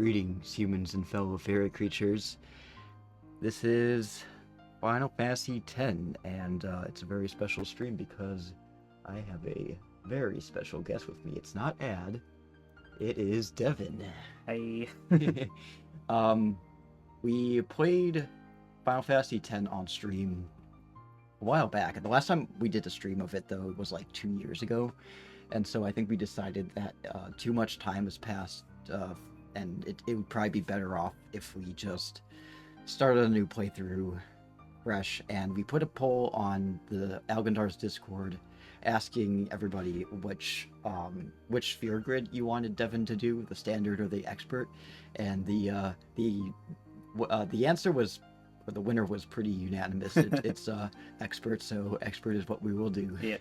Greetings, humans and fellow fairy creatures. This is Final Fantasy X, and it's a very special stream because I have a very special guest with me. It's not Ad, it is Devin. Hey. We played Final Fantasy X on stream a while back, and the last time we did a stream of it, though, was like 2 years ago, and so I think we decided that too much time has passed, and it would probably be better off if we just started a new playthrough fresh, and we put a poll on the Algandar's Discord asking everybody which sphere grid you wanted Devin to do, the standard or the expert, and the answer was, or the winner was pretty unanimous. It's expert, so expert is what we will do. Yeah.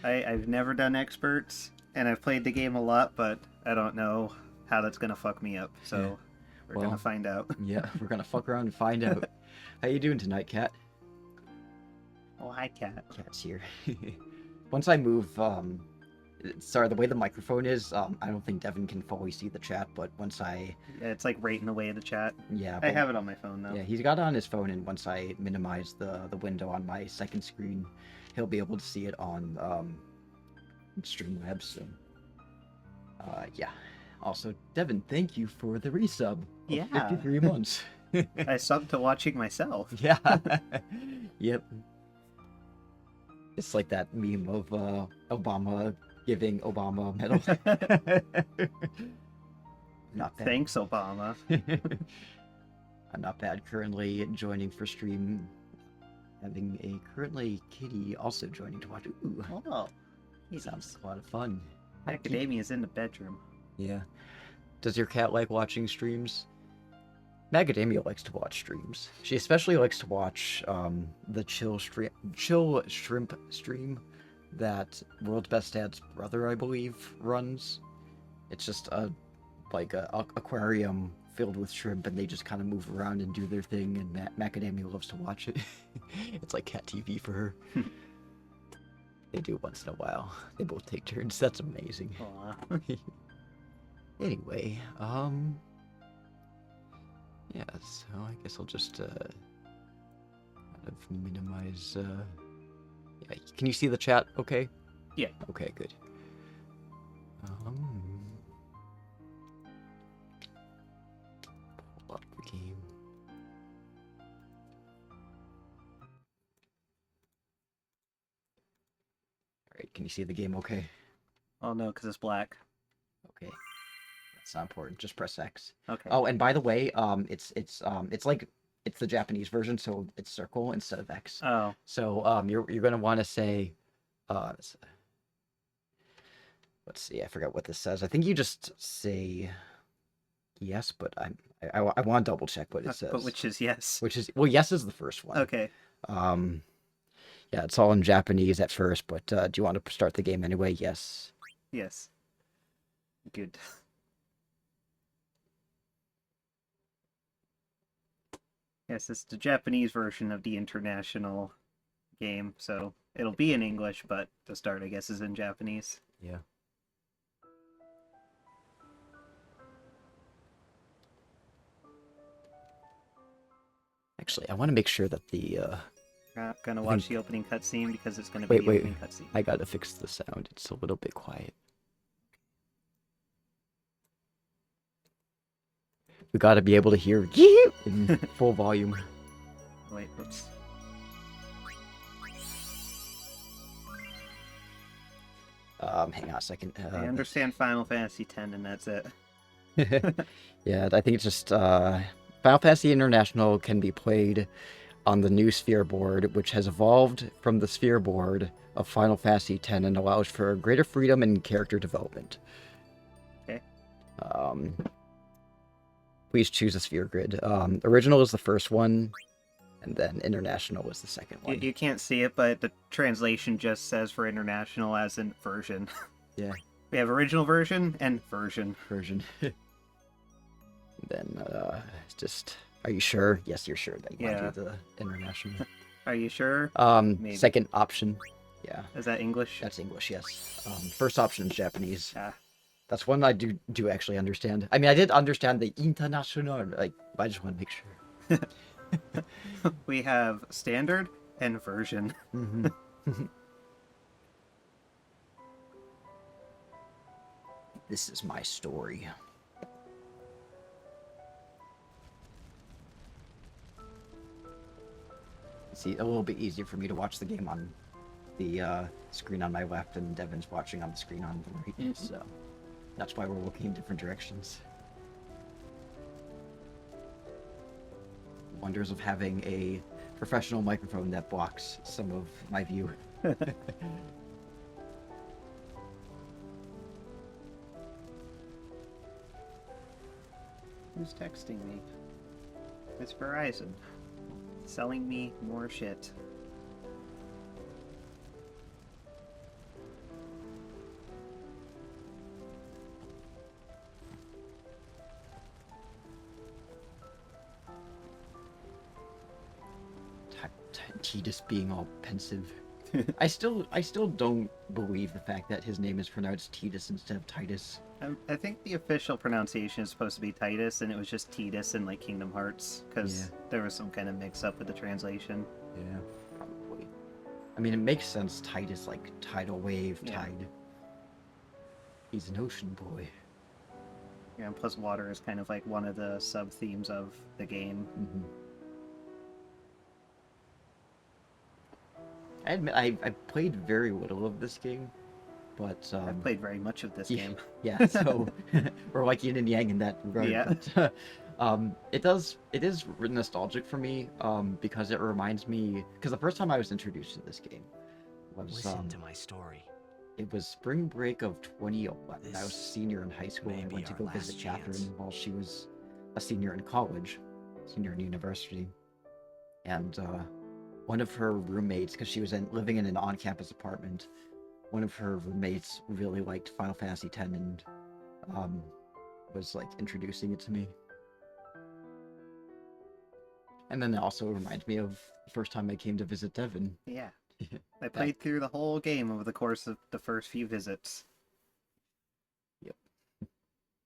I've never done experts, and I've played the game a lot, but I don't know how that's gonna fuck me up, so Yeah. we're gonna find out. Yeah, we're gonna fuck around and find out. How you doing tonight, Cat? Oh, hi, Cat. Cat's here. Once I move, sorry, the way the microphone is, I don't think Devin can fully see the chat, but once I... Yeah, it's like right in the way of the chat. Yeah, I have it on my phone, though. Yeah, he's got it on his phone, and once I minimize the window on my second screen, he'll be able to see it on Streamlabs, so... yeah. Also, Devin, thank you for the resub of Yeah. 53 months. I subbed to watching myself. Yeah. Yep. It's like that meme of Obama giving Obama a medal. Not bad. Thanks, Obama. I'm not bad. Currently joining for stream. Having a currently kitty also joining to watch. Ooh, Oh, sounds a lot of fun. Academia's in the bedroom. Yeah. Does your cat like watching streams? Macadamia likes to watch streams. She especially likes to watch the chill shrimp stream that World's Best Dad's brother, I believe, runs. It's just a aquarium filled with shrimp, and they just kind of move around and do their thing, and Macadamia loves to watch it. It's like cat TV for her. They do once in a while. They both take turns. That's amazing. Aw. Anyway, yeah, so I guess I'll just kind of minimize. Yeah, can you see the chat? Okay. Yeah. Okay, good. Pull up the game. All right, can you see the game? Okay. Oh no, because it's black. Okay. That's not important. Just press X. Okay. Oh, and by the way, it's the Japanese version, so it's circle instead of X. Oh. So you're gonna want to say, let's see, I forgot what this says. I think you just say yes, but I want to double check what it says. But which is yes? Well, yes is the first one. Okay. Yeah, it's all in Japanese at first, but do you want to start the game anyway? Yes. Yes. Good. Yes, it's the Japanese version of the international game, so it'll be in English, but the start, I guess, is in Japanese. Yeah. Actually, I want to make sure that the Not gonna watch the opening cutscene because it's gonna be the opening cutscene. I gotta fix the sound. It's a little bit quiet. We gotta be able to hear in full volume. Wait, oops. Hang on a second. I understand Final Fantasy X, and that's it. Yeah, I think it's just Final Fantasy International can be played on the new Sphere board, which has evolved from the Sphere board of Final Fantasy X and allows for greater freedom in character development. Okay. Please choose a Sphere grid. Original is the first one, and then International is the second one. You can't see it, but the translation just says for international as in version. Yeah. We have original version and version. Then, it's just... Are you sure? Yes, you're sure that you want Yeah. to do the international. Are you sure? Maybe. Second option. Yeah. Is that English? That's English, yes. First option is Japanese. Ah. That's one I do actually understand. I mean, I did understand the international. Like, I just want to make sure. We have standard and version. Mm-hmm. This is my story. See, a little bit easier for me to watch the game on the screen on my left, and Devin's watching on the screen on the right. Mm-hmm. So that's why we're looking in different directions. Wonders of having a professional microphone that blocks some of my view. Who's texting me? It's Verizon. Selling me more shit. Teedus being all pensive. I still don't believe the fact that his name is pronounced Teedus instead of Titus. I think the official pronunciation is supposed to be Titus, and it was just Teedus in like Kingdom Hearts, because there was some kind of mix-up with the translation. Yeah, probably. I mean, it makes sense. Titus, like tidal wave, tide. He's an ocean boy. Yeah, and plus water is kind of like one of the sub-themes of the game. Mm-hmm. I admit, I played very little of this game, but I've played very much of this game. Yeah, so we're like yin and yang in that regard. Yeah. But, it is nostalgic for me, because it reminds me, because the first time I was introduced to this game was Listen to my story. it was spring break of 2011. I was a senior in high school. I went to go visit Catherine while she was a senior in college, senior in university, and one of her roommates, because she was living in an on-campus apartment, one of her roommates really liked Final Fantasy X and was like introducing it to me. And then it also reminds me of the first time I came to visit Devin. Yeah. I played through the whole game over the course of the first few visits. Yep.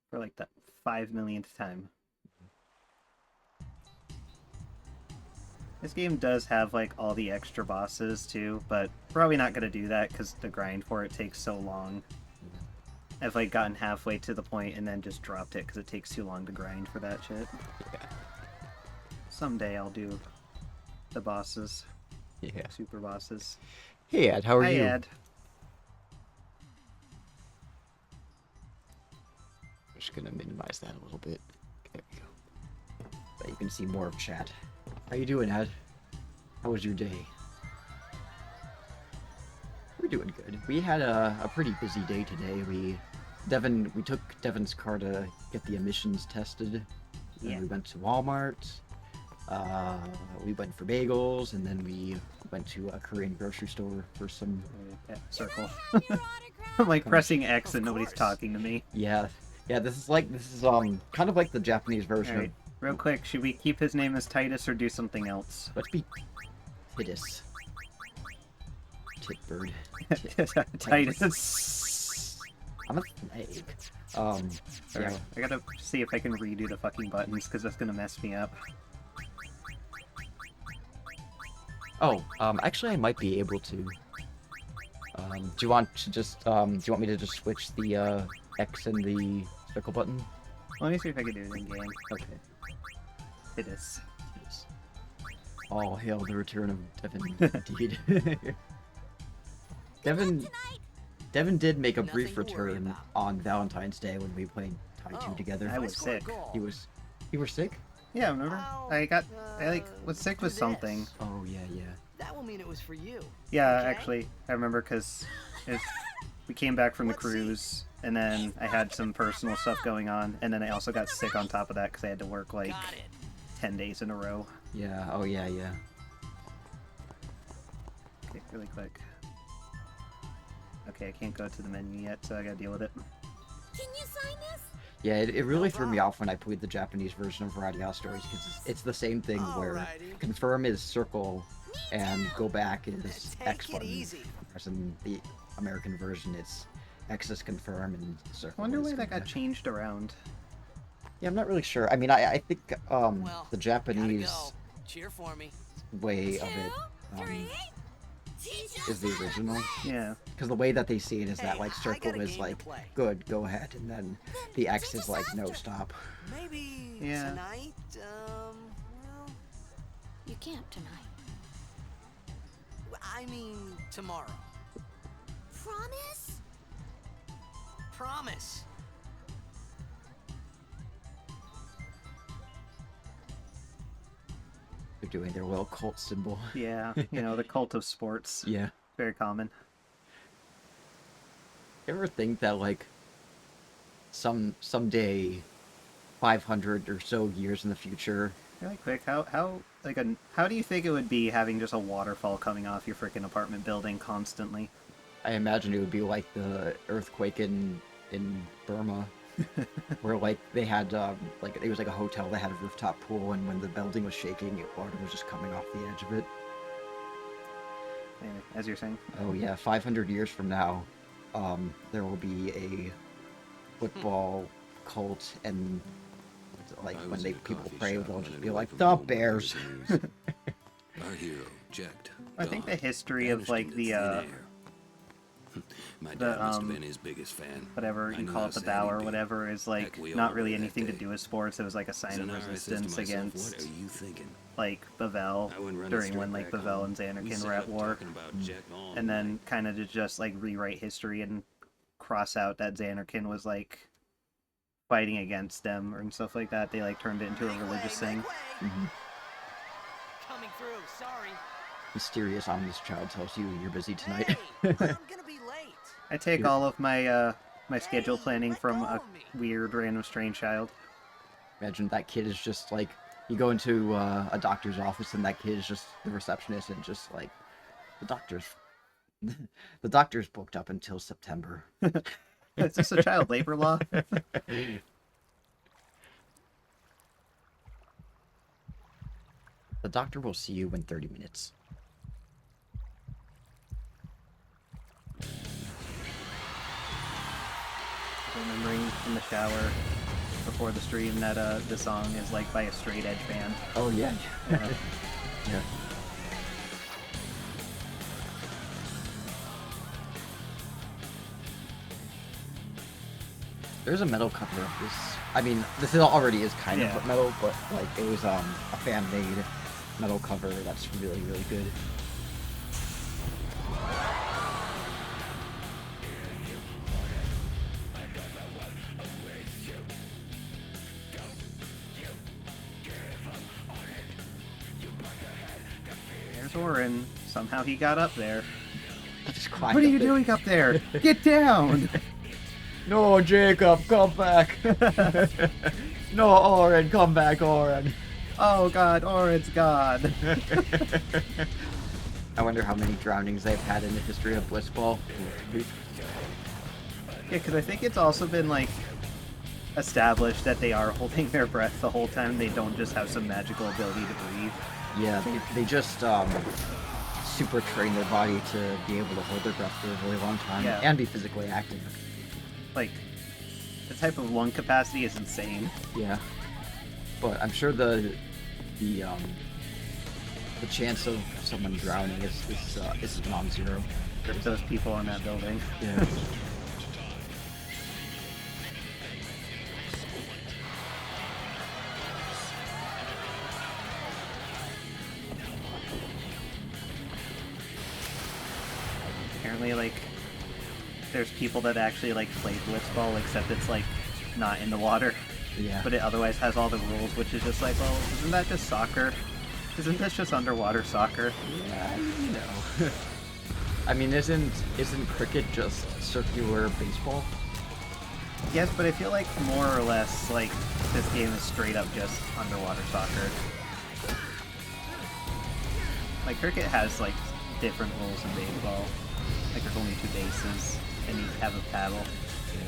For like the 5 millionth time. This game does have like all the extra bosses too, but probably not going to do that because the grind for it takes so long. I've like gotten halfway to the point and then just dropped it because it takes too long to grind for that shit. Yeah. Someday I'll do the bosses. Yeah. Super bosses. Hey Ed, how are you? Hi Ed. I'm just gonna minimize that a little bit. There we go. But you can see more of chat. How you doing, Ed? How was your day? We're doing good. We had a pretty busy day today. We took Devin's car to get the emissions tested. Yeah. And we went to Walmart. We went for bagels, and then we went to a Korean grocery store for some. Circle. I'm like pressing X and nobody's talking to me. Yeah, This is kind of like the Japanese version. Alright, real quick, should we keep his name as Titus or do something else? Let's be Teedus. Titbird. Titus. I'm a snake. Sorry, Yeah. I gotta see if I can redo the fucking buttons because that's gonna mess me up. Oh, actually, I might be able to. Do you want to just do you want me to just switch the X and the circle button? Let me see if I can do it in game. Okay. Titus. All hail the return of Devin, indeed. Devin did make a brief return on Valentine's Day when we played Tai 2 together. I was sick. You were sick? Yeah, remember? I was sick with something. Oh yeah. That will mean it was for you. Yeah, okay? actually, I remember because we came back from the cruise, and then I had some personal stuff going on, and then I also got sick on top of that because I had to work like 10 days in a row. Yeah. Oh yeah. Okay, really quick. Okay, I can't go to the menu yet, so I gotta deal with it. Can you sign this? Yeah, it really threw me off when I played the Japanese version of Variety House Stories, because it's the same thing where Alrighty. confirm is circle and go back is Take X it button. easy. Whereas in the American version, it's X is confirm and I circle wonder is why that got confirm. changed around. Yeah, I'm not really sure. I mean, I think Well, the gotta Japanese go. Cheer for me. way 2, of it 3. Teach is us the how to original. play. Yeah. Because the way that they see it is Hey, that like I got circle a is game to like play. good, go ahead, and then the X teach is us like no, after. stop. Maybe Yeah. tonight. Well, You can't tonight. I mean tomorrow. Promise? Promise. They're doing their little cult symbol. Yeah. You know, the cult of sports. Yeah. Very common. You ever think that like someday 500 or so years in the future, Really quick, how do you think it would be having just a waterfall coming off your freaking apartment building constantly? I imagine it would be like the earthquake in Burma, where like they had like it was like a hotel that had a rooftop pool, and when the building was shaking, water was just coming off the edge of it. Anyway, as you're saying. Oh yeah, 500 years from now, there will be a football cult, and like when people pray, they'll just be like the Bears. Our hero checked. I think the Gone. history of Vanished like into the thin air. My dad must have been his biggest fan. whatever I you knew call how it, the sad bow he'd or be. whatever, is like Heck, we all not really were that anything to day. do with sports. It was like a sign of Zanara says to resistance myself, against what are you thinking? like Bavel I went running during straight when like back Bavel home. and We Xanarkin sat were at up war, talking about Jack all and then night. kind of to just like rewrite history and cross out that Xanarkin was like fighting against them and stuff like that. They like turned it into a make religious way, thing. make way. Mhm. Coming through. Sorry. Mysterious ominous child tells you you're busy tonight. Hey, I'm gonna be late. I take You're- all of my my schedule Hey, planning let from go a of me. weird random strange child. Imagine that kid is just like, you go into a doctor's office and that kid is just the receptionist and just like, the doctor's the doctor's booked up until September. Is this a child labor law? The doctor will see you in 30 minutes. Remembering in the shower before the stream that the song is like by a straight edge band. Oh yeah. Yeah. Yeah. There's a metal cover of this. I mean, this already is kind Yeah. of metal, but like it was a fan-made metal cover that's really, really good. There's Orin. Somehow he got up there. Just What climbed are up you it. doing up there? Get down! No, Jacob, come back. No, Oren, come back, Oren. Oh god, Orin's God. I wonder how many drownings they've had in the history of Blitzball. Yeah, because I think it's also been like established that they are holding their breath the whole time. They don't just have some magical ability to breathe. Yeah, they just super train their body to be able to hold their breath for a really long time Yeah. and be physically active. Like, the type of lung capacity is insane. Yeah, but I'm sure the chance of someone drowning is non-zero. For those people in that building. Yeah. Apparently, like, there's people that actually like play blitzball, except it's like not in the water, Yeah. but it otherwise has all the rules, which is just like, well, isn't that just soccer? Isn't this just underwater soccer? Yeah, you know. I mean, isn't cricket just circular baseball? Yes, but I feel like more or less, like, this game is straight up just underwater soccer. Like, cricket has, like, different rules in baseball. Like, there's only 2 bases, and you have a paddle,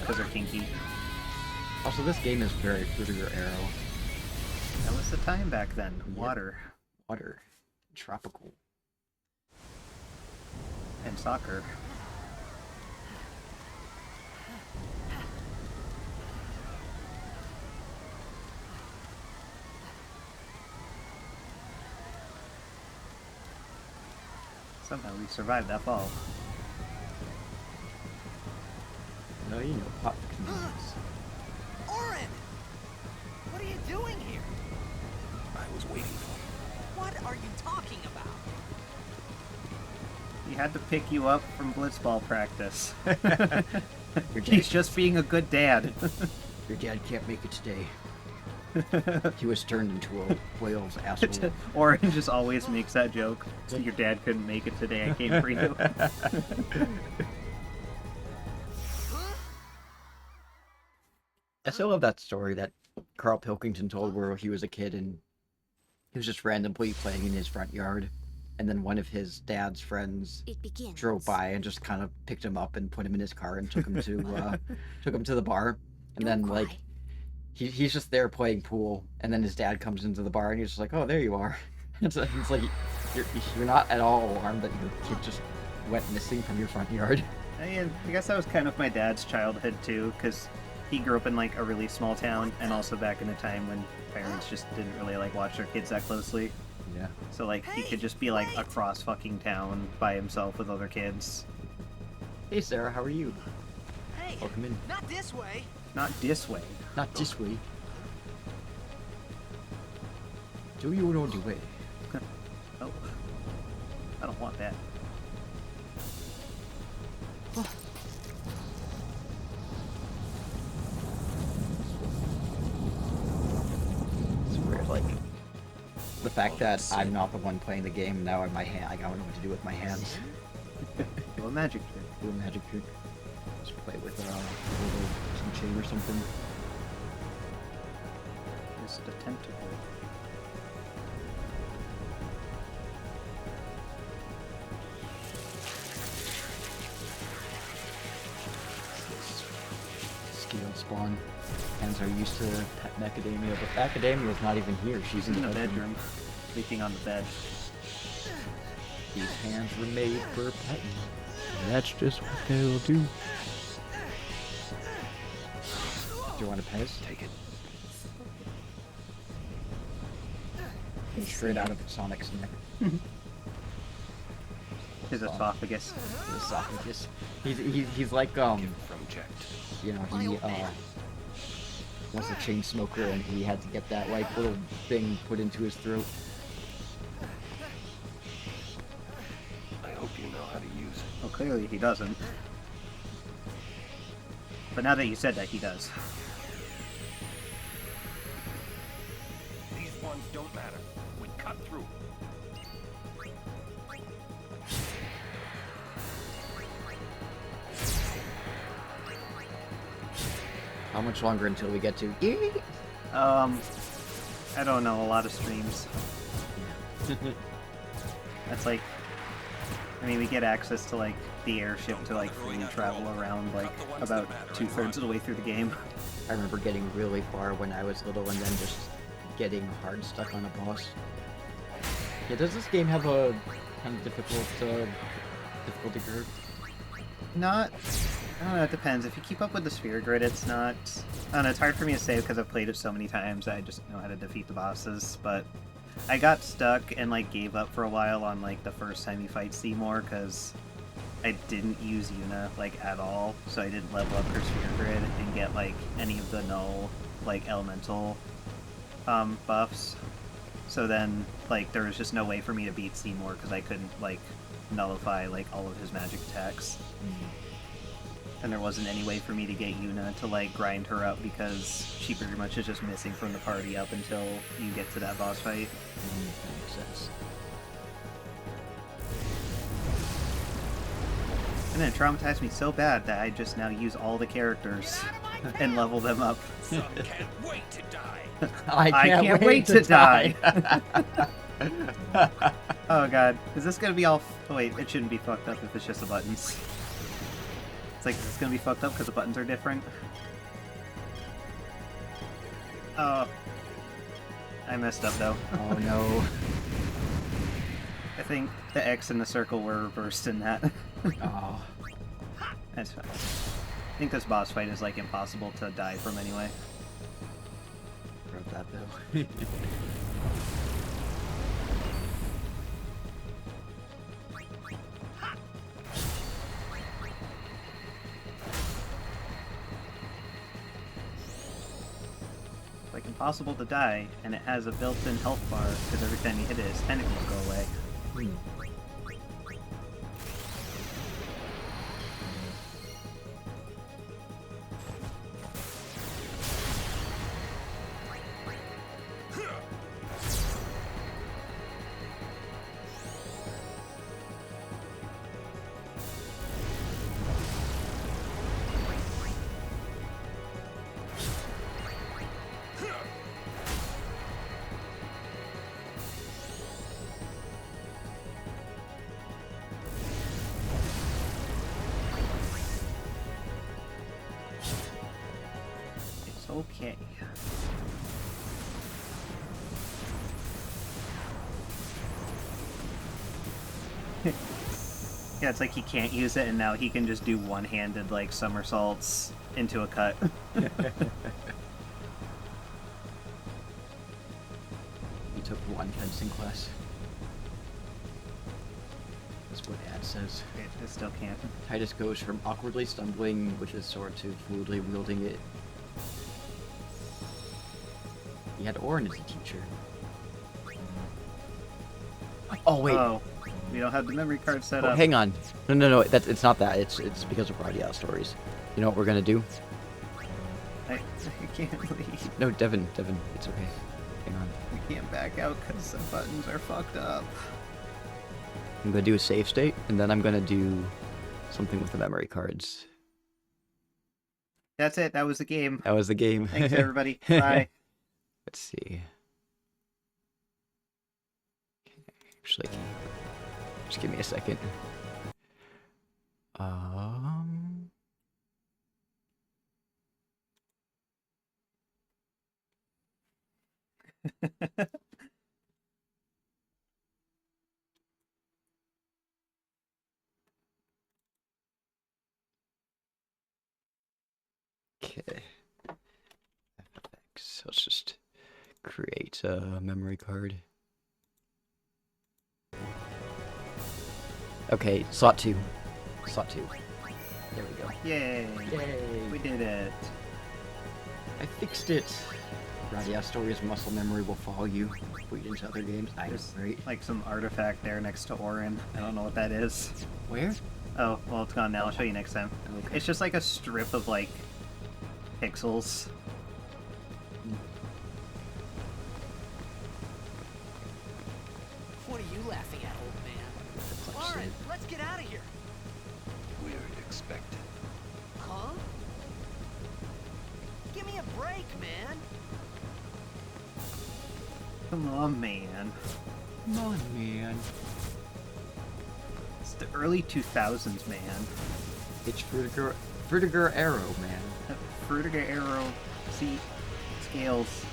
because they're kinky. Also, this game is very fruit or arrow. That was the time back then. Yeah. Water Tropical. and soccer. Somehow we survived that fall. No, you know, pop convenience. Oren! What are you doing here? I was waiting for you. What are you talking about? He had to pick you up from blitzball practice. Your dad, He's just being a good dad. your dad can't make it today. He was turned into a whale's asshole. Oren just always makes that joke. So your dad couldn't make it today, I came for you. I still love that story that Carl Pilkington told where he was a kid and he was just randomly playing in his front yard. And then one of his dad's friends It begins. drove by and just kind of picked him up and put him in his car and took him to the bar. And Don't then like cry. he's just there playing pool, and then his dad comes into the bar and he's just like, "Oh, there you are." It's like you're not at all alarmed that your kid just went missing from your front yard. I guess that was kind of my dad's childhood too, because he grew up in like a really small town, and also back in a time when parents just didn't really like watch their kids that closely. Yeah. So like he could just be like across fucking town by himself with other kids. Hey Sarah, how are you? Hey, Welcome in. not this way. Not this way. Not this way. Do you know the way? Oh, I don't want that. It's weird, like the fact that I'm not the one playing the game now in my hand. I don't know what to do with my hands. Do a magic trick. Do a magic trick. Just play with some chain or something. Just a tentacle. Scale spawn. Hands are used to Pet Macadamia, but Macadamia's not even here. She's in In the bedroom, sleeping on the bed. These hands were made for petting. And that's just what they'll do. Do you want to pet us? Take it. Straight out of Sonic's neck. His esophagus. His esophagus. He's like Gift from checked. you know, he was a chain smoker and he had to get that like little thing put into his throat. I hope you know how to use it. Well, clearly he doesn't. But now that you said that, he does. These ones don't matter. We cut through. How much longer until we get to? I don't know, a lot of streams. That's like, I mean, we get access to like the airship to like free travel around like about 2/3 of the way through the game. I remember getting really far when I was little and then just getting hard stuck on a boss. Yeah, does this game have a kind of difficult difficulty curve? Not, I don't know, it depends. If you keep up with the sphere grid, it's not, I don't know, it's hard for me to say because I've played it so many times, I just know how to defeat the bosses, but I got stuck and like gave up for a while on like the first time you fight Seymour because I didn't use Yuna like at all, so I didn't level up her sphere grid and get like any of the null like elemental buffs. So then like there was just no way for me to beat Seymour because I couldn't like nullify like all of his magic attacks. And there wasn't any way for me to get Yuna to like grind her up because she pretty much is just missing from the party up until you get to that boss fight. That makes sense. And then it traumatized me so bad that I just now use all the characters and level them up. Some can't wait to die. I can't wait to die. Oh god, is this gonna be all? Oh wait, it shouldn't be fucked up if it's just the buttons. It's like, it's gonna be fucked up because the buttons are different. Oh. I messed up though. Oh no. I think the X and the circle were reversed in that. Oh. That's fine. I think this boss fight is like impossible to die from anyway. Wrote that though. Like impossible to die, and it has a built-in health bar because every time you hit it, its tentacles go away. It's okay. Yeah, it's like he can't use it, and now he can just do one-handed, like, somersaults into a cut. He took one fencing class. That's what ad says. It still can't. Teedus goes from awkwardly stumbling with his sword to fluidly wielding it. He had Orin as a teacher. Oh wait. Oh, we don't have the memory card set Oh, up. hang on. No. It's not that. It's because of Radial stories. You know what we're gonna do? I can't leave. No, Devin. It's okay. Hang on. We can't back out because the buttons are fucked up. I'm gonna do a save state, and then I'm gonna do something with the memory cards. That's it. That was the game. That was the game. Thanks, everybody. Bye. Let's see. Actually, just give me a second. Okay. FFX. Let's just create a memory card. Okay, slot 2. Slot 2. There we go. Yay. Yay! We did it. I fixed it. Radial Stories muscle memory will follow you. Put it into other games. There's Great. like some artifact there next to Orin. I don't know what that is. Where? Oh, well, it's gone now. I'll show you next time. Okay. It's just like a strip of like pixels. What are you laughing at, old man? Lauren, let's get out of here. Weird expected. Huh? Give me a break, man. Come on, man. Come on, man. It's the early 2000s, man. It's Vertiger Arrow, man. Frutiger Arrow, see, scales.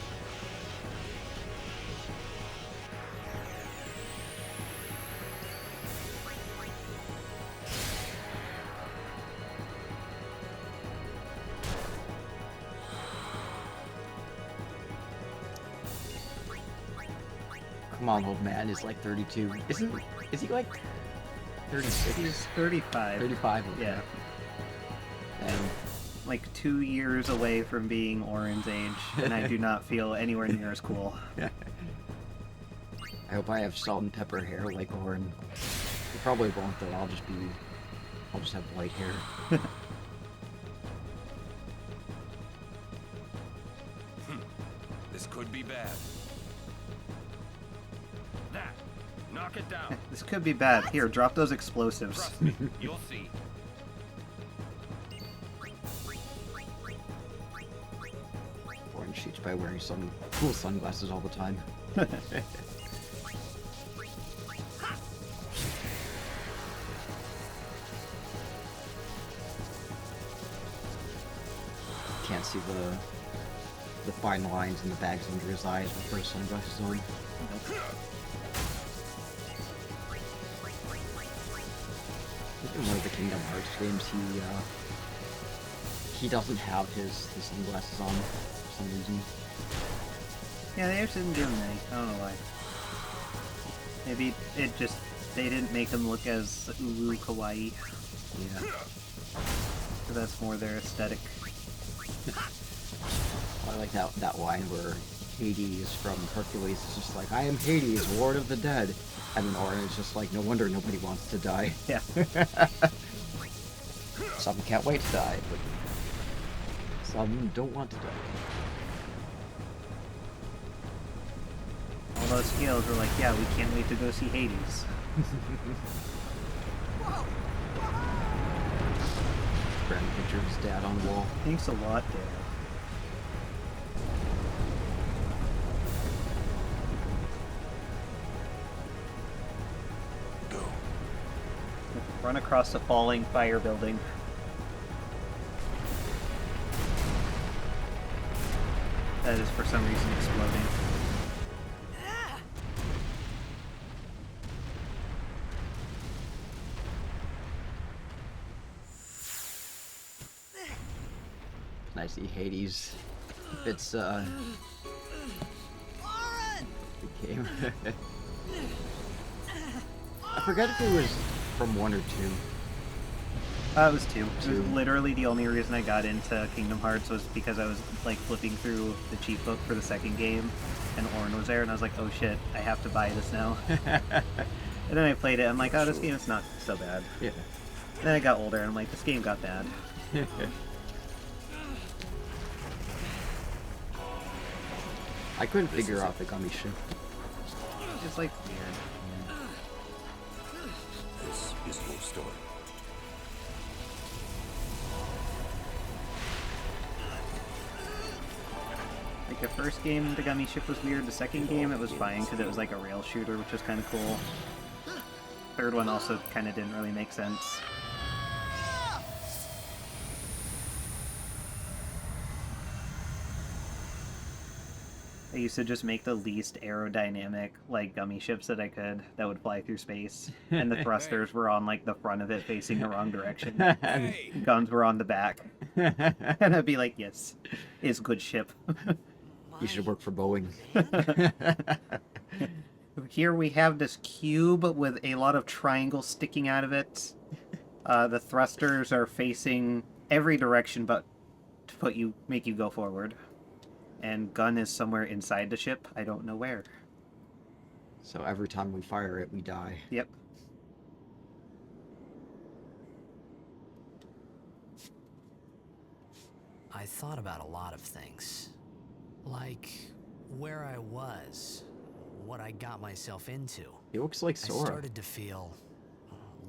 Come on, old man. Is like 32. Is he like 36? He's 35. 35. Okay. Yeah, And like 2 years away from being Orin's age, and I do not feel anywhere near as cool. I hope I have salt and pepper hair like Orin. You probably won't though. I'll just have white hair. This could be bad. That. Knock it down. This could be bad. Here, drop those explosives. Trust me. You'll see. Orin shoots by wearing some cool sunglasses all the time. Can't see the fine lines in the bags under his eyes with those sunglasses on. In one of the Kingdom Hearts games, he doesn't have his sunglasses on for some reason. Yeah, they actually didn't give him any. I don't know why. Maybe it just... They didn't make him look as ooh kawaii. Yeah. So that's more their aesthetic. I like that line where Hades from Hercules is just like, I am Hades, Lord of the Dead. And then Orin is just like, no wonder nobody wants to die. Yeah. Some can't wait to die, but some don't want to die. All those scales were like, yeah, we can't wait to go see Hades. Grand picture of his dad on the wall. Thanks a lot, Dad. Go. Run across a falling fire building. That is for some reason exploding. I see Hades. It's Orin! became. I forget if it was from 1 or 2. It was 2. It was Two. literally the only reason I got into Kingdom Hearts was because I was like flipping through the cheat book for the second game, and Orin was there, and I was like, oh shit, I have to buy this now. And then I played it, I'm like, oh, this game is not so bad. Yeah. And then I got older, and I'm like, this game got bad. I couldn't figure out the gummy ship. It's like weird. This is your story. Like the first game, the gummy ship was weird. The second game, it was fine because it was like a rail shooter, which was kind of cool. Third one also kind of didn't really make sense. I used to just make the least aerodynamic, like, gummy ships that I could that would fly through space. And the thrusters were on, like, the front of it facing the wrong direction. Guns were on the back. And I'd be like, yes, it's good ship. You should work for Boeing. Here we have this cube with a lot of triangles sticking out of it. The thrusters are facing every direction but to make you go forward. And gun is somewhere inside the ship. I don't know where. So every time we fire it, we die. Yep. I thought about a lot of things. Like where I was, what I got myself into. He looks like I Sora. started to feel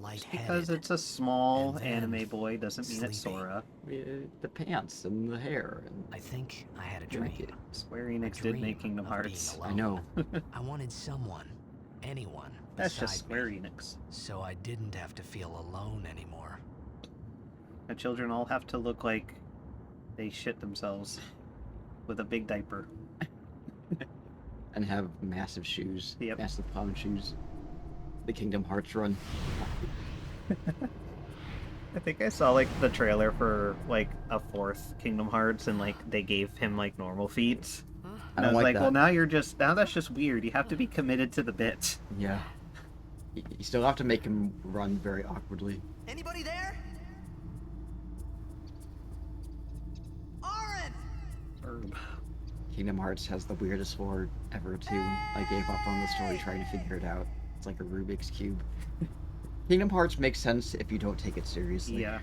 lightheaded. Because it's a small And then anime boy doesn't mean it's sleepy. Sora. The pants and the hair. And I think I had a Yeah, dream. it- Square A Enix did dream make Kingdom of being Hearts. I alone. know. I wanted someone, anyone, That's beside just Square me, Enix. so I didn't have to feel alone anymore. The children all have to look like they shit themselves with a big diaper. And have massive shoes. Yep. Massive pound shoes. The Kingdom Hearts run. I think I saw like the trailer for like a 4th Kingdom Hearts, and like they gave him like normal feats. I And I don't was like like, that. well, now that's just weird. You have to be committed to the bit. Yeah. You still have to make him run very awkwardly. Anybody there? Or- Kingdom Hearts has the weirdest sword ever too. I gave up on the story trying to figure it out. It's like a Rubik's Cube. Kingdom Hearts makes sense if you don't take it seriously. Yeah.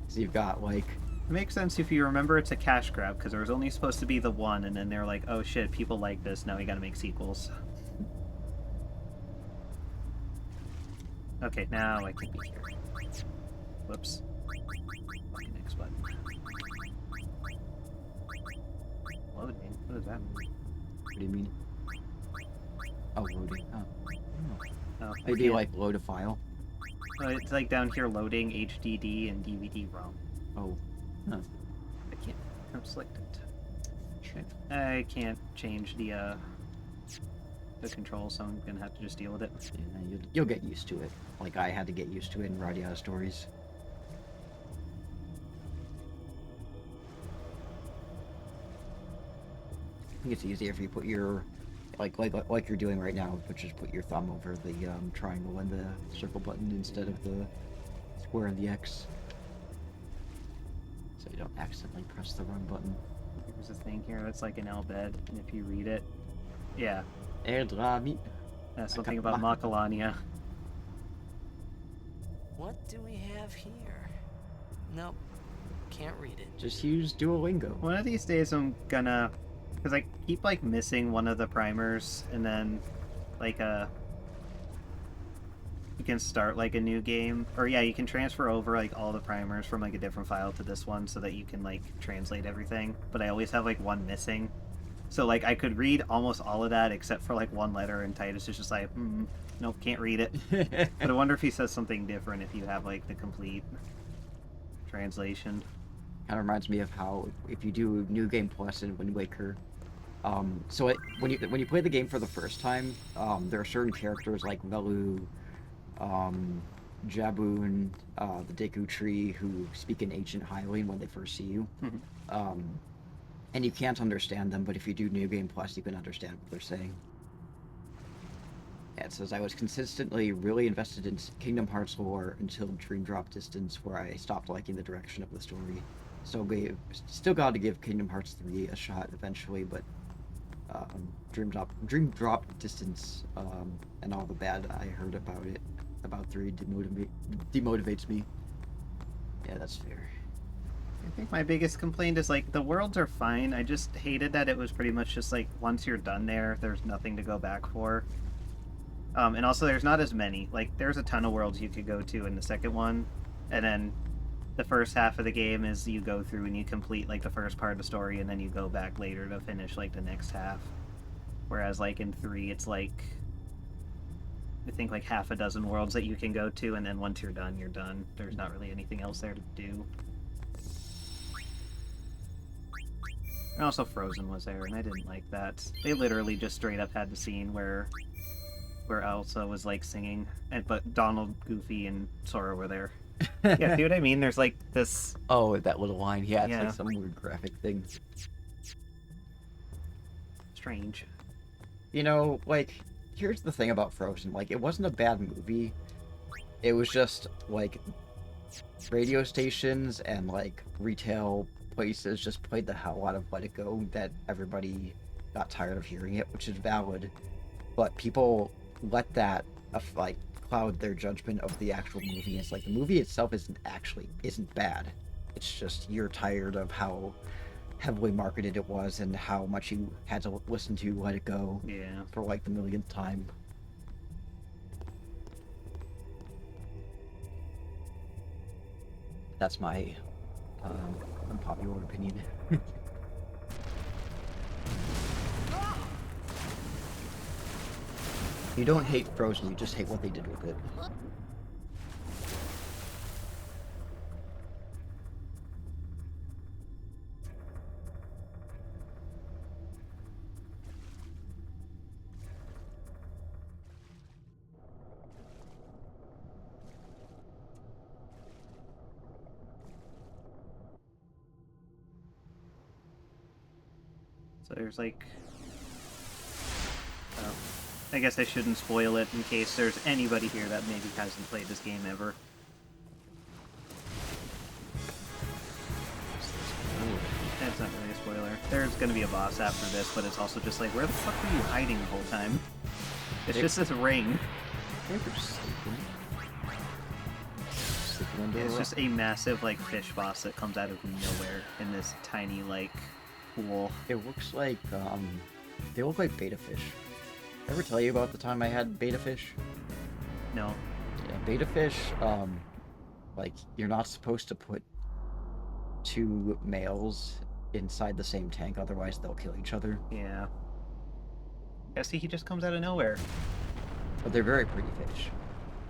So you've got like, It makes sense if you remember it's a cash grab, because there was only supposed to be the one, and then they're like, oh shit, people like this, now we gotta make sequels. Okay, now I can be here. Whoops. Fucking X button. Loading? What does that mean? what do you mean? Oh, loading. Oh. Oh, I Maybe can't- like load a file. It's like down here loading HDD and DVD-ROM. Oh. Huh. I can't. I'm selected. I can't change the controls, so I'm gonna have to just deal with it. Yeah, you'll get used to it. Like I had to get used to it in Radiata Stories. think it's easier if you put your like you're doing right now, but just put your thumb over the triangle and the circle button instead of the square and the X, so you don't accidentally press the wrong button. There's a thing here that's like an Albed, and if you read it, yeah, Eldrami. that's something about Macalania. What do we have here? Nope. Can't read it. Just use Duolingo. One of these days I'm gonna, because I keep like missing one of the primers, and then like you can start like a new game, or yeah, you can transfer over like all the primers from like a different file to this one so that you can like translate everything, but I always have like one missing. So like I could read almost all of that except for like one letter, and Teedus is just like, nope, can't read it. But I wonder if he says something different if you have like the complete translation. Kind of reminds me of how if you do New Game Plus in Wind Waker, when you play the game for the first time, there are certain characters like Velu, Jaboon, the Deku Tree, who speak in Ancient Hylian when they first see you. And you can't understand them, but if you do New Game Plus, you can understand what they're saying. Yeah, it says, I was consistently really invested in Kingdom Hearts lore until Dream Drop Distance, where I stopped liking the direction of the story. Still got to give Kingdom Hearts 3 a shot eventually, but Dream Drop Distance, and all the bad I heard about 3 demotivates me. Yeah, that's fair. I think my biggest complaint is like the worlds are fine. I just hated that it was pretty much just like once you're done there, there's nothing to go back for. And also there's not as many. Like there's a ton of worlds you could go to in the second one, and then the first half of the game is you go through and you complete like the first part of the story, and then you go back later to finish like the next half. Whereas like in 3, it's like I think like half a dozen worlds that you can go to, and then once you're done, you're done. There's not really anything else there to do. And also Frozen was there, and I didn't like that. They literally just straight up had the scene where Elsa was like singing, but Donald, Goofy, and Sora were there. Yeah, see what I mean? There's like this... Oh, that little line. Yeah, it's Yeah. like some weird graphic thing. Strange. You know, like, here's the thing about Frozen. Like, it wasn't a bad movie. It was just, like, radio stations and, like, retail places just played the hell out of Let It Go, that everybody got tired of hearing it, which is valid. But people let that, like, cloud their judgment of the actual movie. It's like, the movie itself isn't bad. It's just you're tired of how heavily marketed it was and how much you had to listen to Let It Go Yeah. for like the millionth time. That's my unpopular opinion. You don't hate Frozen, you just hate what they did with it. So there's like... I guess I shouldn't spoil it in case there's anybody here that maybe hasn't played this game ever. That's not really a spoiler. There's gonna be a boss after this, but it's also just like, where the fuck were you hiding the whole time? It's just this ring. It's just a massive, like, fish boss that comes out of nowhere in this tiny, like, pool. It looks like, they look like beta fish. Ever tell you about the time I had beta fish? No. Yeah, beta fish, like, you're not supposed to put 2 males inside the same tank, otherwise they'll kill each other. Yeah. Yeah, see, he just comes out of nowhere. But they're very pretty fish.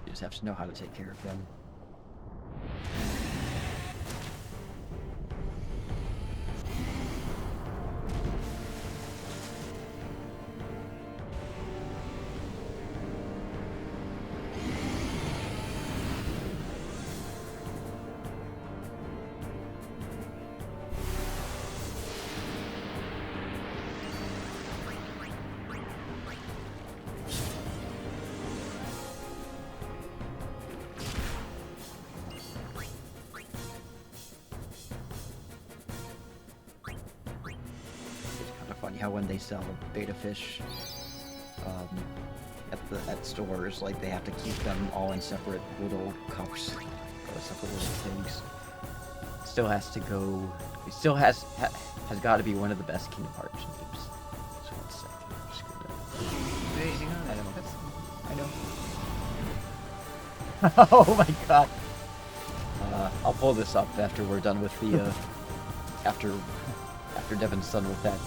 You just have to know how to take care of them. how when they sell beta fish at stores, like they have to keep them all in separate little cups, separate little things. Still has to go. It still has got to be one of the best Kingdom Hearts games. So it's, I'm just gonna... Wait, hang on. I know. Oh my god. I'll pull this up after we're done with the after Devin's done with that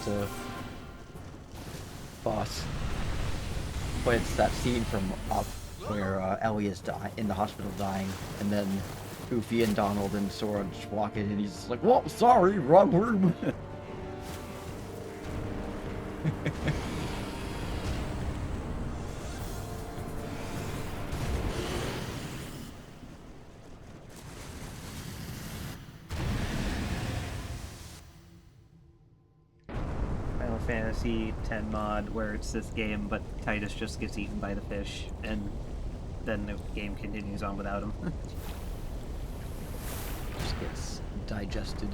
boss. But it's that scene from Up where Ellie is in the hospital dying, and then Goofy and Donald and Sora just walk in, and he's just like, "Whoa, sorry, wrong room." Final Fantasy X mod where it's this game, but Titus just gets eaten by the fish, and then the game continues on without him. Just gets digested.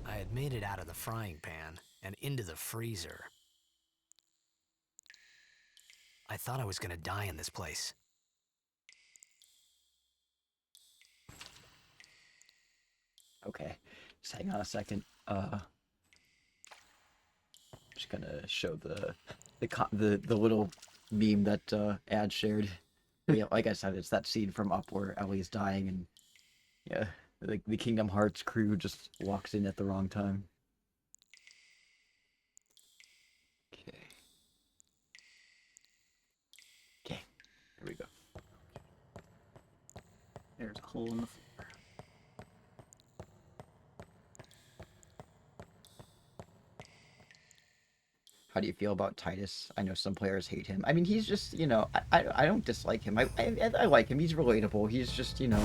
I had made it out of the frying pan and into the freezer. I thought I was gonna die in this place. Okay, just hang on a second. Just gonna show the little meme that Ad shared. Yeah, like I said, it's that scene from Up where Ellie's dying, and yeah, the Kingdom Hearts crew just walks in at the wrong time. Okay. Okay, here we go. There's a hole in the floor. How do you feel about Titus? I know some players hate him. I mean, he's just, you know, I don't dislike him. I like him. He's relatable. He's just, you know,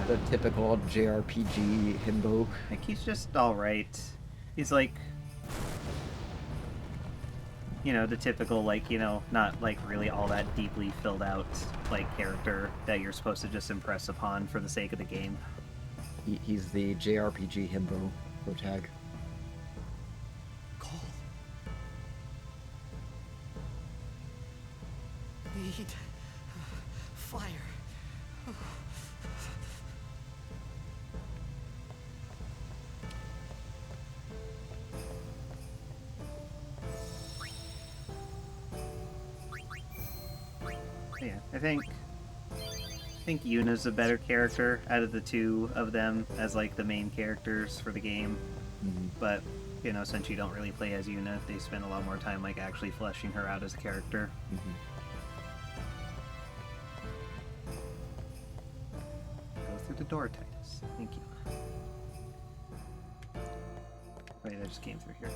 the typical JRPG himbo. Like, he's just alright. He's like, you know, the typical, like, you know, not like really all that deeply filled out, like, character that you're supposed to just impress upon for the sake of the game. He's the JRPG himbo protag. Cold. Need fire. Yeah, I think Yuna's a better character out of the two of them as like the main characters for the game. Mm-hmm. But you know, since you don't really play as Yuna, they spend a lot more time like actually fleshing her out as a character. Mm-hmm. Go through the door, Titus. Thank you. Wait, I just came through here.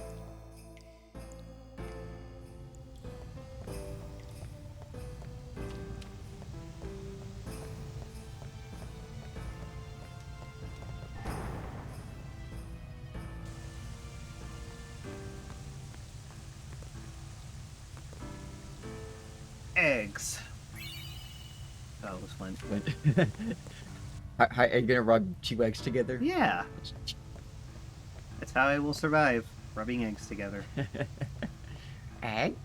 Eggs. Oh, this one. Are you gonna rub 2 eggs together? Yeah. That's how I will survive. Rubbing eggs together. Egg?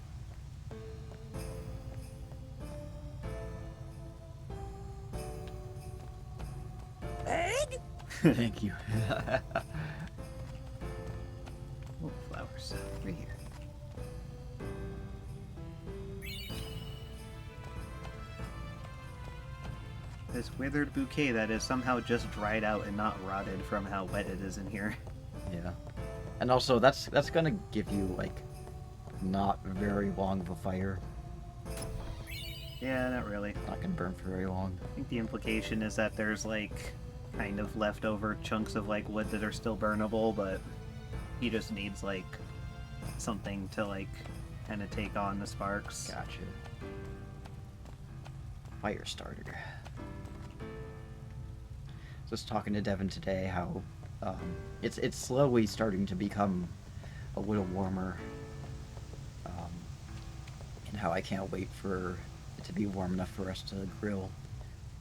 Egg? Thank you. Oh, flowers. Right here. This withered bouquet that is somehow just dried out and not rotted from how wet it is in here. Yeah. And also, that's gonna give you, like, not very long of a fire. Yeah, not really. Not gonna burn for very long. I think the implication is that there's, like, kind of leftover chunks of, like, wood that are still burnable, but he just needs, like, something to, like, kind of take on the sparks. Gotcha. Fire starter. Just talking to Devin today how it's slowly starting to become a little warmer, and how I can't wait for it to be warm enough for us to grill.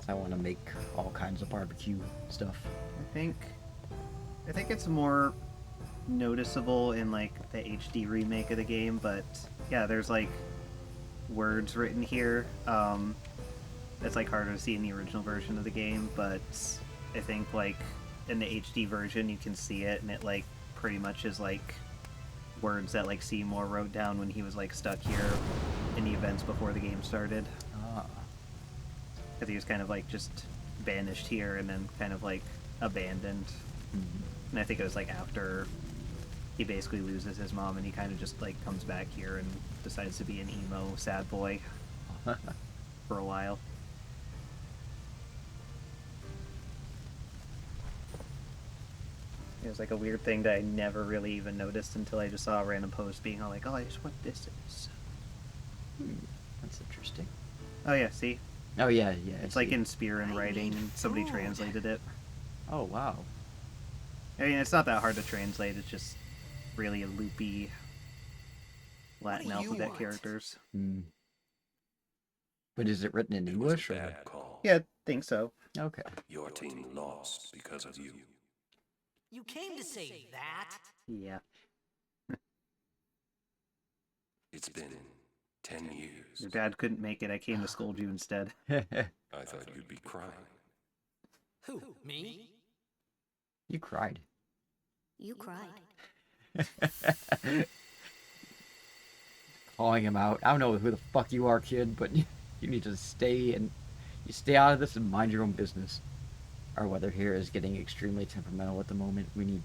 I want to make all kinds of barbecue stuff. I think it's more noticeable in like the HD remake of the game, but yeah, there's like words written here. It's like harder to see in the original version of the game, but I think like in the HD version you can see it, and it like pretty much is like words that like Seymour wrote down when he was like stuck here in the events before the game started. Because he was kind of like just banished here and then kind of like abandoned. And I think it was like after he basically loses his mom and he kind of just like comes back here and decides to be an emo sad boy for a while. It was like a weird thing that I never really even noticed until I just saw a random post being all like, oh, that's what this is. That's interesting. Oh yeah, see? Oh yeah, yeah. It's like in Spear and writing, and somebody translated it. Oh wow. I mean, it's not that hard to translate, it's just really a loopy Latin alphabet characters. But is it written in It was English? a Or... bad call. Yeah, I think so. Okay. Your team lost because of you. You came to say that? Yeah. It's been 10 years. Your dad couldn't make it, I came to scold you instead. I thought you'd be crying. Who, me? You cried. You cried. Calling him out. I don't know who the fuck you are, kid, but you need to stay out of this and mind your own business. Our weather here is getting extremely temperamental at the moment. We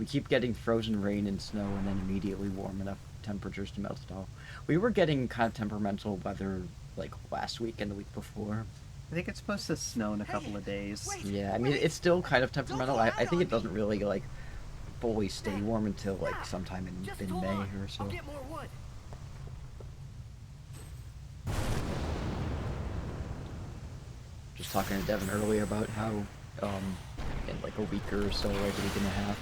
keep getting frozen rain and snow and then immediately warm enough temperatures to melt it all. We were getting kind of temperamental weather like last week and the week before. I think it's supposed to snow in a couple of days. Yeah, I mean, it's still kind of temperamental. I think it doesn't really like fully stay warm until like sometime in May or so. I'll get more wood. Just talking to Devin earlier about how in like a week or so, like a week and a half,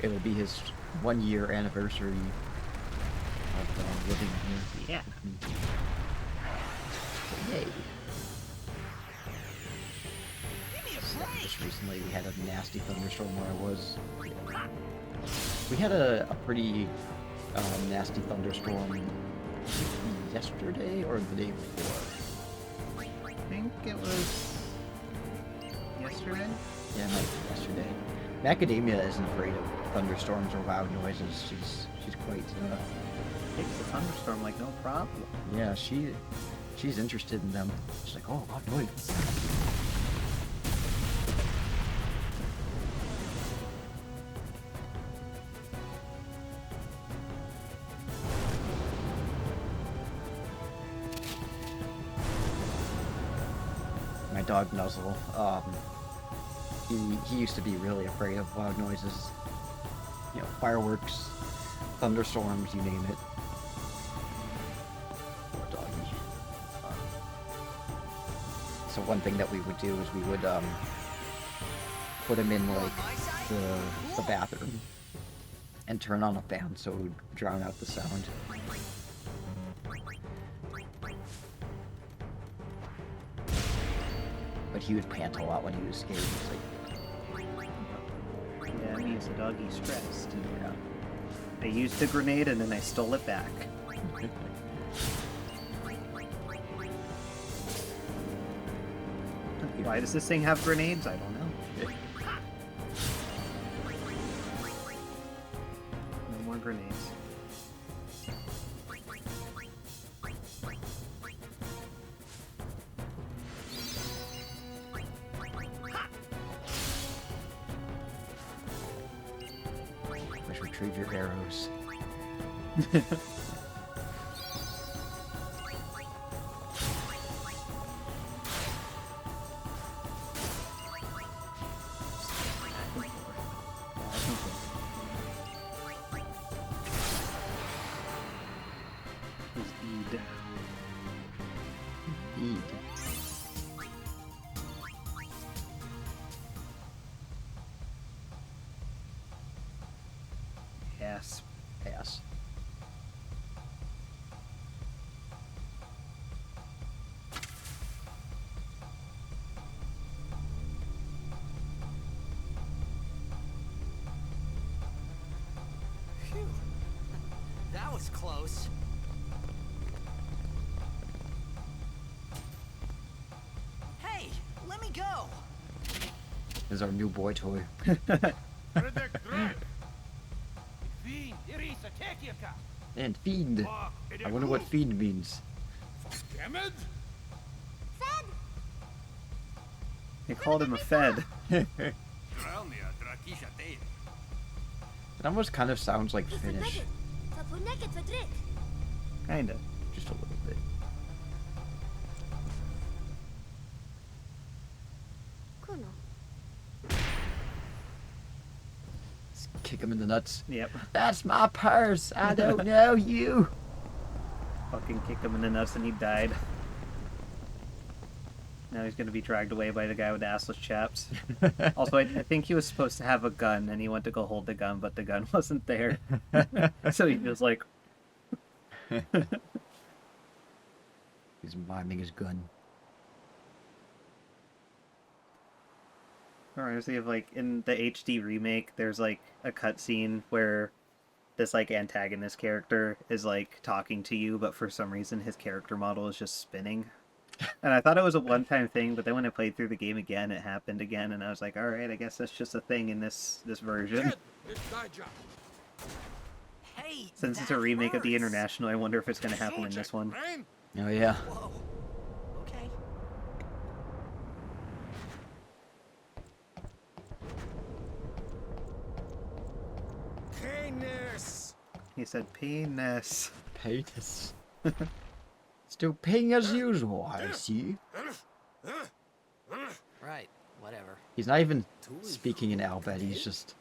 it'll be his 1 year anniversary of living here. Yeah. So, yay. Just recently we had a nasty thunderstorm where I was. We had a pretty nasty thunderstorm yesterday or the day before. I think it was yesterday. Yeah, it might be yesterday. Macadamia isn't afraid of thunderstorms or loud noises. She's quite. Takes the thunderstorm like no problem. Yeah, she's interested in them. She's like, oh, loud noise. My dog Nuzzle, he used to be really afraid of loud noises. You know, fireworks, thunderstorms, you name it. Poor doggy. So one thing that we would do is we would put him in like the bathroom and turn on a fan so it would drown out the sound. But he would pant a lot when he was scared. He was like, Yeah, that means the doggy's stressed. yeah. I used the grenade and then I stole it back. Why does this thing have grenades? I don't know. No more grenades. Wish retrieve your arrows. Eid. Yes. Pass. was close. Hey, let me go. This is our new boy toy. And fiend. I wonder what fiend means. Fed? They called him a Fed. It almost kind of sounds like Finnish. Kinda. Just a little bit. Kuno. Let's kick him in the nuts. Yep. That's my purse. I don't know you. Fucking kicked him in the nuts and he died. Now he's gonna be dragged away by the guy with the assless chaps. Also, I think he was supposed to have a gun, and he went to go hold the gun, but the gun wasn't there. So he was like... He's miming his gun. Honestly, if like in the HD remake, there's like a cutscene where this like antagonist character is like talking to you, but for some reason his character model is just spinning. And I thought it was a one-time thing, but then when I played through the game again, it happened again, and I was like, all right, I guess that's just a thing in this version. Hey, Since it's a that remake of the hurts. International, I wonder if it's going to happen in this one. Oh yeah. Whoa. Okay. He said penis. Penis. Still paying as usual, I see. Right. Whatever. He's not even speaking in Albert, he's just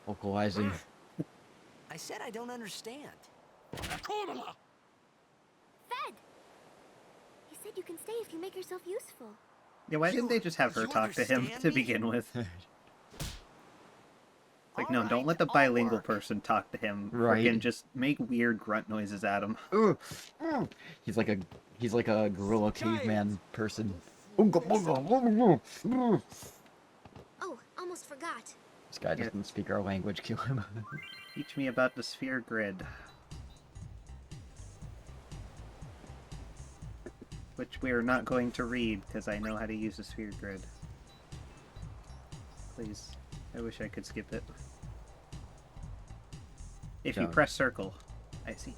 vocalizing. I said I don't understand. Fed! He said you can stay if you make yourself useful. Yeah, why didn't they just have her You talk to him understand to me? Oh, begin with? Like, no, don't Alright, let the I'll bilingual work. person talk to him. Right. Frickin' just make weird grunt noises at him. Ugh. He's like a gorilla caveman person. This Oh, almost forgot. guy doesn't speak our language, kill him. Teach me about the sphere grid. Which we are not going to read, because I know how to use the sphere grid. Please. I wish I could skip it. If you Don't. press circle. I see.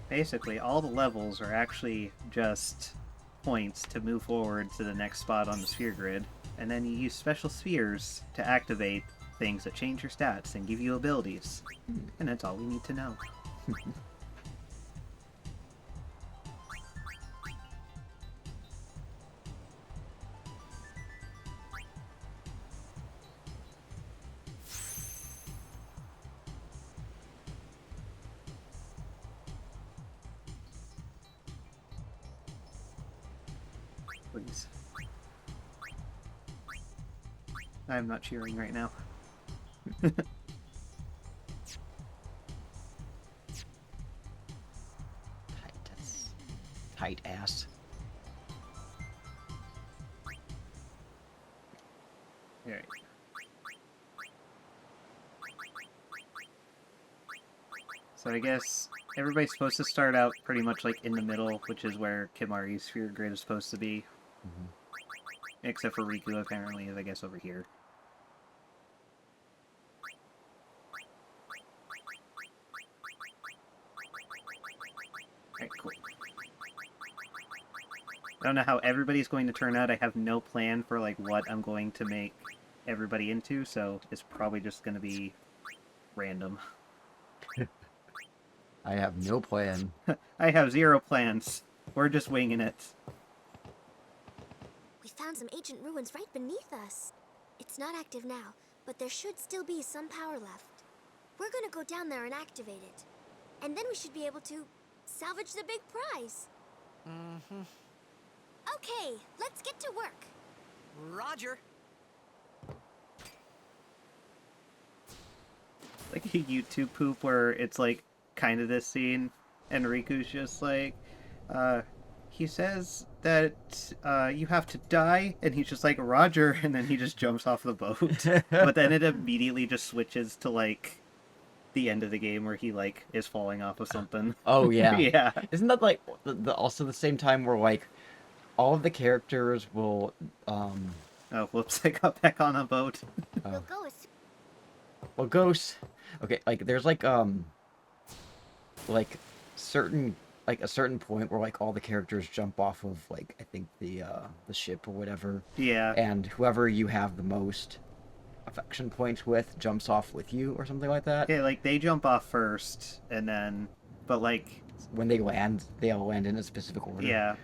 Basically, all the levels are actually just points to move forward to the next spot on the sphere grid, and then you use special spheres to activate things that change your stats and give you abilities. And that's all we need to know. Please. I'm not cheering right now. Tight ass. Alright. So I guess everybody's supposed to start out pretty much like in the middle, which is where Kimari's sphere grid is supposed to be. Mhm. Except for Riku apparently is I guess over here. Alright, cool. I don't know how everybody's going to turn out. I have no plan for like what I'm going to make everybody into, so it's probably just going to be random. I have no plan. I have zero plans. We're just winging it. We found some ancient ruins right beneath us. It's not active now, but there should still be some power left. We're gonna go down there and activate it. And then we should be able to salvage the big prize. Mm-hmm. Okay, let's get to work. Roger. Like a YouTube poop where it's like kind of this scene, and Riku's just like, he says that you have to die, and he's just like, Roger, and then he just jumps off the boat. But then it immediately just switches to, like, the end of the game where he, like, is falling off of something. Oh yeah. Yeah. Isn't that like also the same time where like all of the characters will Oh, whoops, I got back on a boat. We'll go as well ghosts. Okay, like there's like certain like a certain point where like all the characters jump off of like I think the ship or whatever, Yeah. and whoever you have the most affection points with jumps off with you or something like that. Yeah, like, they jump off first, and then... But, like... When they land, they all land in a specific order. Yeah.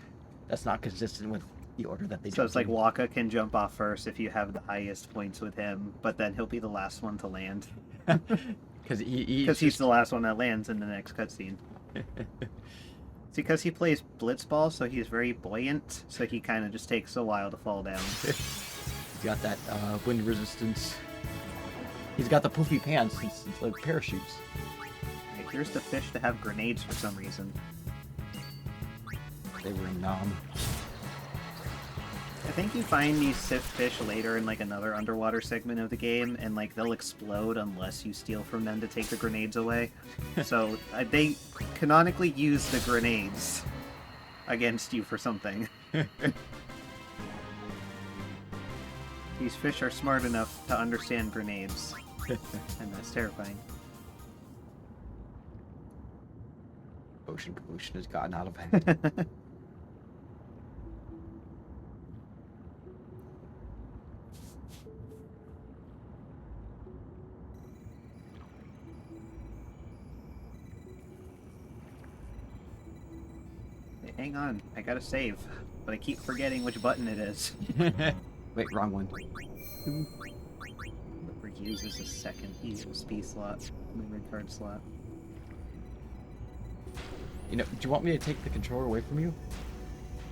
That's not consistent with the order that they So jump it's like in. Waka can jump off first if you have the highest points with him, but then he'll be the last one to land. Because He's the last one that lands in the next cutscene. It's because he plays blitzball, so he's very buoyant, so he kind of just takes a while to fall down. He's got that wind resistance. He's got the poofy pants. It's like parachutes. Right, here's the fish that have grenades for some reason. They were in Nam. I think you find these fish later in like another underwater segment of the game, and like they'll explode unless you steal from them to take the grenades away. So they canonically use the grenades against you for something. These fish are smart enough to understand grenades, and that's terrifying. Ocean pollution has gotten out of hand. Hey, hang on, I gotta save, but I keep forgetting which button it is. Wait, wrong one. Uses a second USB slot, memory card slot. You know, do you want me to take the controller away from you?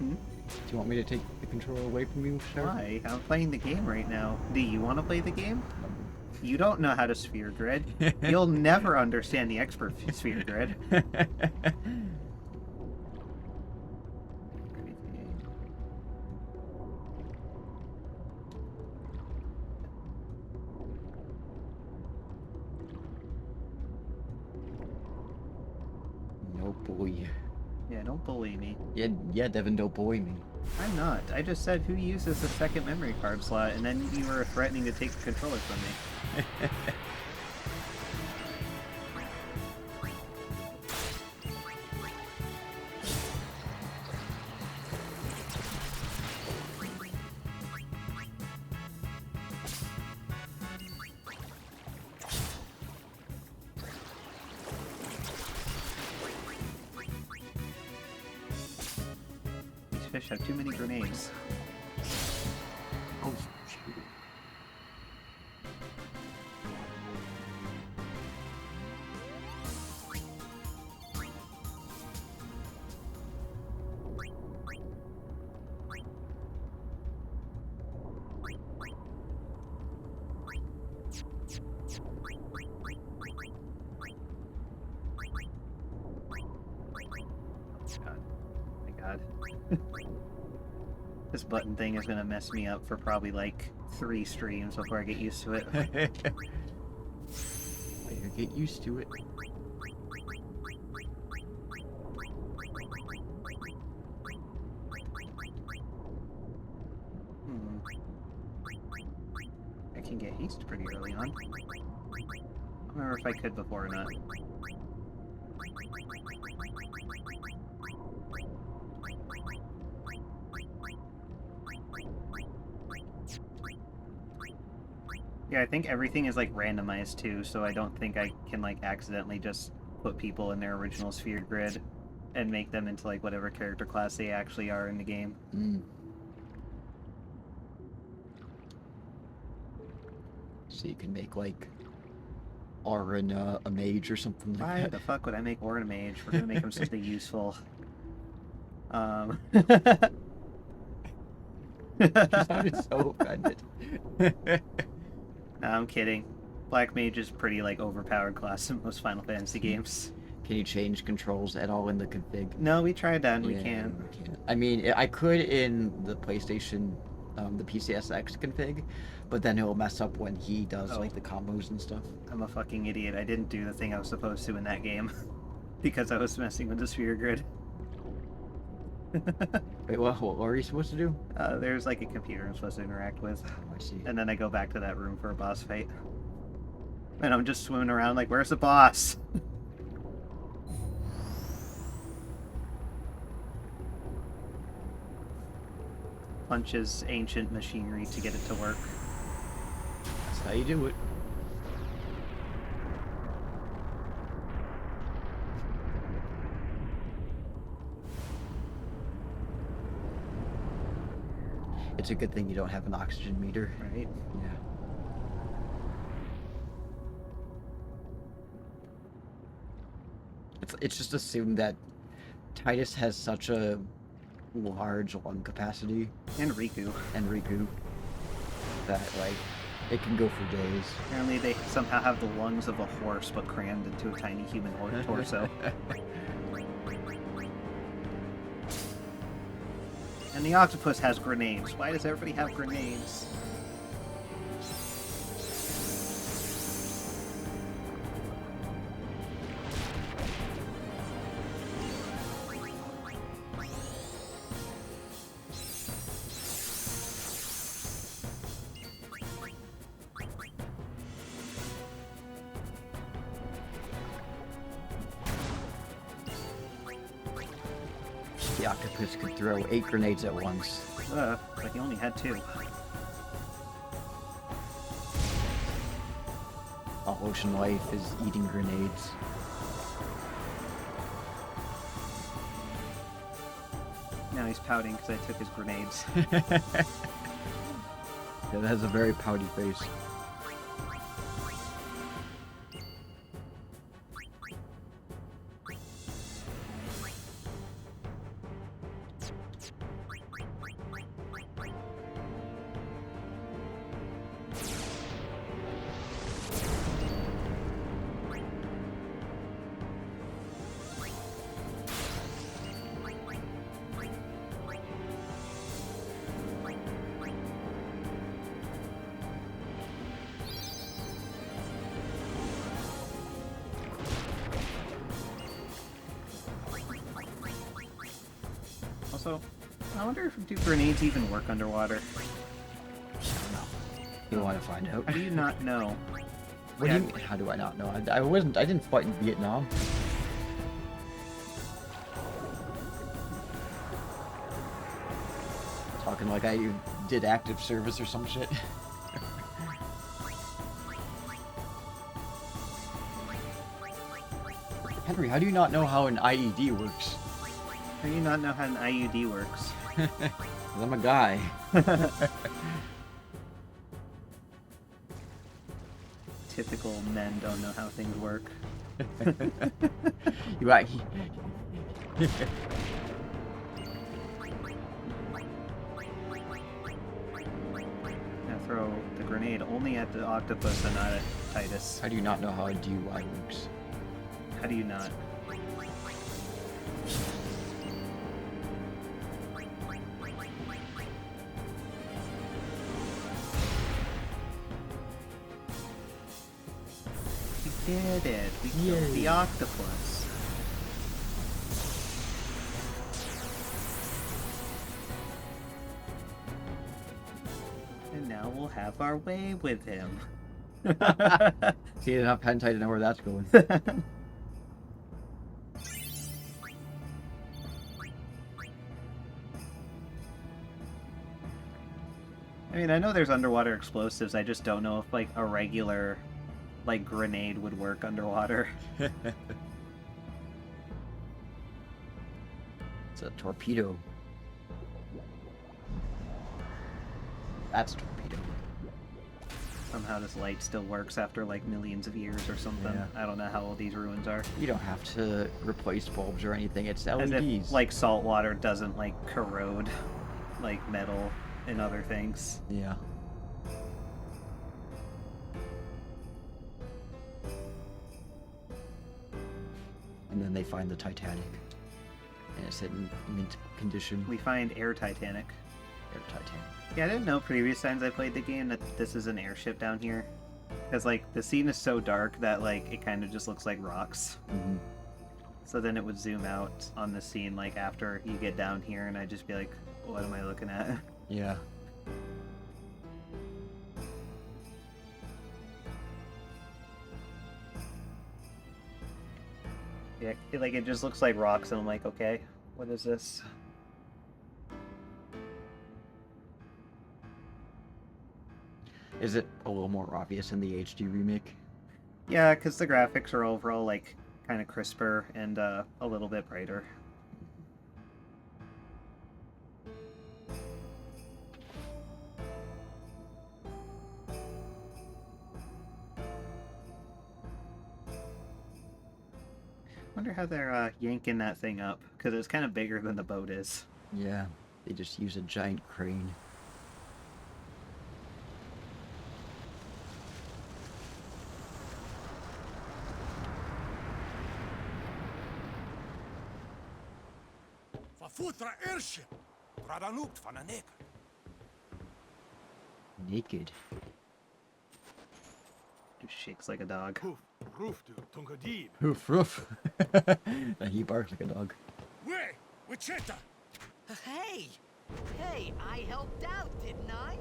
Hmm? Do you want me to take the controller away from you, sir? Why? I'm playing the game right now. Do you want to play the game? You don't know how to sphere grid. You'll never understand the expert sphere grid. No boy. Yeah, don't bully me. Yeah, Devin, don't bully me. I'm not. I just said who uses the second memory card slot, and then you were threatening to take the controller from me. These fish have too many grenades. Oh, shoot. God. My God. This button thing is gonna mess me up for probably like 3 streams before I get used to it. Better get used to it. I can get haste pretty early on. I don't remember if I could before or not. Yeah, I think everything is like randomized too, so I don't think I can like accidentally just put people in their original sphere grid and make them into like whatever character class they actually are in the game. Mm. So you can make like Auron a mage or something like Why that. the fuck would I make Orin a mage? We're gonna make him something useful. You sounded so offended. No, I'm kidding. Black Mage is pretty like overpowered class in most Final Fantasy games. Can you change controls at all in the config? No, we tried that and we Yeah, can't. we can't. I mean, I could in the PlayStation, the PCSX config, but then it'll mess up when he does Oh. like the combos and stuff. I'm a fucking idiot. I didn't do the thing I was supposed to in that game because I was messing with the sphere grid. Wait, what were you supposed to do? There's like a computer I'm supposed to interact with, Oh, I see. and then I go back to that room for a boss fight. And I'm just swimming around like, where's the boss? Punches ancient machinery to get it to work. That's how you do it. It's a good thing you don't have an oxygen meter. Right? Yeah. It's just assumed that Titus has such a large lung capacity, And Riku. and Riku, that like it can go for days. Apparently they somehow have the lungs of a horse but crammed into a tiny human torso. And the octopus has grenades. Why does everybody have grenades? The octopus could throw 8 grenades at once. But he only had 2. All ocean life is eating grenades. Now he's pouting because I took his grenades. It has a very pouty face. Also, I wonder if do grenades even work underwater? You want to find out? How do you not know? What do you mean? How do I not know? I didn't fight in Vietnam. Talking like I did active service or some shit. Henry, how do you not know how an IED works? How do you not know how an IUD works? 'Cause I'm a guy. Typical men don't know how things work. You right. Now throw the grenade only at the octopus and not at Titus. How do you not know how a DUI works? How do you not? We did it! We killed Yay. the octopus! And now we'll have our way with him. See enough hentai to know where that's going. I mean, I know there's underwater explosives, I just don't know if, like, a regular, like, grenade would work underwater. It's a torpedo. That's a torpedo. Somehow this light still works after, like, millions of years or something. Yeah. I don't know how old these ruins are. You don't have to replace bulbs or anything. It's As LEDs. if, like, salt water doesn't, like, corrode, like, metal and other things. Yeah. and then they find the Titanic, and it's in mint condition. We find Air Titanic. Air Titanic. Yeah, I didn't know previous times I played the game that this is an airship down here. Because, like, the scene is so dark that, like, it kind of just looks like rocks. Mm-hmm. So then it would zoom out on the scene, like, after you get down here, and I'd just be like, what am I looking at? Yeah. Yeah, it just looks like rocks, and I'm like, okay, what is this? Is it a little more obvious in the HD remake? Yeah, because the graphics are overall, like, kind of crisper and a little bit brighter. Wonder how they're yanking that thing up, because it's kind of bigger than the boat is. Yeah. They just use a giant crane. Futra airship. Radanoop van een nek. Naked. Just shakes like a dog. Hoof, roof to Tungadib. Hoof, roof. And he barks like a dog. Way, Wichita. Hey! Hey, I helped out, didn't I?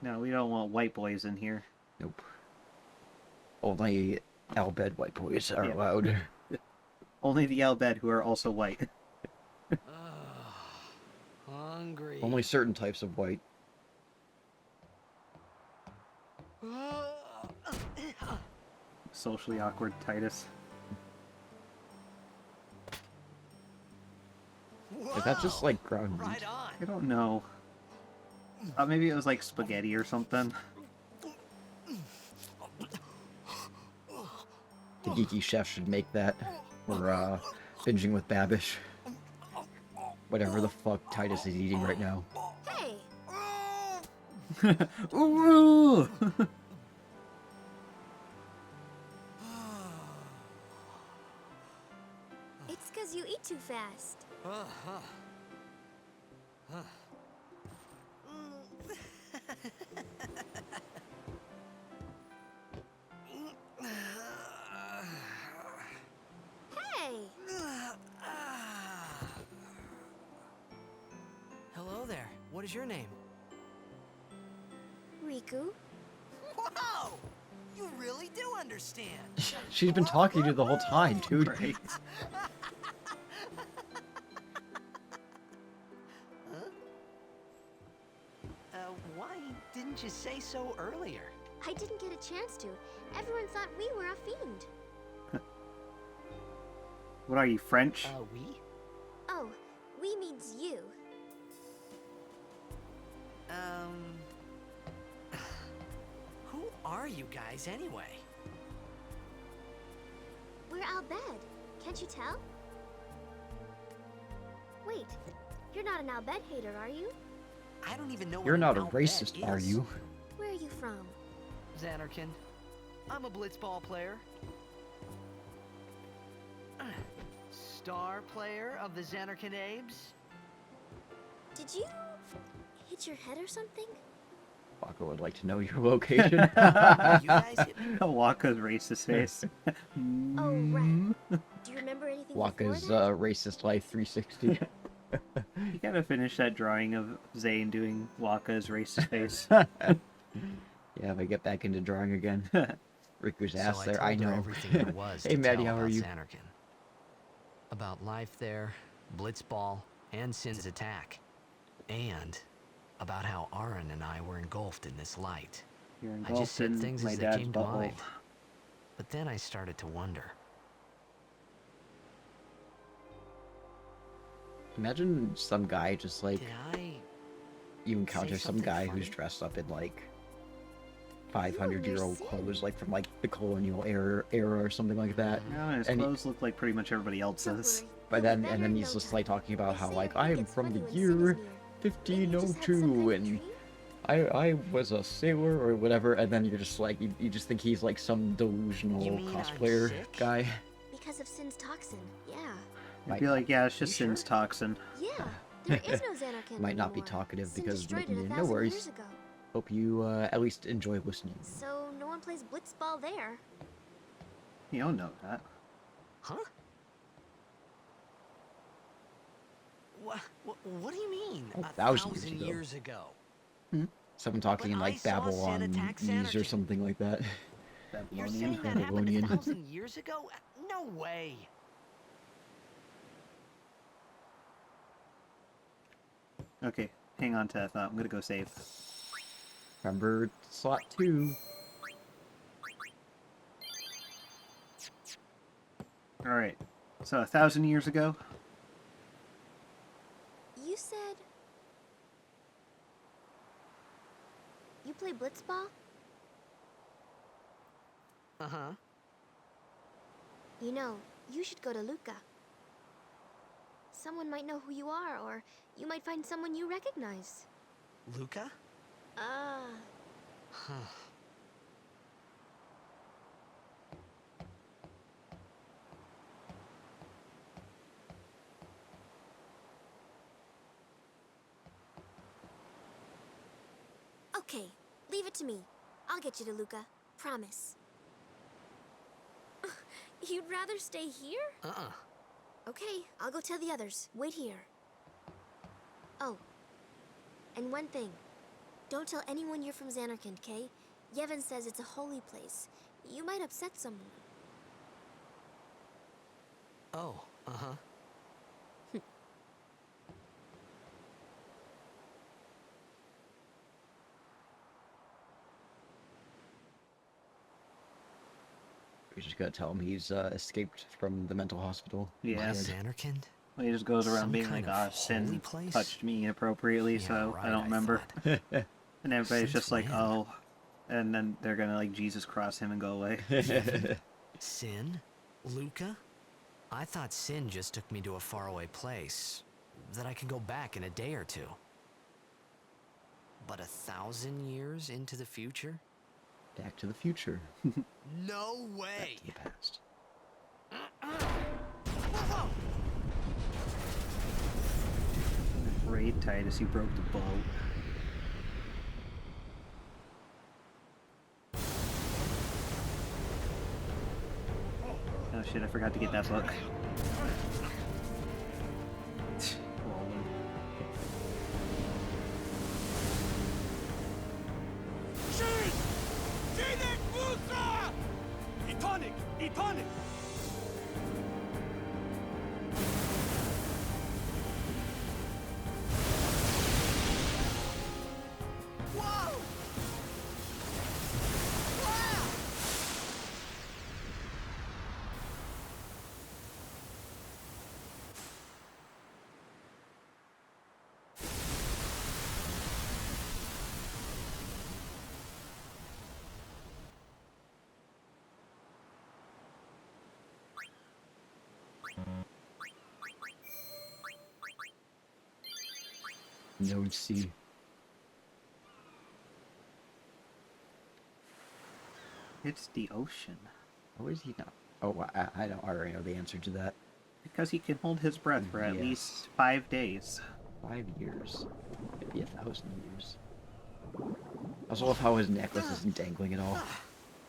No, we don't want white boys in here. Nope. Only Albed white boys are Yeah. allowed. Only the Albed who are also white. Hungry. Only certain types of white. Socially awkward Titus. Is that just like ground meat? Right on. I don't know. Maybe it was like spaghetti or something. The geeky chef should make that. Or binging with Babish. Whatever the fuck Titus is eating right now. Hey, Ooh! it's because you eat too fast. Hey, Hello there. What is your name? Riku. Whoa! You really do understand. She's been talking to you the whole time, dude. Right. Why didn't you say so earlier? I didn't get a chance to. Everyone thought we were a fiend. What are you, French? We? Oh, we means you. Who are you guys anyway? We're Albed. Can't you tell? Wait, you're not an Albed hater, are you? I don't even know You're what not an a Albed racist, are is. you? Where are you from? Xanarkin. I'm a blitzball player. Star player of the Xanarkin Abes. Did you hit your head or something? Waka would like to know your location. You guys hit me. Waka's racist face. Oh, right. Do you remember anything Waka's before that? racist life 360. You gotta finish that drawing of Zane doing Waka's racist face. Yeah, if I get back into drawing again. Riku's ass So there, I I told her know. everything there was Hey to Maddie, tell how are about you? Xanarkin. About life there, Blitzball, and Sin's attack. And about how Aaron and I were engulfed in this light. You're I just engulfed said in things my as they dad's came to butthole. mind. But then I started to wonder. Imagine some guy just like, Did I... you encounter some something guy who's funny? dressed up in like 500-year-old Sin. clothes, like from like the colonial era or something like that. No, his And he- clothes look like pretty much everybody Don't else's. worry, But you'll then be and better then in he's no just time. like talking about They how say like everything I am gets from funny the when Sin is year near. Maybe you just had some 1502 kind of and dream? I was a sailor or whatever, and then you're just like you just think he's like some You delusional mean I'm cosplayer sick? guy. of Sin's toxin. Yeah. I'd be like, yeah, it's just You Sin's sure? toxin. Yeah. There is no Xanarkand Might not be anymore. talkative Sin because destroyed making it it. No 1,000 worries. years ago. Hope you at least enjoy listening. So no one plays blitzball there. You don't know that. Huh? What do you mean? Oh, 1,000 1,000 years ago. years ago? Someone talking in But I like saw Sin attack Babylonese or Xanarkand. something like that. You're Babylonian. saying that happened Babylonian. 1,000 years ago? No way. Okay, hang on to that thought. I'm gonna go save. Remember slot 2. Alright, so 1,000 years ago, You said... You play blitzball? Uh-huh. You know, you should go to Luca. Someone might know who you are, or you might find someone you recognize. Luca? Ah. Huh. Okay, leave it to me. I'll get you to Luca. Promise. You'd rather stay here? Uh-uh. Okay, I'll go tell the others. Wait here. Oh. And one thing. Don't tell anyone you're from Xanarkand, Kay? Yevon says it's a holy place. You might upset someone. Oh, uh-huh. We just gotta tell him he's escaped from the mental hospital. yeah. Xanarkand? Well, he just goes around Some being kind like, of ah, Sin holy place? touched me inappropriately, Yeah, so I right, don't remember. thought. And everybody's Since just like, when? oh. And then they're gonna, like, Jesus cross him and go away. Sin? Luca? I thought Sin just took me to a faraway place. That I could go back in a day or two. But 1,000 years into the future? Back to the future. No way! Back to the past. Great, Titus, you broke the boat. Oh shit, I forgot to get that book. Rolling. Shoot! Sinek Musa! Etonic! Etonic! Whoa! Wow! Node C. It's the ocean. Oh, is he not? Oh, I don't already know the answer to that. Because he can hold his breath for at Yes. least 5 days. 5 years. Maybe 1,000 years. I also love how his necklace isn't dangling at all.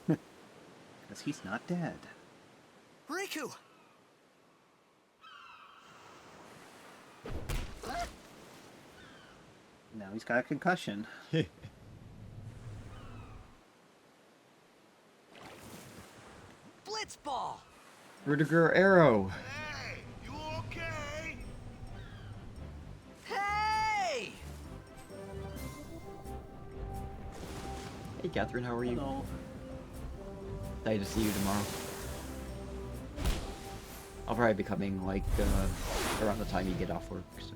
Because he's not dead. Riku! Now he's got a concussion. Blitzball! Rudiger Arrow! Hey, you okay? Hey! Hey Catherine, how are you? Hello. Excited to see you tomorrow. I'll probably be coming like around the time you get off work. So.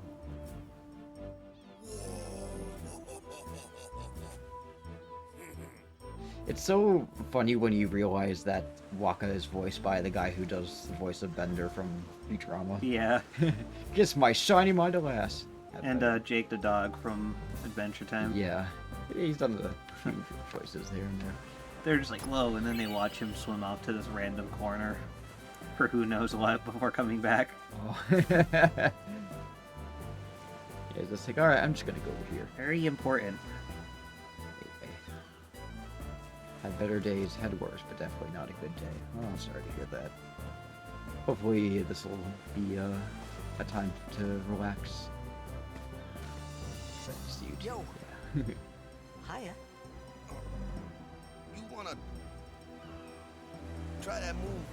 It's so funny when you realize that Waka is voiced by the guy who does the voice of Bender from Futurama. Yeah. Kiss my shiny mind alas. And Jake the dog from Adventure Time. Yeah, he's done the few voices there and there. They're just like, whoa, and then they watch him swim off to this random corner. for who knows what before coming back. Oh. Yeah, just like, alright, I'm just gonna go over here. Very important. Had better days, had worse, but definitely not a good day. Oh, sorry to hear that. Hopefully this will be a time to relax. Except to see you too. Yo. Yeah. Hiya. You wanna try that move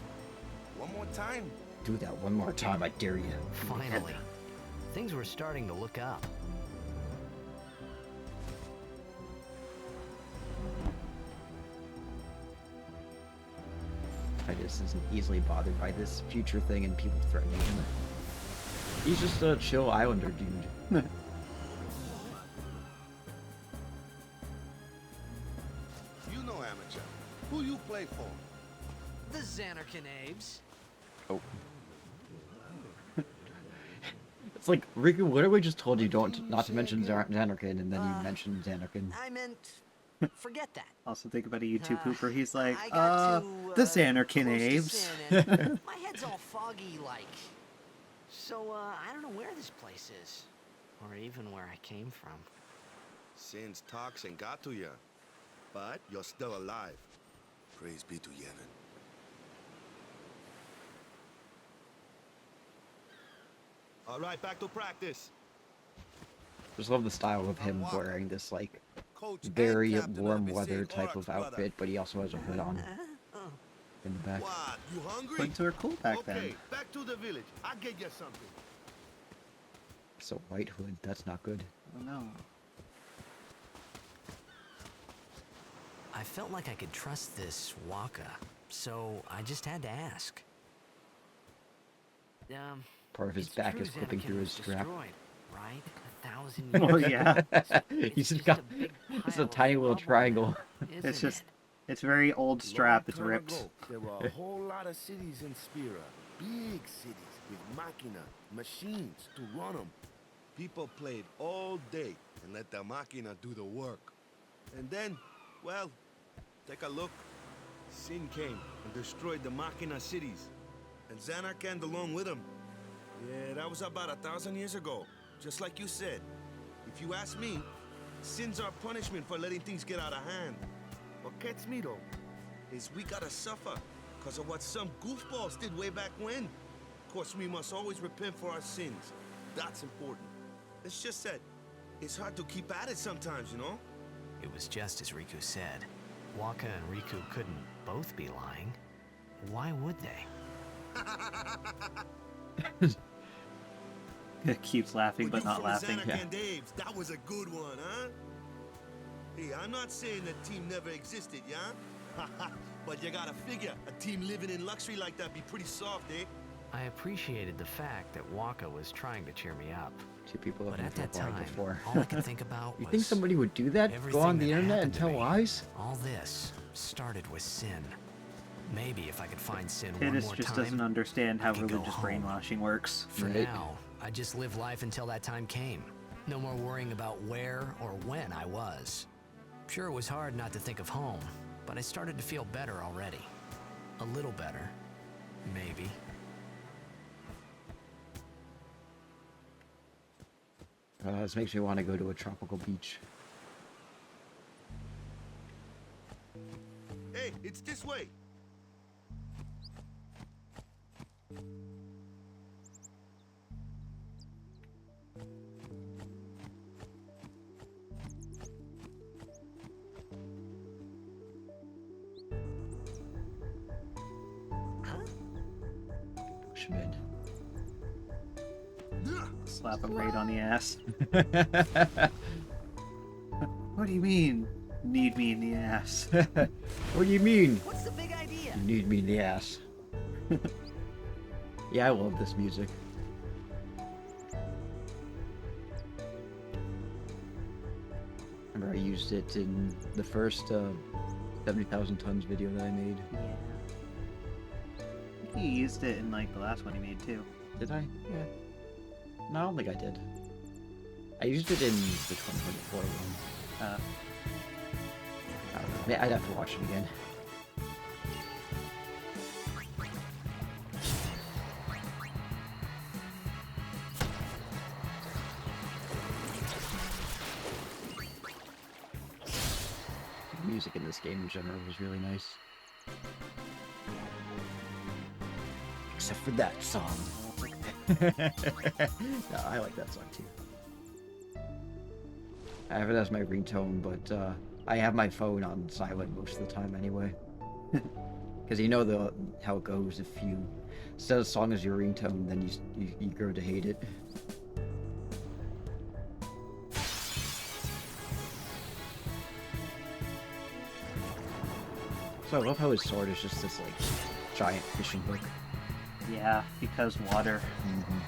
one more time? Do that one more time, I dare you. Finally. Things were starting to look up. Teedus isn't easily bothered by this future thing and people threatening him. He's just a chill islander dude. You know, amateur. Who you play for? The Xanarkin Abes. Oh. It's like, Riku literally just told you not to mention Xanarkin, and then you mentioned Xanarkin. I meant, forget that. Also think about a YouTube pooper. He's like, I got the too, Xanarkin close to Abes. Sin and my head's all foggy like. So, I don't know where this place is. Or even where I came from. Sin's toxin got to you, but you're still alive. Praise be to Yevon. All right, back to practice. Just love the style of him wearing this, like, Coach and very captain warm of the weather St. type of Orcs, brother. outfit, but he also has a hood on in the back. What? You hungry? Hoods were cool back okay, then. back to the village. I'll get you something. So white hood, that's not good. Oh no. I felt like I could trust this Waka, so I just had to ask. Part of his It's back true is clipping Xanarkin through was his strap. destroyed, right? 1,000 years Oh ago. yeah. He's just just got a big it's pile a of tiny little rubble, triangle. isn't It's just, it? it's very old strap. Long It's time ripped. ago, there were a whole lot of cities in Spira. Big cities with machina, machines to run them. People played all day and let the machina do the work. And then, well, take a look. Sin came and destroyed the machina cities. And Xanarkand along with him. Yeah, that was about 1,000 years ago. Just like you said. If you ask me, Sin's our punishment for letting things get out of hand. What gets me though, is we gotta suffer because of what some goofballs did way back when. Of course, we must always repent for our sins. That's important. It's just that it's hard to keep at it sometimes, you know? It was just as Riku said. Waka and Riku couldn't both be lying. Why would they? It keeps laughing but you not from the laughing. Xanarkand Daves, that was a good one, huh? Hey, I'm not saying that team never existed, yeah? But you gotta figure, a team living in luxury like that be pretty soft, eh? I appreciated the fact that Waka was trying to cheer me up. Two people But have at never that time, lied before. all I could think about You was think somebody would do that? Go everything on the that internet and happened to tell me. lies? All this started with Sin. Maybe if I could find Sin one Teedus more just time. doesn't understand how I could go religious home. brainwashing works. For Right. now, I just live life until that time came. No more worrying about where or when I was. Sure, it was hard not to think of home, but I started to feel better already. A little better, maybe. This makes me want to go to a tropical beach. Hey, it's this way. Schmid. Slap him right on the ass. What do you mean? Need me in the ass? What do you mean? What's the big idea? You need me in the ass. Yeah, I love this music. Remember I used it in the first 70,000 tons video that I made. Yeah. I think you used it in like the last one he made too. Did I? Yeah. No, I don't think I did. I used it in the 2024 one. I don't know. I'd have to watch it again. music in this game in general was really nice. Except for that song. No, I like that song too. I have it as my ringtone, but I have my phone on silent most of the time anyway. Because you know how it goes. If you set a song as your ringtone, then you grow to hate it. So I love how his sword is just this like giant fishing hook. Yeah, because water. Mm-hmm.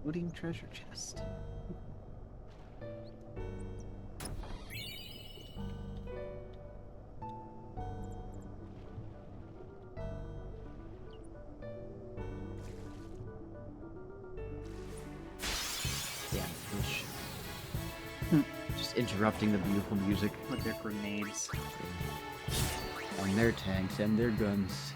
Looting treasure chest. Damn fish. Just interrupting the beautiful music. With their grenades. And their tanks and their guns.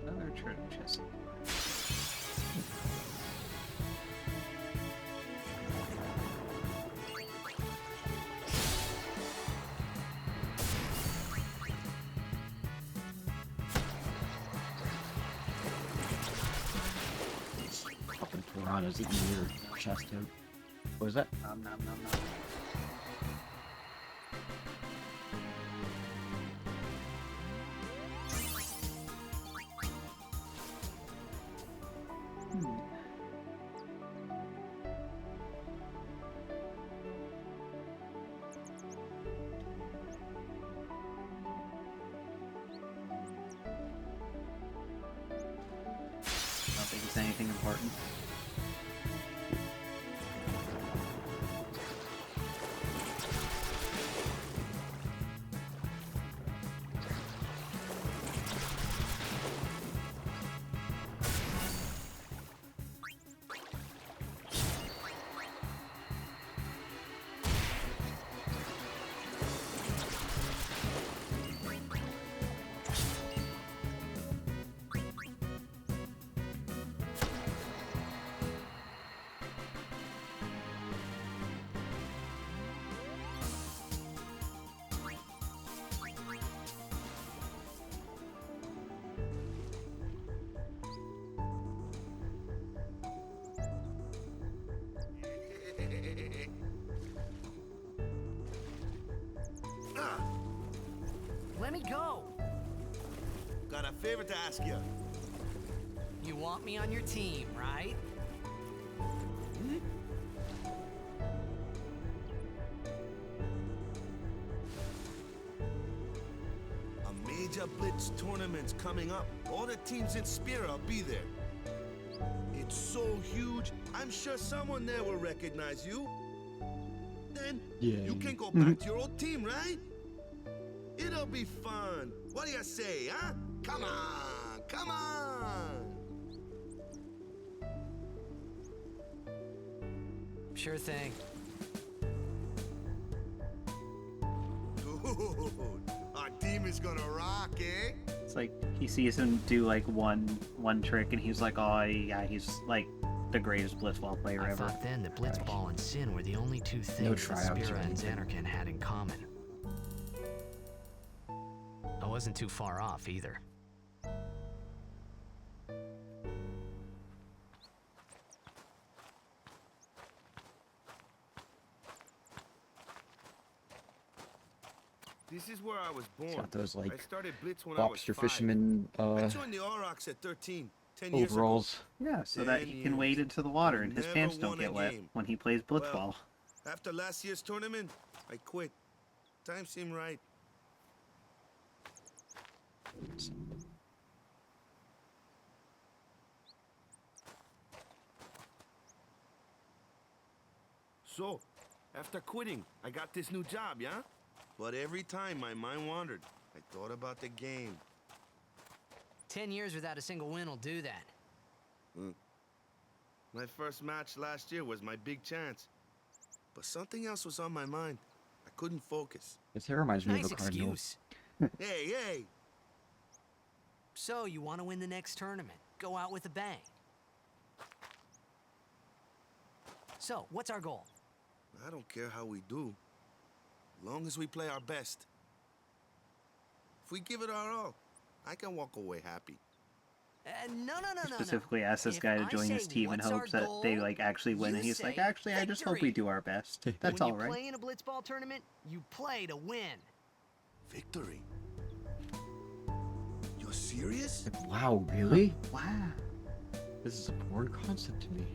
Another treasure chest. Fucking piranhas eating your chest out. What was that? Nom nom nom nom. I don't think it's anything important. Let me go! Got a favor to ask you. You want me on your team, right? A major blitz tournament's coming up. All the teams in Spira will be there. It's so huge, I'm sure someone there will recognize you. Then you can go back to your old team, right? It'll be fun. What do you say, huh? Come on, come on. Sure thing. Dude, our team is gonna rock, eh? It's like he sees him do like one trick, and he's like, oh yeah, he's like the greatest blitzball player I ever. thought then that Blitzball and Sin were the only two things that tryouts or Spira and anything. Xanarkin had in common. I wasn't too far off either. This is where I was born. Got those I like started Blitz when I was lobster 5. fisherman I joined the Aurochs at 13, 10 years ago. overalls. Yeah, so that he 10 can wade years. into the water and his Never pants don't won a get wet game. when he plays blitzball. Well, after last year's tournament, I quit. Time seemed right. So, after quitting, I got this new job, yeah? But every time my mind wandered, I thought about the game. 10 years without a single win will do that. My first match last year was my big chance. But something else was on my mind. I couldn't focus. His hair reminds me Nice of a cardinal. excuse. Hey, hey! So, you want to win the next tournament? Go out with a bang. So, what's our goal? I don't care how we do. Long as we play our best. If we give it our all, I can walk away happy. No. Specifically asked this If guy to I join his say, team in "What's our hopes that they goal?" like actually win, you and he's like, say, actually, I just hope we "Victory." do our best. That's when all you right. play in a blitzball tournament, you play to win. Victory? You're serious? Wow, really? Wow. This is a foreign concept to me.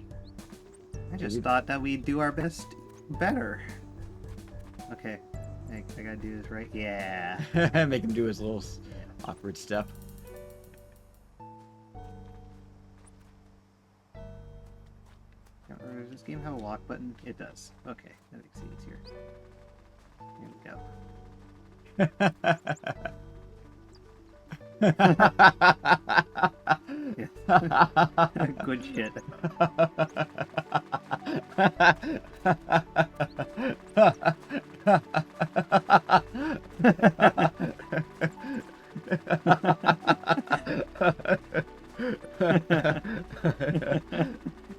I just thought that we'd do our best better. Okay, I gotta do this right. Yeah. Make him do his little awkward step. Does this game have a lock button? It does. Okay, that makes it easier. Here we go. Good shit.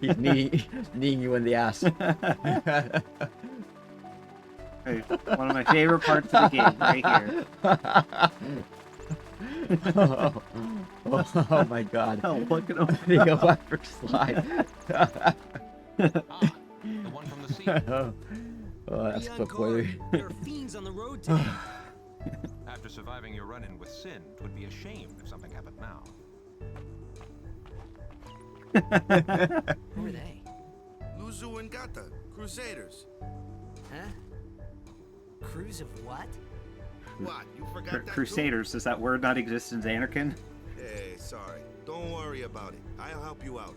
He's kneeing you in the ass. Hey, one of my favorite parts of the game, right here. Oh my god. Oh, look at him. The electric slide. The one from the sea. Oh, that's Be on quick guard. way. There are fiends on the road today. After surviving your run-in with Sin, it would be a shame if something happened now. Who are they? Luzu and Gata, Crusaders. Huh? Cruise of what? What, you forgot that too? Crusaders, does that word not exist in Xanarkin? Hey, sorry. Don't worry about it. I'll help you out.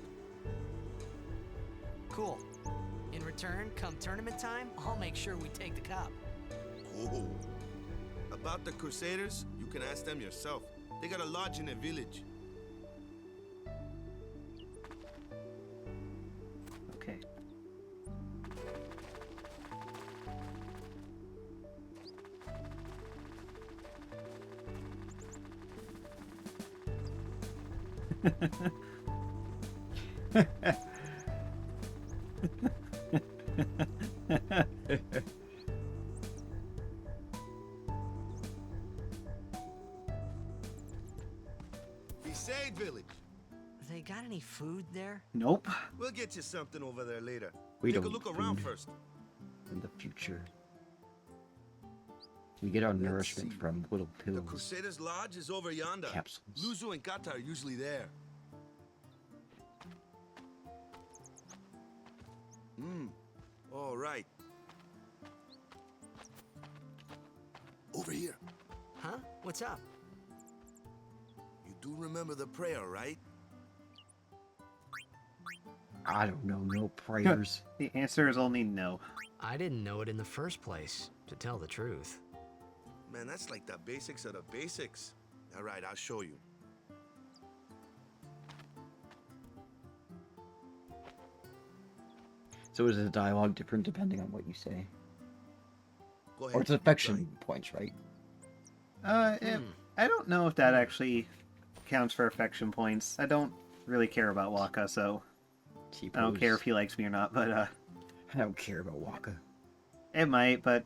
Cool. In return, come tournament time, I'll make sure we take the cup. Oh. About the Crusaders, you can ask them yourself. They got a lodge in a village. Okay. Besaid village. They got any food there? Nope. We'll get you something over there later. We Take a don't look eat around food. first. In the future. We get our Let's nourishment see. from little The pills. Crusaders' lodge is over yonder. Capsules. Luzu and Gata are usually there. All right. Over here. Huh? What's up? You do remember the prayer, right? I don't know, no prayers. The answer is only no. I didn't know it in the first place, to tell the truth. Man, that's like the basics of the basics. All right, I'll show you. So is the dialogue different depending on what you say? Go ahead. Or it's keep affection going. points, right? I don't know if that actually counts for affection points. I don't really care about Waka, so I don't care if he likes me or not, but I don't care about Waka. it might, but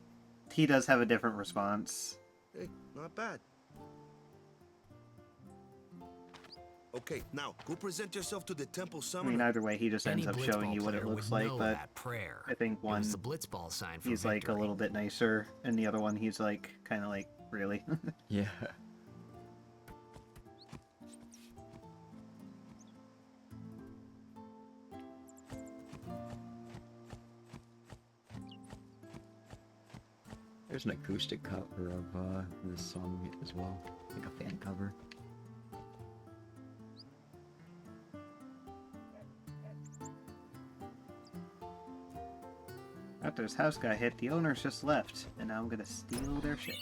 he does have a different response. Hey, not bad. Okay, now go present yourself to the temple I summoner. mean, either way, he just ends Any up showing blitzball you what it player looks would like, know but that prayer. I think It one, was the blitzball sign for he's like a victory. little bit nicer, and the other one, he's like, kind of like, really? Yeah. There's an acoustic cover of this song as well, like a fan cover. After his house got hit, the owners just left, and now I'm gonna steal their shit.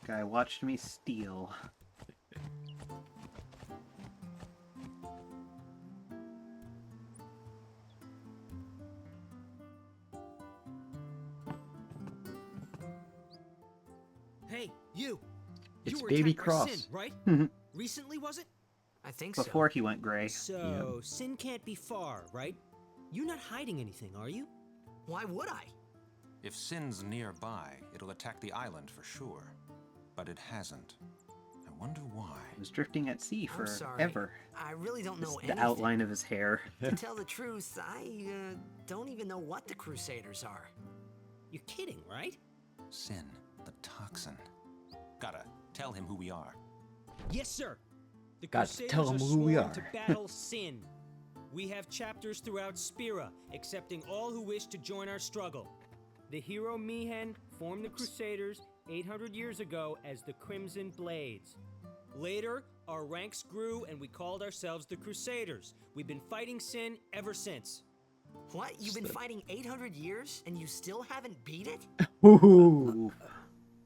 Guy watched me steal. Hey, you! It's You were Baby attacked by Cross. Sin, right? Recently, was it? I think so. Before he went gray. So, Sin can't be far, right? You're not hiding anything, are you? Why would I? If Sin's nearby, it'll attack the island for sure. But it hasn't. I wonder why. He was drifting at sea I'm sorry. forever. I really don't know Just anything. the outline of his hair. To tell the truth, I don't even know what the Crusaders are. You're kidding, right? Sin, the toxin. Gotta tell him who we are. Yes, sir. The Got to Crusaders tell are 'em who we sworn are. to battle Sin. We have chapters throughout Spira, accepting all who wish to join our struggle. The hero Mihen formed the Crusaders 800 years ago as the Crimson Blades. Later, our ranks grew and we called ourselves the Crusaders. We've been fighting Sin ever since. What? You've been fighting 800 years and you still haven't beat it? Ooh.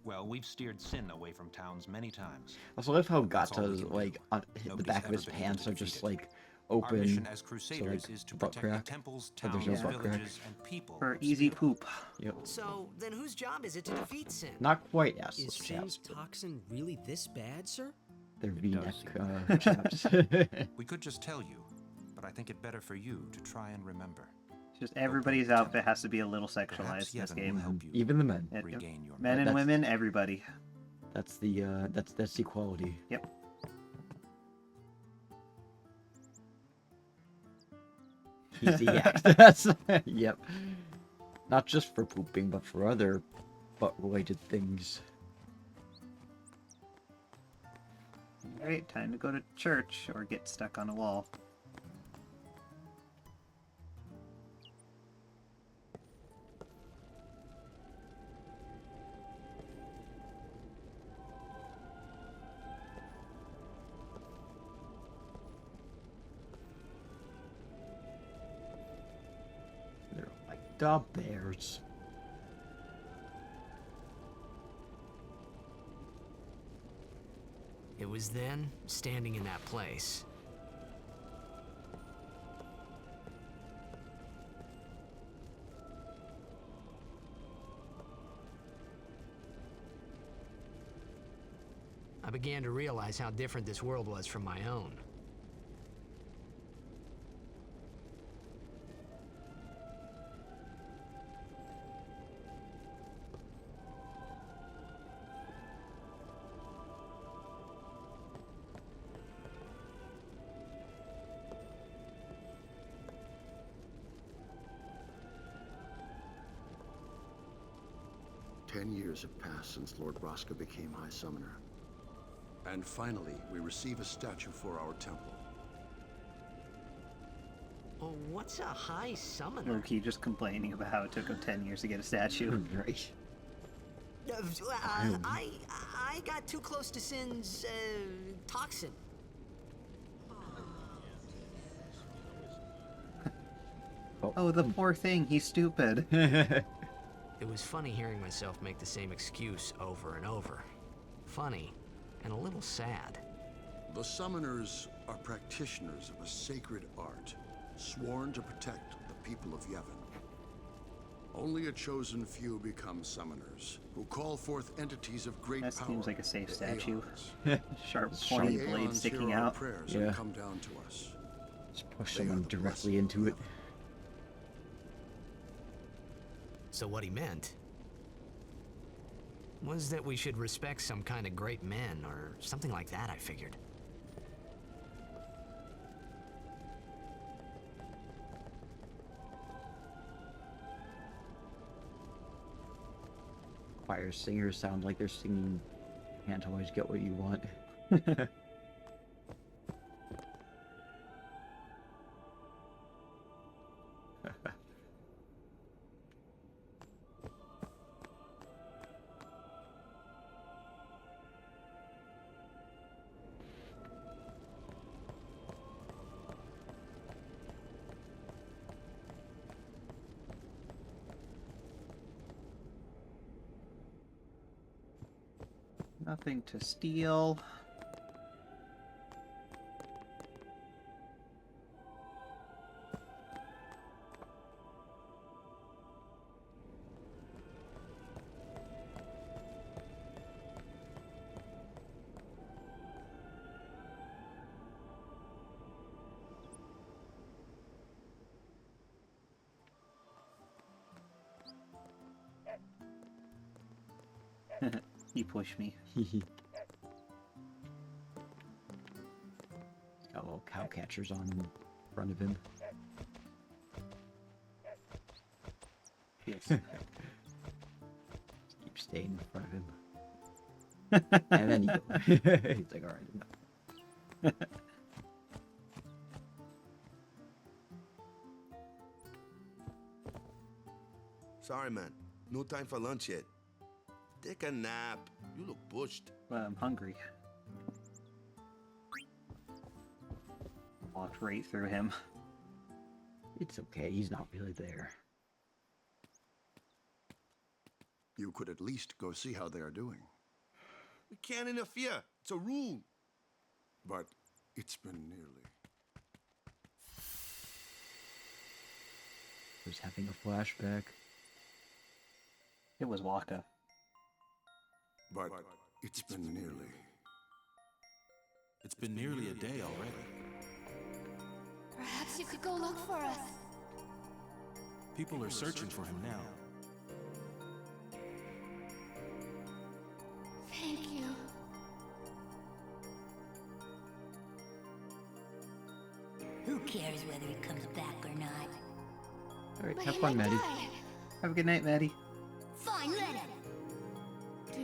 Well, we've steered Sin away from towns many times. I also love how That's all we Gata's can like do. on the Nobody's back of ever his been able pants to are defeat just it. like Our open. mission as Crusaders like, is to butt protect crack. the temples, But there's towns, no butt crack. villages, and people. For of easy Spira. poop. Yep. So, then whose job is it to defeat Sin? Not quite Is assless Sin's chaps. toxin really this bad, sir? They're It V-neck does seem chaps. We could just tell you, but I think it better for you to try and remember. Just everybody's outfit has to be a little Perhaps sexualized in this Yevon game. will help you Even the men. It- regain your Men and That's- women, everybody. That's the that's equality. Yep. Easy X. That's yep. Not just for pooping, but for other butt-related things. Alright, time to go to church or get stuck on a wall. They're like the bears. It was then, standing in that place. I began to realize how different this world was from my own. Ten years have passed since Lord Braska became High Summoner. And finally, we receive a statue for our temple. Oh, what's a high summoner? Loki just complaining about how it took him 10 years to get a statue. Right. I got too close to Sin's toxin. Oh, the poor thing, he's stupid. It was funny hearing myself make the same excuse over and over. Funny and a little sad. The summoners are practitioners of a sacred art. sworn to protect the people of Yevon. Only a chosen few become summoners, who call forth entities of great That power. seems like a safe the statue. Aeons. Sharp, The pointy blade Aeons sticking hear our out. prayers Yeah. and come down to us. Just push They are someone the directly blessing into of it. Yevon. So what he meant was that we should respect some kind of great men, or something like that, I figured. Choir singers sound like they're singing Can't Always Get What You Want. Nothing to steal. He pushed me. He's got little cow catchers on in front of him. Yes. Just keep staying in front of him. And then he he's like, alright. Sorry, man. No time for lunch yet. Take a nap. You look pushed. Well, I'm hungry. Walked right through him. It's okay, he's not really there. You could at least go see how they are doing. We can't interfere. It's a rule. But it's been nearly. He's having a flashback. It was Waka. But it's been nearly. It's been nearly a day already. Perhaps you could go look for us. People are searching for him now. Thank you. Who cares whether he comes back or not? Alright, But have he fun, might Maddie. die. Have a good night, Maddie. Fine, let him. Do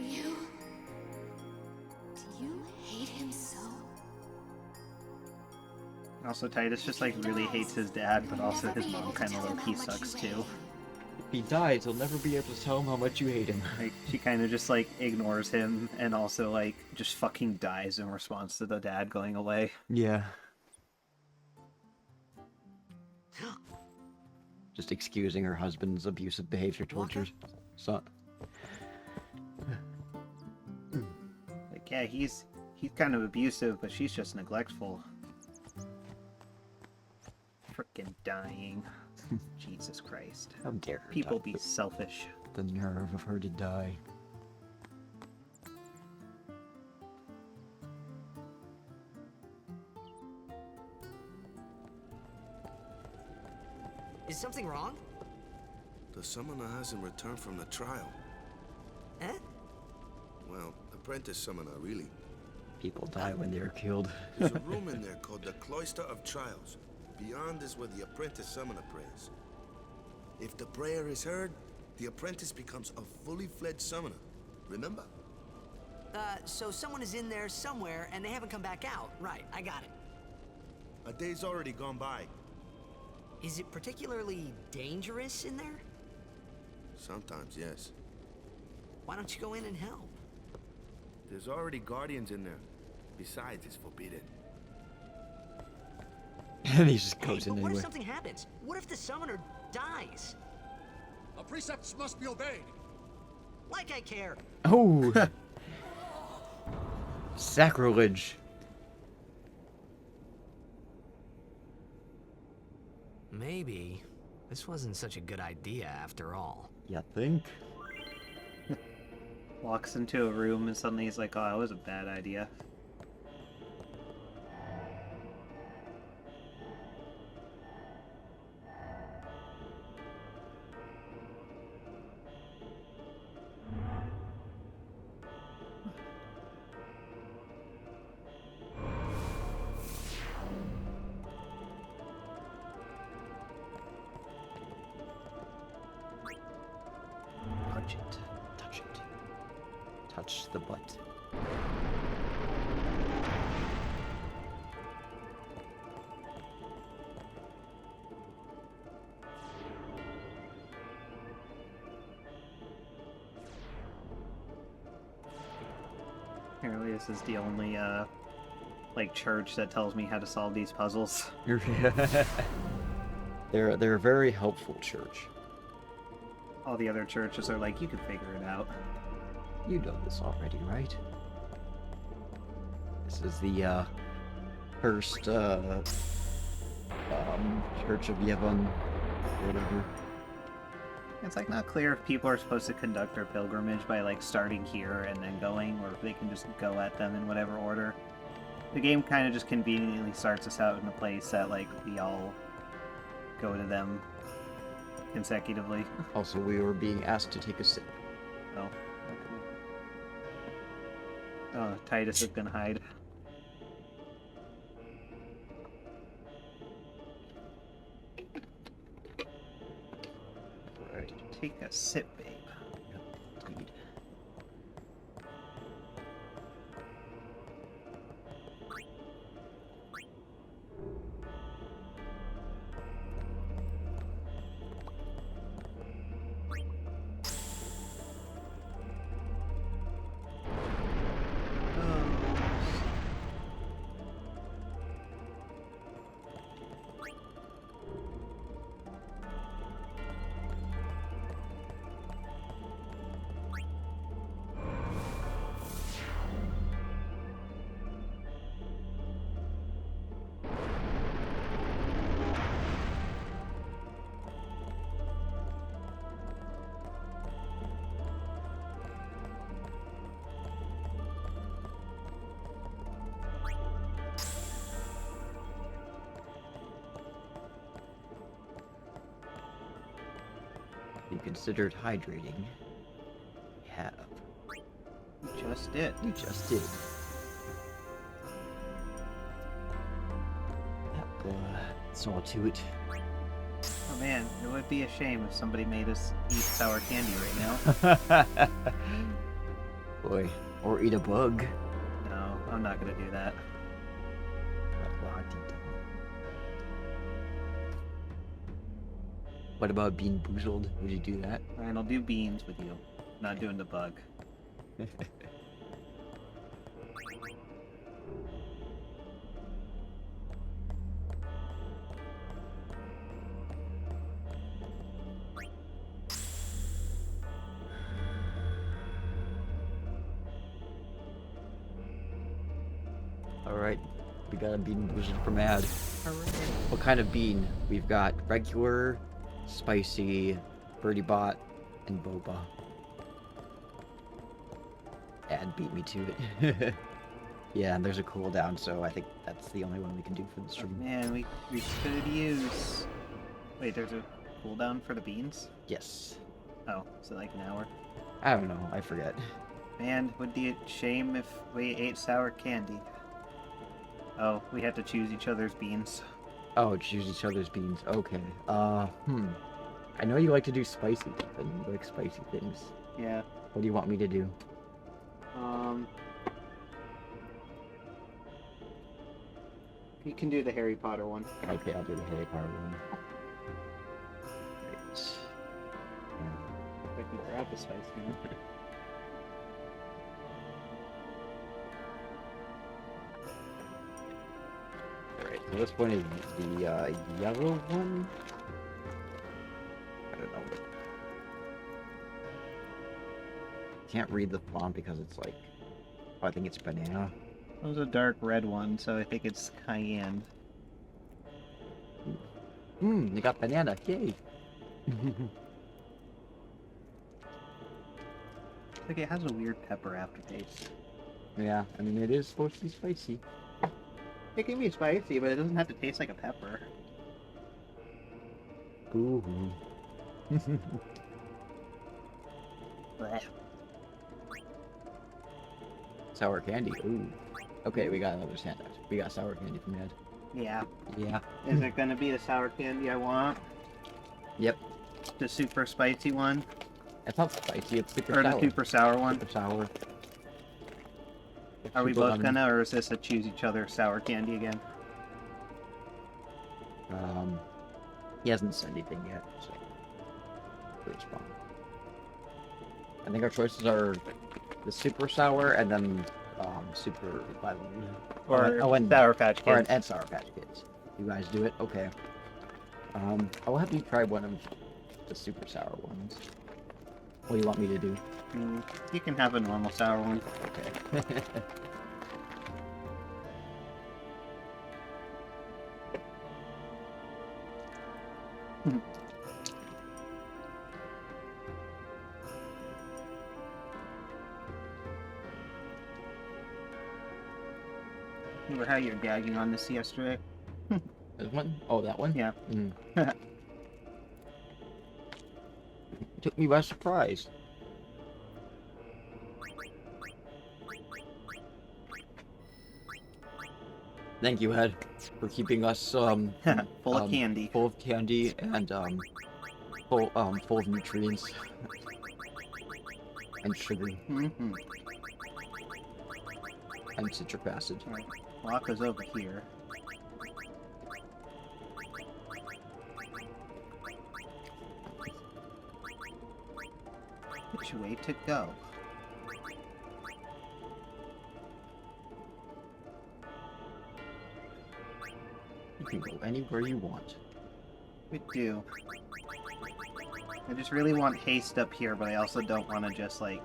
you hate him so? Also, Teedus just like really hates his dad, but also his mom kind of low-key sucks too. If he dies, he'll never be able to tell him how much you hate him. Like, she kind of just like ignores him and also like just fucking dies in response to the dad going away. Yeah. Just excusing her husband's abusive behavior towards her son. Like, yeah, he's kind of abusive, but she's just neglectful. Frickin' dying. Jesus Christ. How dare her People die. be selfish. The nerve of her to die. Is something wrong? The summoner hasn't returned from the trial. Eh? Well, apprentice summoner, really. People die when they're killed. There's a room in there called the Cloister of Trials. Beyond is where the apprentice summoner prays. If the prayer is heard, the apprentice becomes a fully fledged summoner. Remember? So someone is in there somewhere and they haven't come back out. Right, I got it. A day's already gone by. Is it particularly dangerous in there? Sometimes, yes. Why don't you go in and help? There's already guardians in there. Besides, it's forbidden. And he just goes Hey, in but what if anyway. something happens? What if the summoner dies? The precepts must be obeyed. Like I care. Oh! Sacrilege. Maybe this wasn't such a good idea after all. You think? Walks into a room and suddenly he's like, oh, that was a bad idea. Touch it. Touch it. Touch the butt. Apparently this is the only, like, church that tells me how to solve these puzzles. They're a very helpful church. All the other churches are like, you can figure it out. You know this already, right? This is the first Church of Yevon, whatever. It's like not clear if people are supposed to conduct their pilgrimage by like starting here and then going, or if they can just go at them in whatever order. The game kind of just conveniently starts us out in a place that like we all go to them consecutively. Also, we were being asked to take a sip. Oh. Oh, Teedus is gonna hide. Right. Take a sip, babe. Indeed. You considered hydrating? You have. You just did. You just did. That's all to it. Oh man, it would be a shame if somebody made us eat sour candy right now. Boy, or eat a bug. No, I'm not gonna do that. What about being boozled? Would you do that? Fine, I'll do beans with you. Not doing the bug. Alright, we got a bean boozled for Mad. Alright. What kind of bean? We've got regular, spicy, birdie bot, and boba. Ad beat me to it. Yeah, and there's a cooldown, so I think that's the only one we can do for the Oh, stream. man, we could use... Wait, there's a cooldown for the beans? Yes. Oh, is it like an hour? I don't know, I forget. Man, would be a shame if we ate sour candy. Oh, we have to choose each other's beans. Oh, choose each other's beans. Okay. I know you like to do spicy things. You like spicy things. Yeah. What do you want me to do? You can do the Harry Potter one. Okay, I'll do the Harry Potter one. Great. If I can grab the spicy one. Alright, so this one is the yellow one. I don't know. Can't read the font because it's like, oh, I think it's banana. That was a dark red one, so I think it's cayenne. You got banana. Yay. Like it has a weird pepper aftertaste. Yeah, I mean, it is supposed to be spicy. It can be spicy, but it doesn't have to taste like a pepper. Ooh. Blech. Sour candy. Ooh. Okay, we got another sandwich. We got sour candy from Ed. Yeah. Yeah. Is it gonna be the sour candy I want? Yep. The super spicy one? It's not spicy, it's super Or sour. the super sour one? Super sour. Are we Super both lemon. gonna, or is this a choose each other sour candy again? He hasn't said anything yet, so it's fine. I think our choices are the super sour and then super lemon. Or Sour Patch Kids. And Sour Patch Kids. You guys do it? Okay. I'll have you try one of the super sour ones. What do you want me to do? You can have a normal sour one. Okay. Remember how you were gagging on this yesterday? This one? Oh, that one? Yeah. Took me by surprise. Thank you, Ed, for keeping us full of candy. Full of candy and full of nutrients and sugar and citric acid. Right. Waka's over here. Which way to go? You can go anywhere you want. We do. I just really want haste up here, but I also don't want to just, like,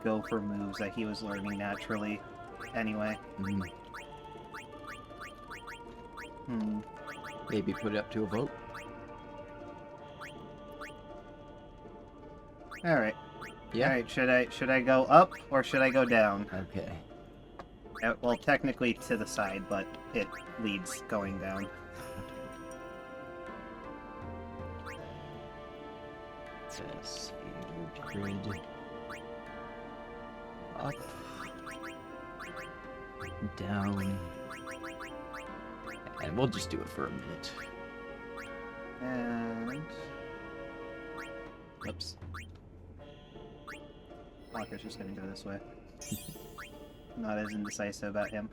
go for moves that he was learning naturally anyway. Maybe put it up to a vote. Alright. Yeah. Alright, should I go up or should I go down? Okay. Well, technically to the side, but it leads going down. Yes, grid. Up. Down. And we'll just do it for a minute. And... Whoops. Walker's just gonna go this way. Not as indecisive about him.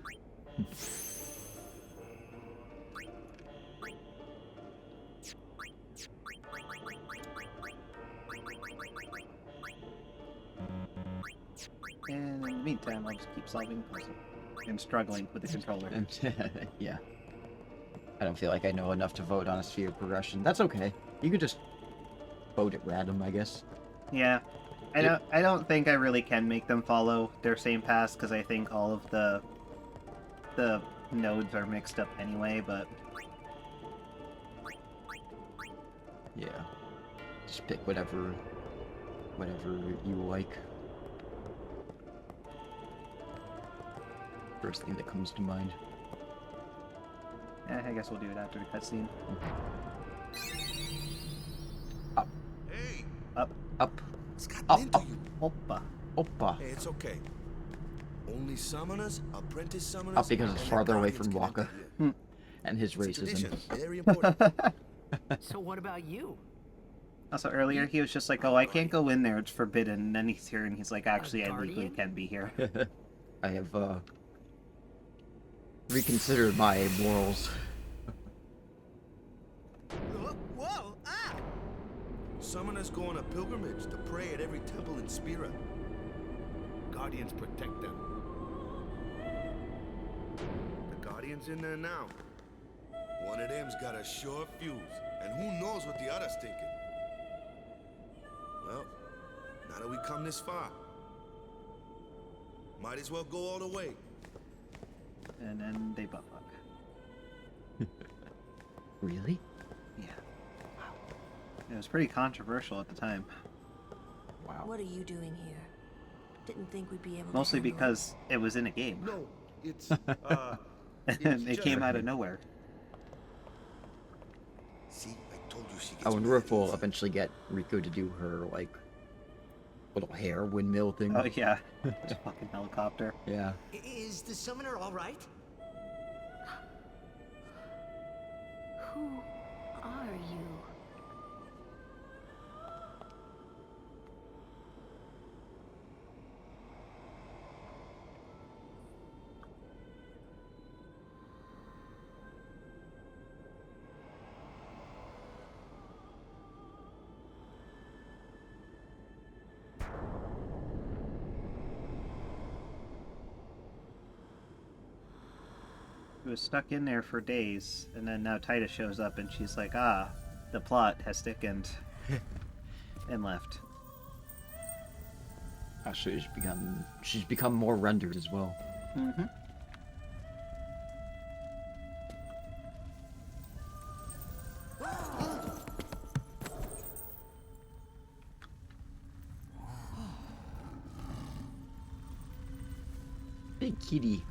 And in the meantime, I'll just keep solving the puzzle. And struggling with the controller. Yeah. I don't feel like I know enough to vote on a sphere progression. That's okay. You could just vote at random, I guess. Yeah. I don't think I really can make them follow their same paths because I think all of the nodes are mixed up anyway, but yeah. Just pick whatever you like. First thing that comes to mind. yeah, I guess we'll do it after the cutscene. Up. Hey! Up. Up. What's gotten Up, into up. you? Oppa. Oppa. Hey, it's okay. Only summoners, apprentice summoners... Up because it's and farther away guardians from can Waka. enter here. And his It's a tradition, racism. very important. So what about you? Also, earlier he was just like, oh, I can't go in there, it's forbidden. And then he's here and he's like, actually, I legally guardian? can be here. I have reconsidered my morals. Whoa! Ah! Summoners go on a pilgrimage to pray at every temple in Spira. Guardians protect them. The Guardian's in there now. One of them's got a sure fuse, and who knows what the other's thinking. Well, now that we come this far, might as well go all the way. And then they butt fuck. Really? It was pretty controversial at the time. Wow. What are you doing here? Didn't think we'd be able to Mostly handle it. because it was in a game. No, it's And it came out of nowhere. See, I told you she gets I wonder if mad we'll easy. eventually get Rico to do her, like, little hair windmill thing. Oh yeah, the fucking helicopter. Yeah. Is the summoner all right? Who are you? He was stuck in there for days, and then now Teedus shows up, and she's like, "Ah, the plot has thickened," and left. Actually, she's become more rendered as well. Mm-hmm. Big kitty.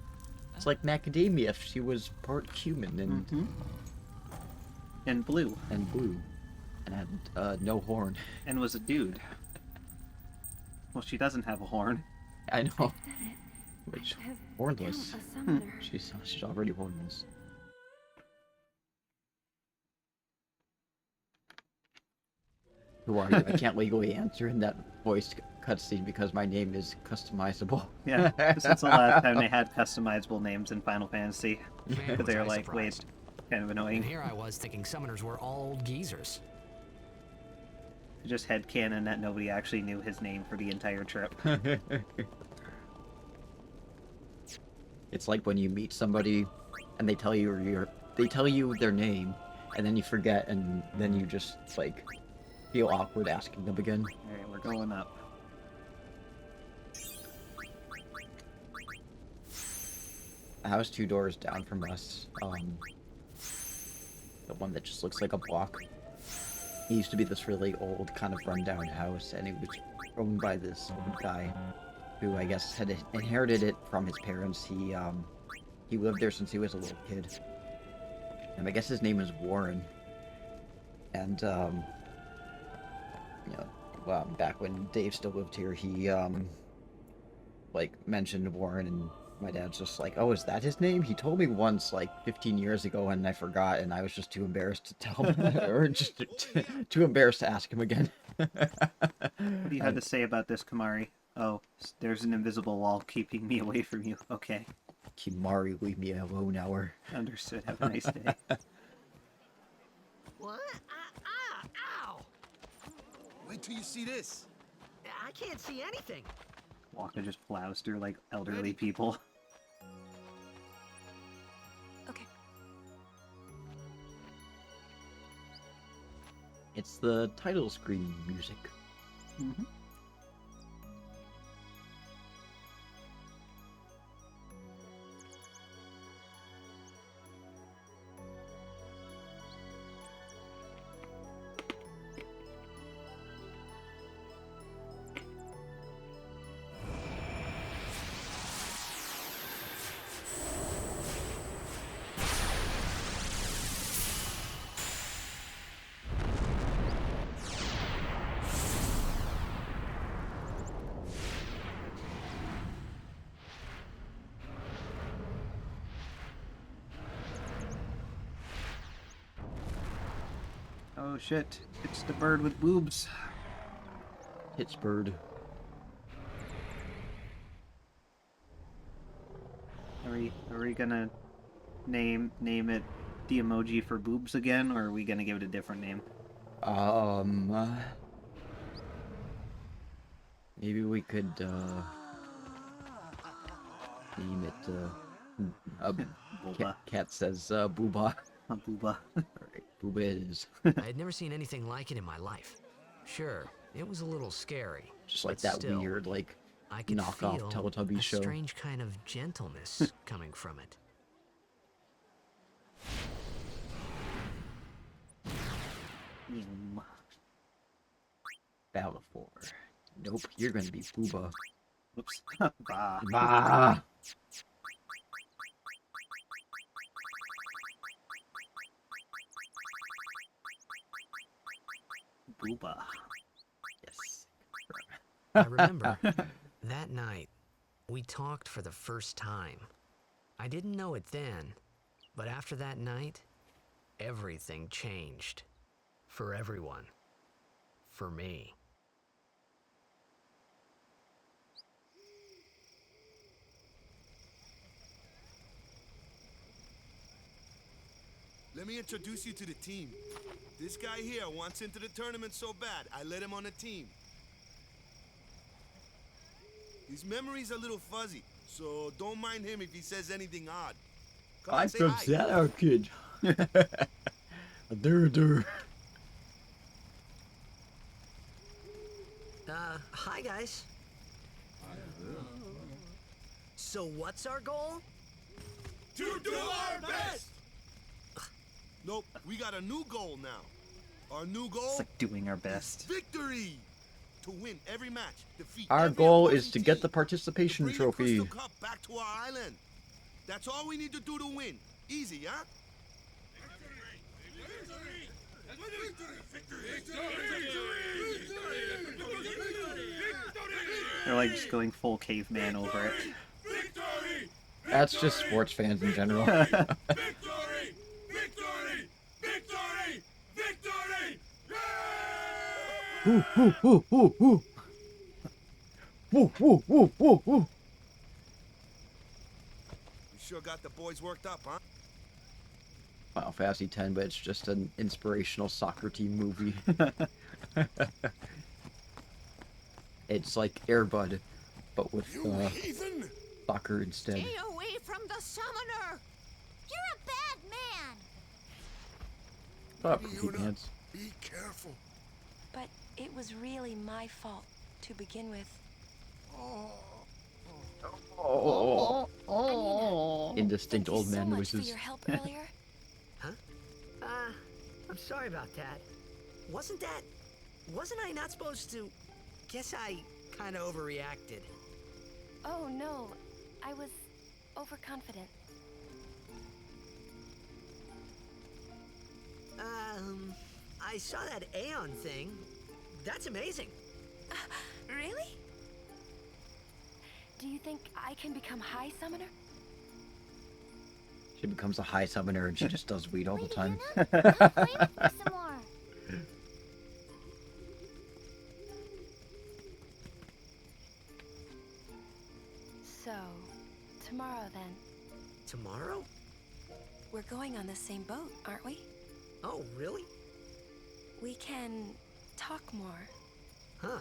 It's like macadamia if she was part human and And blue. and blue, and had no horn. And was a dude. Well, she doesn't have a horn. I know. Which Have hornless. become a summoner. She's already hornless. Who are you? I can't legally answer in that voice cutscene because my name is customizable. Yeah, since the last time they had customizable names in Final Fantasy. Man, Because was they were I like, wait, surprised. kind of And annoying. here I was thinking summoners were all old geezers. Just headcanon that nobody actually knew his name for the entire trip. It's like when you meet somebody and they tell you their name and then you forget and then you just like feel awkward asking them again. Alright, we're going up. A house 2 doors down from us. The one that just looks like a block. He used to be this really old, kind of rundown house, and it was owned by this old guy who I guess had inherited it from his parents. He lived there since he was a little kid. And I guess his name is Warren. And, you know, well, back when Dave still lived here, he, like, mentioned Warren, and my dad's just like, oh, is that his name? He told me once, like, 15 years ago, and I forgot, and I was just too embarrassed to tell him, or just too embarrassed to ask him again. What do you have to say about this, Kamari? Oh, there's an invisible wall keeping me away from you. Okay. Kimari, leave me alone, hour. Understood. Have a nice day. What? Ow! Wait till you see this. I can't see anything. Walker just plows through like elderly people. Okay. It's the title screen music. Mm-hmm. Oh shit, it's the bird with boobs. Pittsburgh. Are we gonna name it the emoji for boobs again, or are we gonna give it a different name? Maybe we could, name it, Booba. Cat says, Booba. Booba. Alright, Booba it is. I had never seen anything like it in my life. Sure, it was a little scary. Just like but that still, weird, like, I could knockoff feel Teletubbies a show. strange kind of gentleness coming from it. Yum. Battle 4. Nope, you're gonna be Booba. Oops. Bah. Bah! Booba. Yes. I remember that night we talked for the first time. I didn't know it then, but after that night, everything changed. For everyone. For me. Let me introduce you to the team. This guy here wants into the tournament so bad, I let him on the team. His memory's a little fuzzy, so don't mind him if he says anything odd. Come on, I'm say from hi. Shadow Kid. Dur. Hi guys. So what's our goal? To do our best! Nope, we got a new goal now. Our new goal It's like doing our best. victory! To win every match, defeat Our every goal is opposing to get team, the participation bring trophy. the Crystal Cup back to our island. That's all we need to do to win. Easy, huh? They're like just going full caveman over it. That's just sports fans in general. Woo, woo, woo, woo, woo. Woo, woo, woo, woo, woo. You sure got the boys worked up, huh? Final Fantasy X, but it's just an inspirational soccer team movie. It's like Air Bud, but with soccer instead. Stay away from the summoner! You're a bad man! Shut up, Cookie Pants. Be careful. But it was really my fault to begin with. Oh. Indistinct Thank you old man so much noises. for your help earlier. I'm sorry about that. Wasn't I not supposed to? Guess I kind of overreacted. Oh no, I was overconfident. I saw that Aeon thing. That's amazing. Really? Do you think I can become High Summoner? She becomes a high summoner and she just does weed all the time. Come play with me some more. So, tomorrow then. Tomorrow? We're going on the same boat, aren't we? Oh, really? We can talk more. Huh.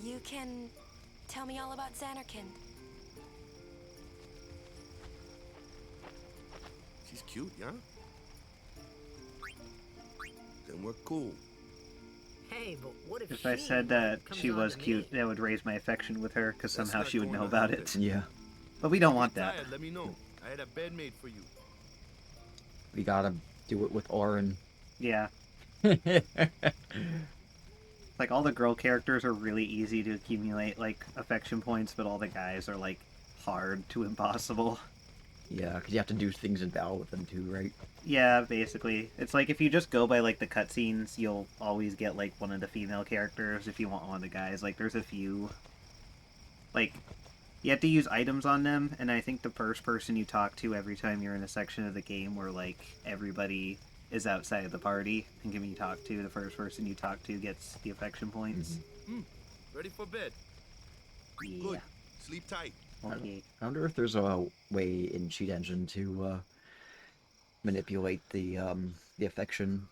You can tell me all about Xanarkand. She's cute, yeah? Then we're cool. Hey, but what if If I said that she was cute, that would raise my affection with her, because somehow she would know about it. Yeah. But we don't want that. Tired, let me know. I had a bed made for you. We gotta do it with Orin. Yeah. Like, all the girl characters are really easy to accumulate, like, affection points, but all the guys are, like, hard to impossible. Yeah, because you have to do things in battle with them too, right? Yeah, basically. It's like, if you just go by, like, the cutscenes, you'll always get, like, one of the female characters if you want one of the guys. Like, there's a few. Like, you have to use items on them, and I think the first person you talk to every time you're in a section of the game where, like, everybody is outside of the party and can be talked to, the first person you talk to gets the affection points. Ready for bed? Yeah. Good. Sleep tight. Okay. I wonder if there's a way in Cheat Engine to manipulate the affection.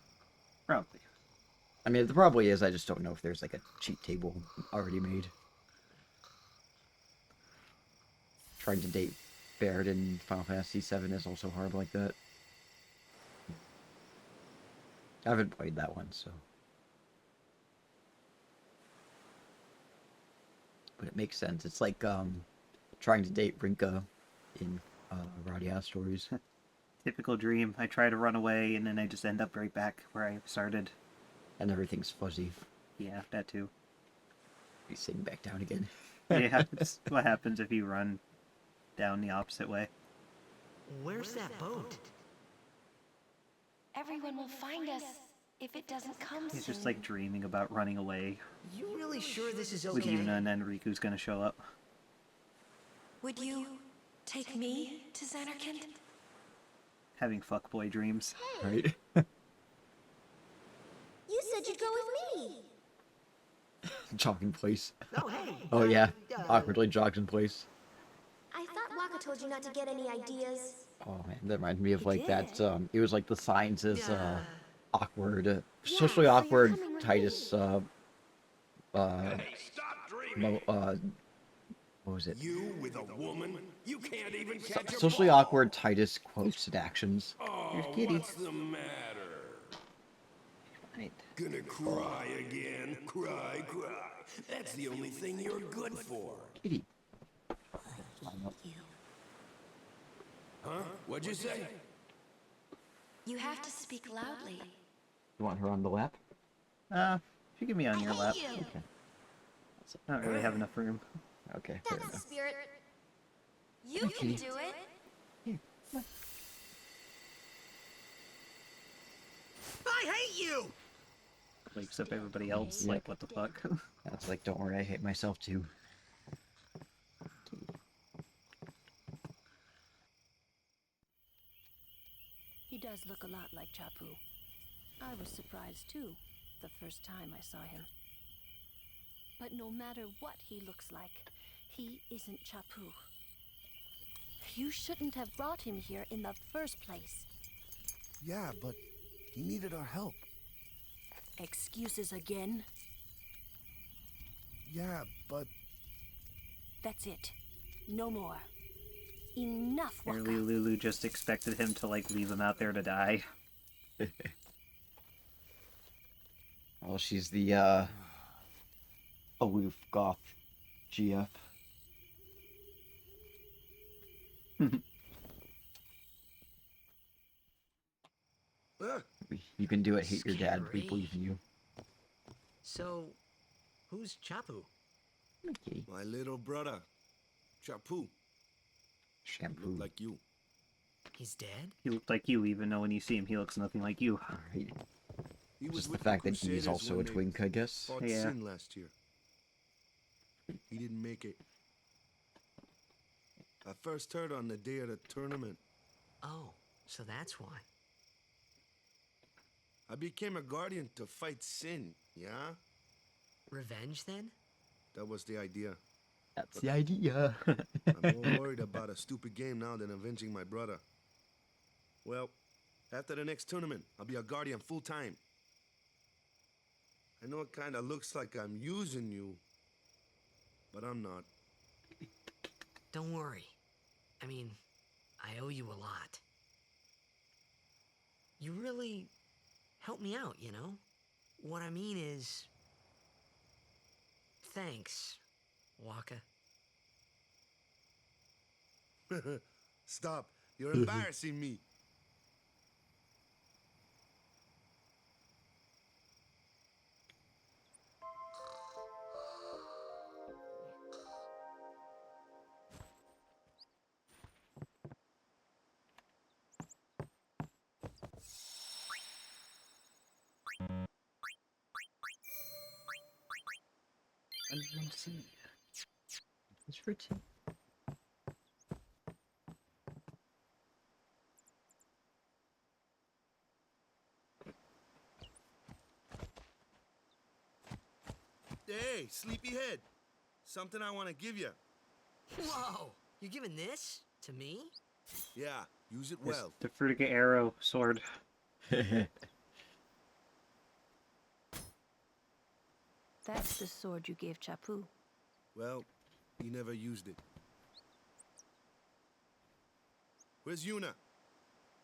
Probably. I mean, there probably is. I just don't know if there's like a cheat table already made. Trying to date Baird in Final Fantasy VII is also hard like that. I haven't played that one, so. But it makes sense. It's like trying to date Rinka in Radia stories. Typical dream. I try to run away, and then I just end up right back where I started. And everything's fuzzy. Yeah, that too. He's sitting back down again. Yeah, it's what happens if you run down the opposite way. Where's that boat? Everyone will find us if it doesn't come He's soon. just like dreaming about running away You really sure this is okay? with Yuna, and then Riku's gonna show up. Would you take me to Xanarkand? Having fuckboy dreams. Right? You said you'd go with me. Jog in place. Oh, hey. Oh yeah. Awkwardly jogs in place. I thought Waka told you not to get any ideas. Oh man, that reminds me of He like did. that. It was like the signs as awkward, so socially you're awkward coming with Titus. What was it? You with a woman? You can't even catch a Socially ball. awkward Titus quotes and actions. Oh, Here's Kitty. what's the matter? Right. Gonna cry again? Cry, cry. That's the only thing you're good for. Kitty. Huh? What'd you say? You have to speak loudly. You want her on the lap? If you give me on your lap. Okay. I don't really have enough room. Okay. Fair That's the enough. spirit. You can do it. I hate you! Wakes up everybody else. Like, what the fuck? That's like, don't worry, I hate myself too. He does look a lot like Chapu. I was surprised too, the first time I saw him. But no matter what he looks like, he isn't Chapu. You shouldn't have brought him here in the first place. Yeah, but he needed our help. Excuses again? Yeah, but That's it. No more. Enough, Waka. Apparently Lulu just expected him to, like, leave him out there to die. Well, she's the aloof goth GF. You can do it, hate your dad, we Scary. believe in you. So, who's Chapu? Okay. my little brother, Chapu, Shampoo. looked like you. He's dead? He looked like you, even though when you see him, he looks nothing like you. Alright. He was Just the with fact that Crusaders he's also a when they twink, I guess. fought Yeah. Sin last year. He didn't make it. I first heard on the day of the tournament. Oh, so that's why. I became a guardian to fight Sin, yeah? Revenge, then? That was the idea. That's the idea. I'm more worried about a stupid game now than avenging my brother. Well, after the next tournament, I'll be a guardian full time. I know it kind of looks like I'm using you, but I'm not. Don't worry. I mean, I owe you a lot. You really helped me out, you know? What I mean is... Thanks, Waka. Stop. You're embarrassing me. Unknown sea. It's for two. Hey, sleepyhead. Something I want to give you. Whoa! You're giving this to me? Yeah, use it It's well. the Frutica arrow sword. That's the sword you gave Chapu. Well, he never used it. Where's Yuna?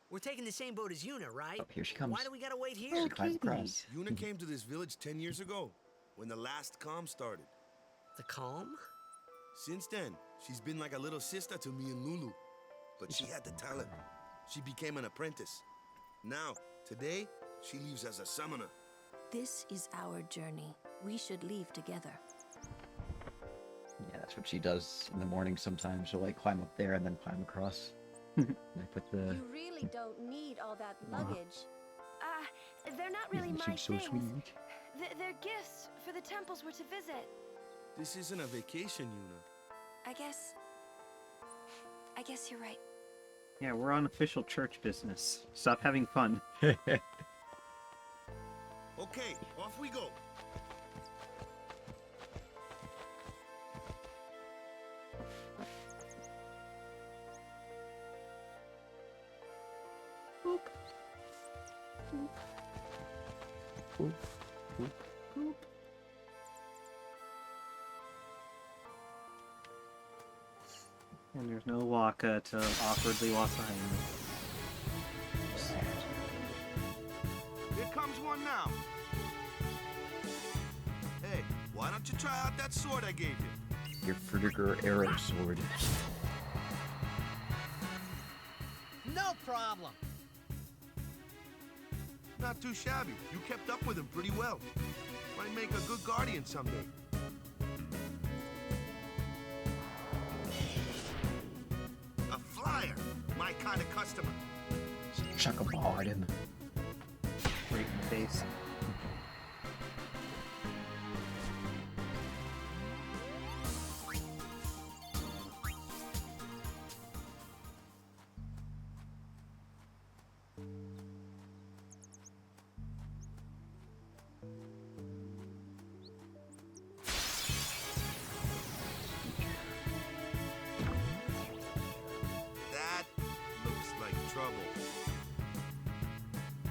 We're taking the same boat as Yuna, right? Oh, here she comes. Why do we gotta wait here? She climbs across. Yuna came to this village 10 years ago, when the last calm started. The calm? Since then, she's been like a little sister to me and Lulu. But she had the talent. she became an apprentice. Now, today, she leaves as a summoner. This is our journey. We should leave together. Yeah, that's what she does in the morning sometimes. She'll like climb up there and then climb across. And I put the... You really don't need all that luggage. They're not really Isn't she my so things. sweet? They're gifts for the temples we're to visit. This isn't a vacation, Yuna. I guess you're right. Yeah, we're on official church business. Stop having fun. Okay, off we go. And there's no Waka to awkwardly walk behind me. Here comes one now. Hey, why don't you try out that sword I gave you? Your Frutiger arrow sword. No problem. Not too shabby. You kept up with him pretty well. Might make a good guardian someday. A flyer, my kind of customer. Just chuck a ball at him. Right in the face. That looks like trouble.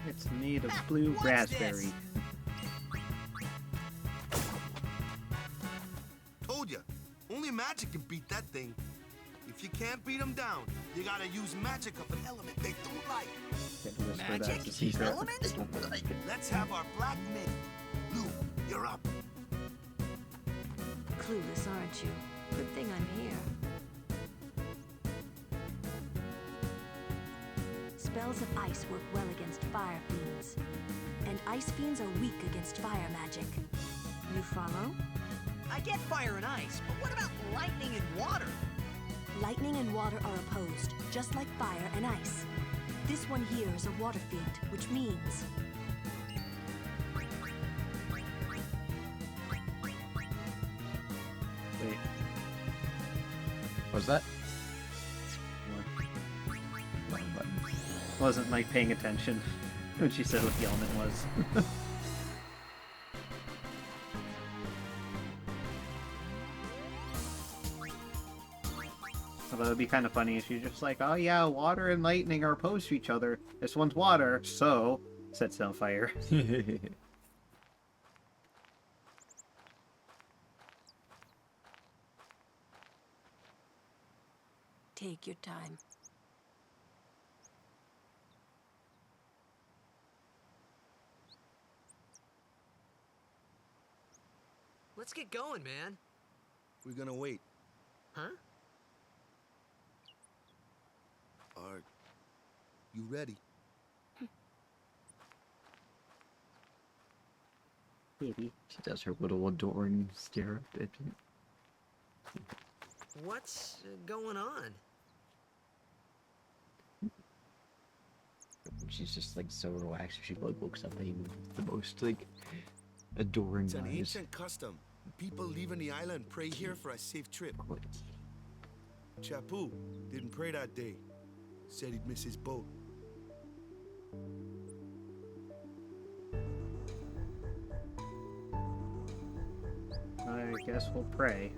It's made of blue What's raspberry. this? Told ya, only magic can beat that thing. If you can't beat them down, you gotta use magic of an element they don't like. Get to whisper Magic? that's a secret. Element? Let's have our black myth. Lou, you're up. Clueless, aren't you? Good thing I'm here. Spells of ice work well against fire fiends. And ice fiends are weak against fire magic. You follow? I get fire and ice, but what about lightning and water? Lightning and water are opposed, just like fire and ice. This one here is a water fiend, which means... Wait, What's that? wasn't like paying attention when she said what the element was. Although it'd be kind of funny if you're just like, oh yeah, water and lightning are opposed to each other. This one's water, so sets it on fire. Take your time. Let's get going, man. We're gonna wait. Huh? Are you ready? Baby. She does her little adoring stare up at him. What's going on? She's just like so relaxed. She like looks up at him with the most like adoring It's an eyes. ancient custom. People leaving the island pray here for a safe trip. Chapu didn't pray that day. Said he'd miss his boat. I guess we'll pray.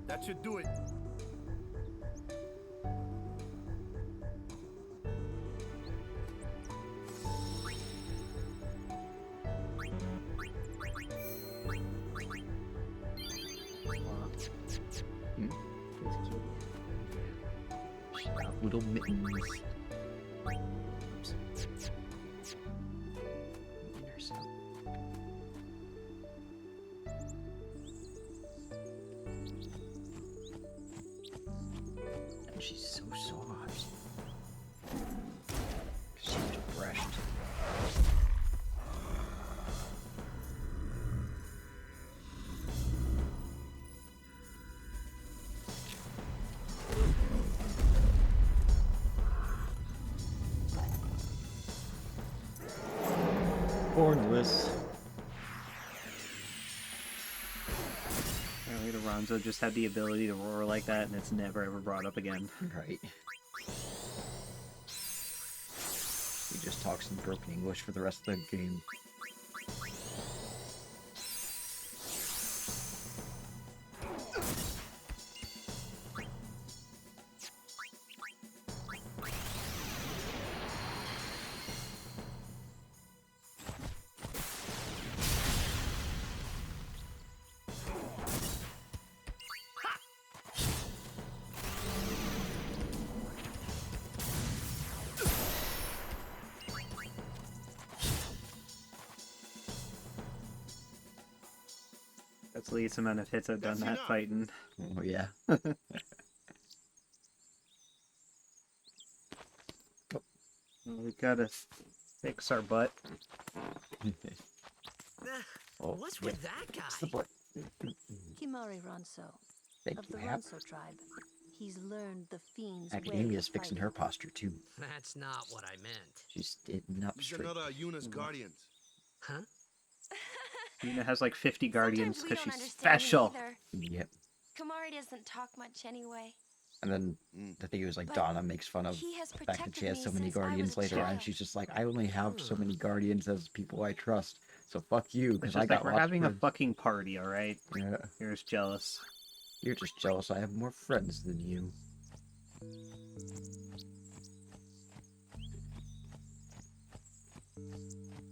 That should do it. Little mittens. she's so soft. She's refreshed. Cornless. Apparently the Ronzo just had the ability to roar like that, and it's never ever brought up again. Right. He just talks in broken English for the rest of the game. That's the least amount of hits I've done that fighting. Oh, yeah. We gotta fix our butt. Oh, What's yeah. with that guy? It's the butt. Kimari Ronso, Thank of you, the Hap. Ronso tribe. He's learned the fiend's Academia's way of fixing fighting. her posture, too. That's not what I meant. She's sitting up He's straight. another Yuna's guardians. Huh? Yuna has like 50 guardians Sometimes we because don't she's understand him special. either. Yep. Kamari doesn't talk much anyway. And then I think it was like But Donna makes fun of he has the fact that she protected has me so many since I was guardians a later on. child. She's just like, I only have so many guardians as people I trust. So fuck you, It's because just I got like we're lots having of a fucking party, alright? Yeah. You're just jealous. You're just jealous I have more friends than you.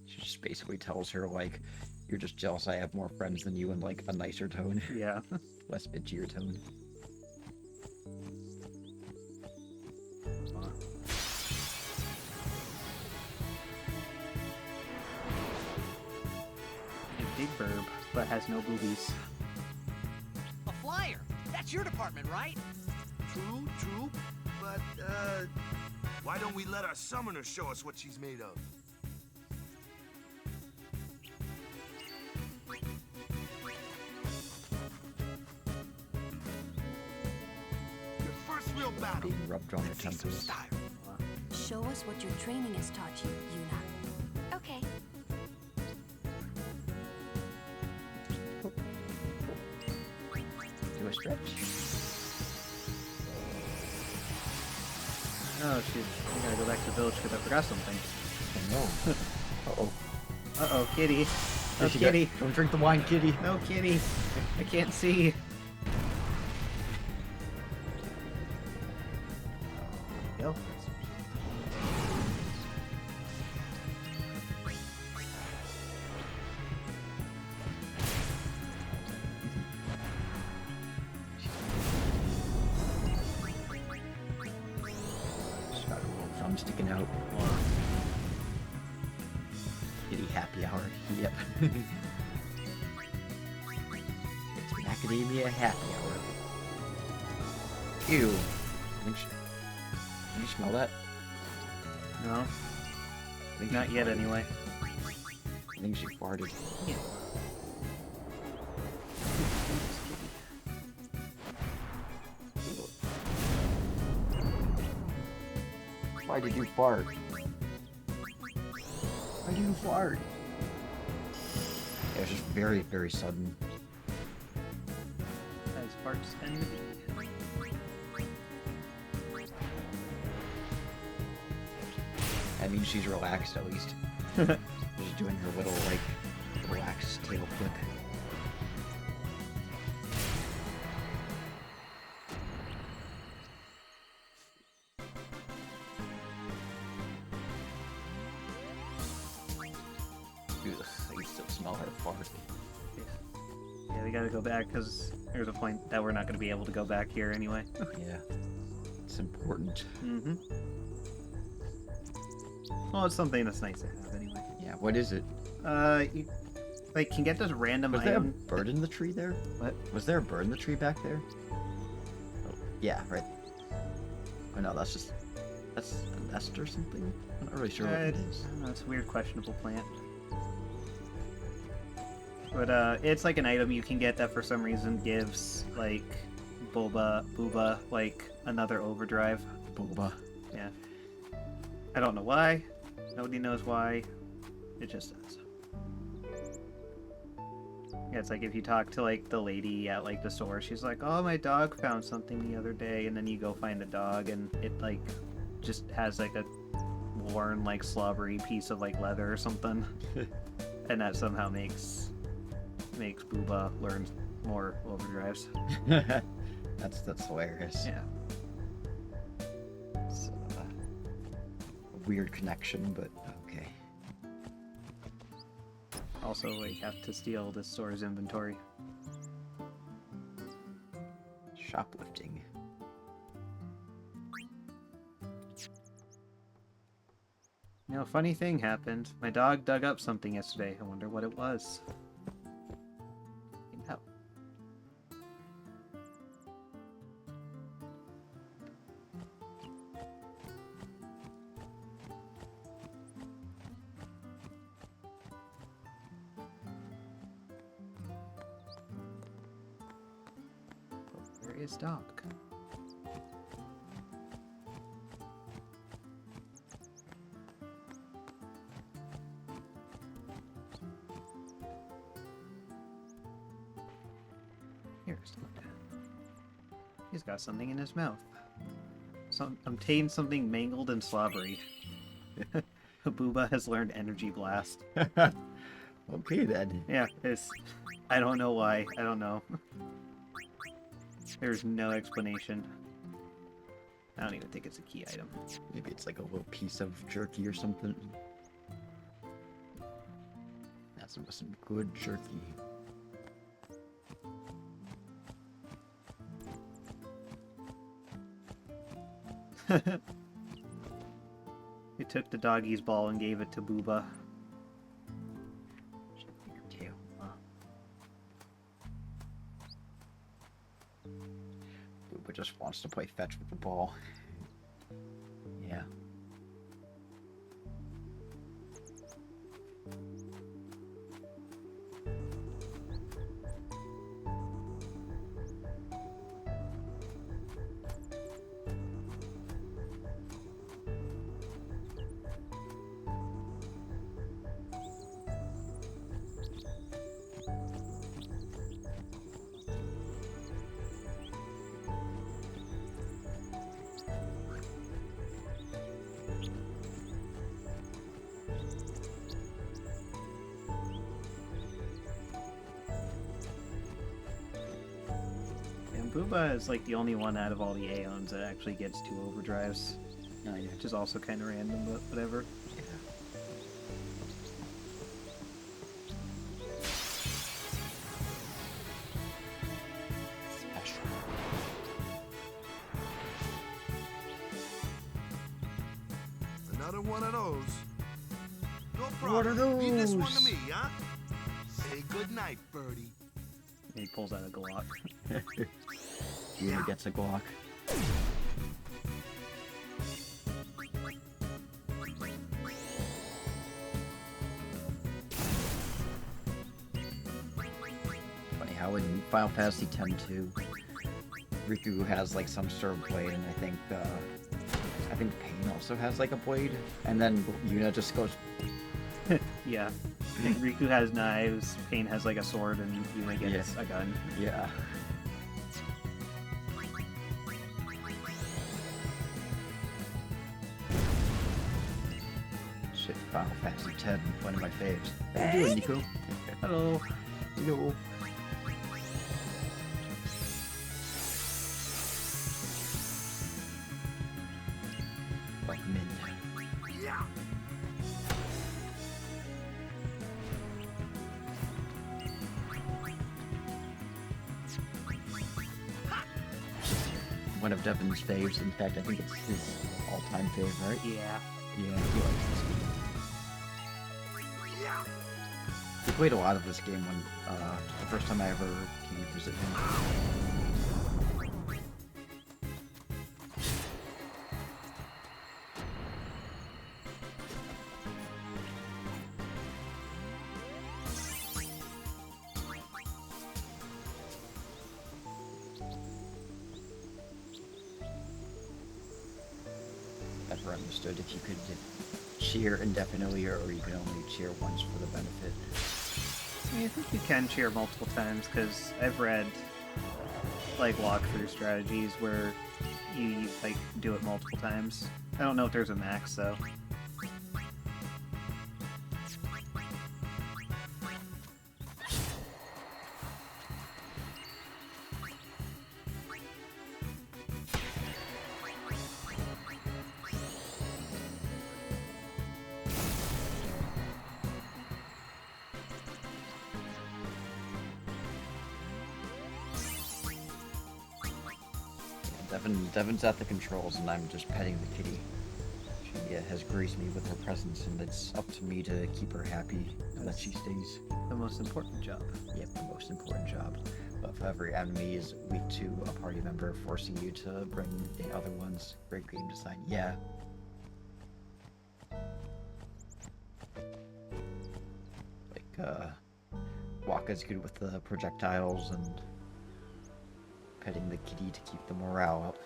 She just basically tells her, like, you're just jealous I have more friends than you in, like, a nicer tone. Yeah. Less bitchier tone. A big burb, but has no boobies. A flyer. That's your department, right? True, true. But, why don't we let our summoner show us what she's made of? Your first real battle. Being rubbed on the Let's see some temples. style. Show us what your training has taught you, Yuna. Okay. Do a stretch. Oh, shoot. I gotta go back to the village because I forgot something. Oh no. Uh-oh. Uh-oh, kitty. No, Yes, you got- kitty. Don't drink the wine, kitty. No, kitty. I can't see. Go. She's got a little thumb sticking out. Kitty happy hour. Yep. It's macadamia happy hour. Ew. I think she... Can you smell that? No, I think not she yet farted. anyway. I think she farted. Yeah. Why did you fart? Why do you fart? It was just very, very sudden. As farts tend to be. I mean, she's relaxed at least. Just doing her little, like, relaxed tail flick. Ugh, I can still smell her fart. Yeah, we gotta go back because there's a point that we're not gonna be able to go back here anyway. Yeah. It's important. Mm-hmm. Well, it's something that's nice to have anyway. Yeah, what is it? You like can get this random Was there a item. bird in the tree there? What? Was there a bird in the tree back there? Oh, yeah, right. Oh no, that's a nest or something? I'm not really sure what it is. I don't know, it's a weird, questionable plant. But it's like an item you can get that for some reason gives like Booba like another overdrive. Boba. Yeah. I don't know why. Nobody knows why. It just does. Yeah, it's like if you talk to like the lady at like the store, she's like, "Oh, my dog found something the other day," and then you go find the dog, and it like just has like a worn like slobbery piece of like leather or something, and that somehow makes Booba learn more overdrives. That's hilarious. Yeah. It's a weird connection, but okay. Also, we have to steal the store's inventory. Shoplifting. You know, funny thing happened. My dog dug up something yesterday. I wonder what it was. Find out. Where is dog? Here's dog. He's got something in his mouth. Obtained something mangled and slobbery. Booba has learned Energy Blast. Okay then. Yeah, I don't know why. I don't know. There's no explanation. I don't even think it's a key item. Maybe it's like a little piece of jerky or something. That's some good jerky. He took the doggy's ball and gave it to Booba. Booba just wants to play fetch with the ball. Yeah. And Booba is like the only one out of all the Aeons that actually gets 2 overdrives. Oh, yeah. Which is also kind of random, but whatever. Special. Another one of those. No What problem. are Leave this one to those? me, huh? Say goodnight, birdie. And he pulls out a Glock. Yeah, gets a Glock. Funny how in Final Fantasy X-2, Riku has like some sort of blade, and I think Pain also has like a blade, and then Yuna just goes. Yeah. And Riku has knives, Pain has like a sword, and Yuna gets a gun. Yeah. Shit, Final Fantasy X, one of my faves. How you doing, Nico? Hello. Hello. Welcome in. One of Devin's faves. In fact, I think it's his all-time favorite. Yeah. Yeah, he likes this game. We played a lot of this game when the first time I ever came to visit him. ever understood if you could cheer indefinitely or you can only cheer once for the benefit. I think you can cheer multiple times, because I've read like walkthrough strategies where you like do it multiple times. I don't know if there's a max though. Devin's at the controls, and I'm just petting the kitty. She has graced me with her presence, and it's up to me to keep her happy and that she stays. The most important job. Yep, the most important job. But if every enemy is weak to a party member, forcing you to bring in other ones, great game design. Yeah. Like, Waka's good with the projectiles and petting the kitty to keep the morale up.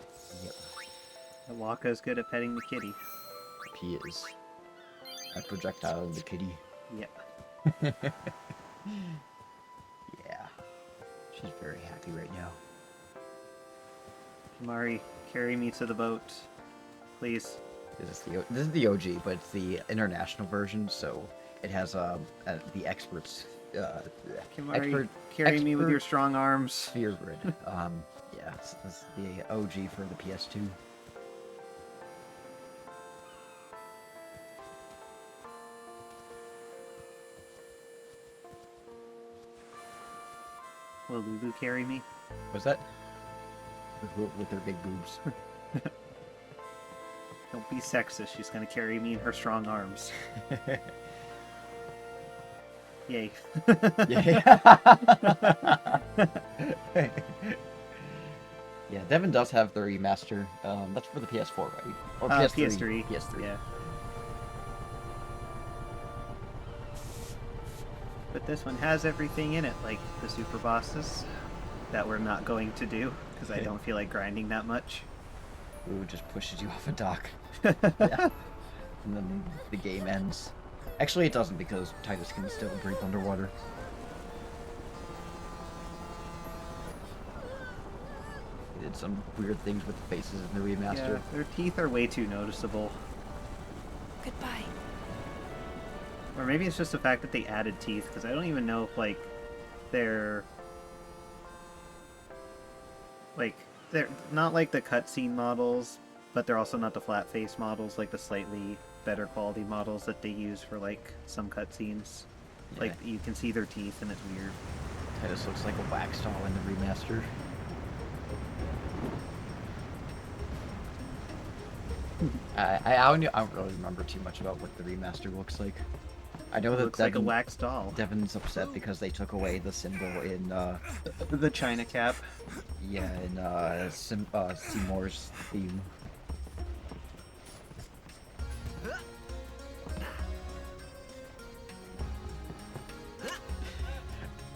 Yep. Waka's good at petting the kitty. He is. I projectile the kitty. Yep. Yeah. She's very happy right now. Mari, carry me to the boat, please. This is the OG, but it's the international version, so it has the experts. Kimari, carry me with your strong arms. Sphere grid. Yeah, this is the OG for the PS2. Will Lulu carry me? Was that? With her big boobs. Don't be sexist. She's gonna carry me in her strong arms. Yay. Yeah. Yeah, Devin does have the remaster. That's for the PS4, right? Or PS3. PS3. Yeah. But this one has everything in it, like the super bosses that we're not going to do because I don't feel like grinding that much. Ooh, just pushes you off a dock. Yeah. And then the game ends. Actually, it doesn't because Teedus can still breathe underwater. They did some weird things with the faces in the remaster. Yeah, their teeth are way too noticeable. Goodbye. Or maybe it's just the fact that they added teeth, because I don't even know if, like, they're not like the cutscene models, but they're also not the flat face models, like the slightly better quality models that they use for, like, some cutscenes. Yeah. Like, you can see their teeth, and it's weird. Teedus looks like a wax doll in the remaster. I don't really remember too much about what the remaster looks like. I know It that looks like a wax doll. Devin's upset because they took away the symbol in the China cap. Yeah, in Seymour's theme.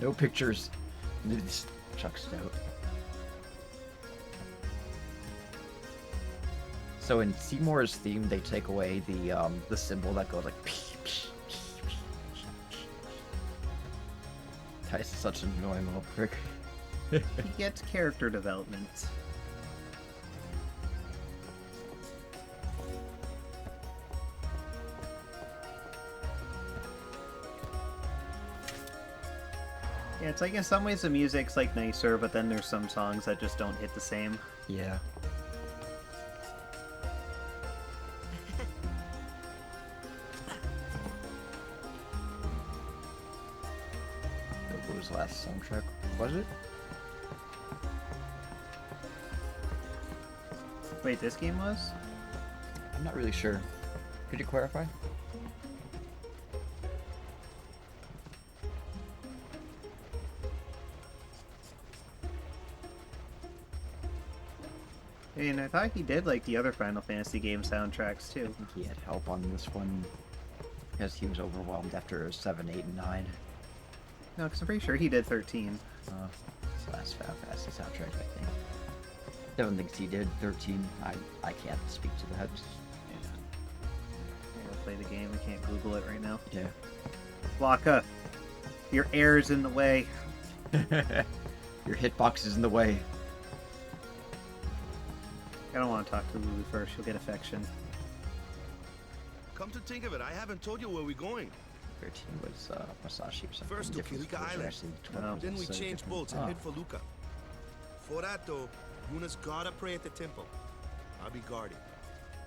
No pictures. It just chucks it out. So in Seymour's theme, they take away the symbol that goes like. Teedus is such an annoying little prick. He gets character development. Yeah, it's like in some ways the music's like nicer, but then there's some songs that just don't hit the same. Yeah. What was the last soundtrack? Was it? Wait, this game was? I'm not really sure. Could you clarify? And I thought he did like the other Final Fantasy game soundtracks too. I think he had help on this one because he was overwhelmed after 7, 8, and 9. No, because I'm pretty sure he did 13. It's the last Final Fantasy soundtrack, I think. Devin thinks he did 13. I can't speak to that. Yeah. play the game. I can't Google it right now. Yeah. Waka, your air's in the way. Your hitbox is in the way. I don't want to talk to Lulu first. She'll get affection. Come to think of it, I haven't told you where we're going. 13 was Masashi or something. First to different. Kilika Those are Island. actually 12 Oh. Then we so change different. boats and Oh. head for Luca. For that though, Yuna's gotta pray at the temple. I'll be guarding.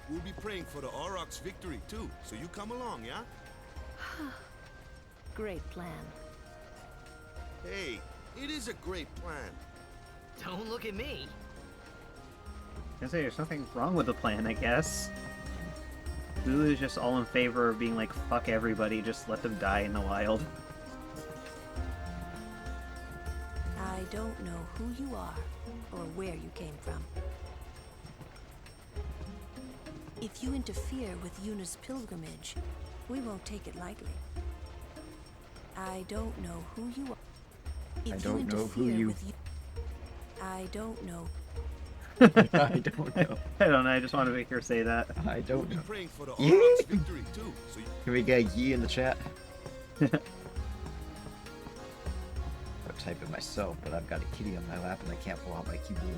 We'll be praying for the Aurochs' victory too, so you come along, yeah? Great plan. Hey, it is a great plan. Don't look at me. I say there's nothing wrong with the plan, I guess. Lulu's just all in favor of being like, fuck everybody, just let them die in the wild. I don't know who you are or where you came from. If you interfere with Yuna's pilgrimage, we won't take it lightly. I don't know who you are. If I don't know who you... I don't know. I don't know. I don't know, I just want to make her say that. I don't We'll know. be praying for the Aurochs' victory too, so you... Can we get a yee in the chat? I'll type it myself, but I've got a kitty on my lap and I can't pull out my keyboard.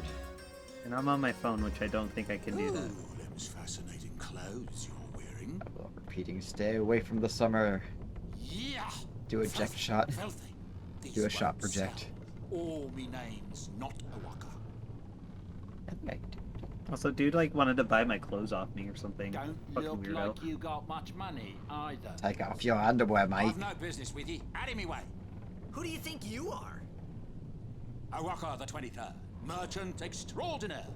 And I'm on my phone, which I don't think I can do that. Ooh, them's fascinating clothes you're wearing. I will repeating, stay away from the summer. Yeah. Do a eject shot. Filthy. Do a These shot won't project. sell. All me name's not a waka. Okay. Also, dude like wanted to buy my clothes off me or something. Don't Fucking look weirdo. like you got much money either. Take off your underwear, mate. I've no business with you. Out of me way. Who do you think you are? Awaka the 23rd. Merchant extraordinaire.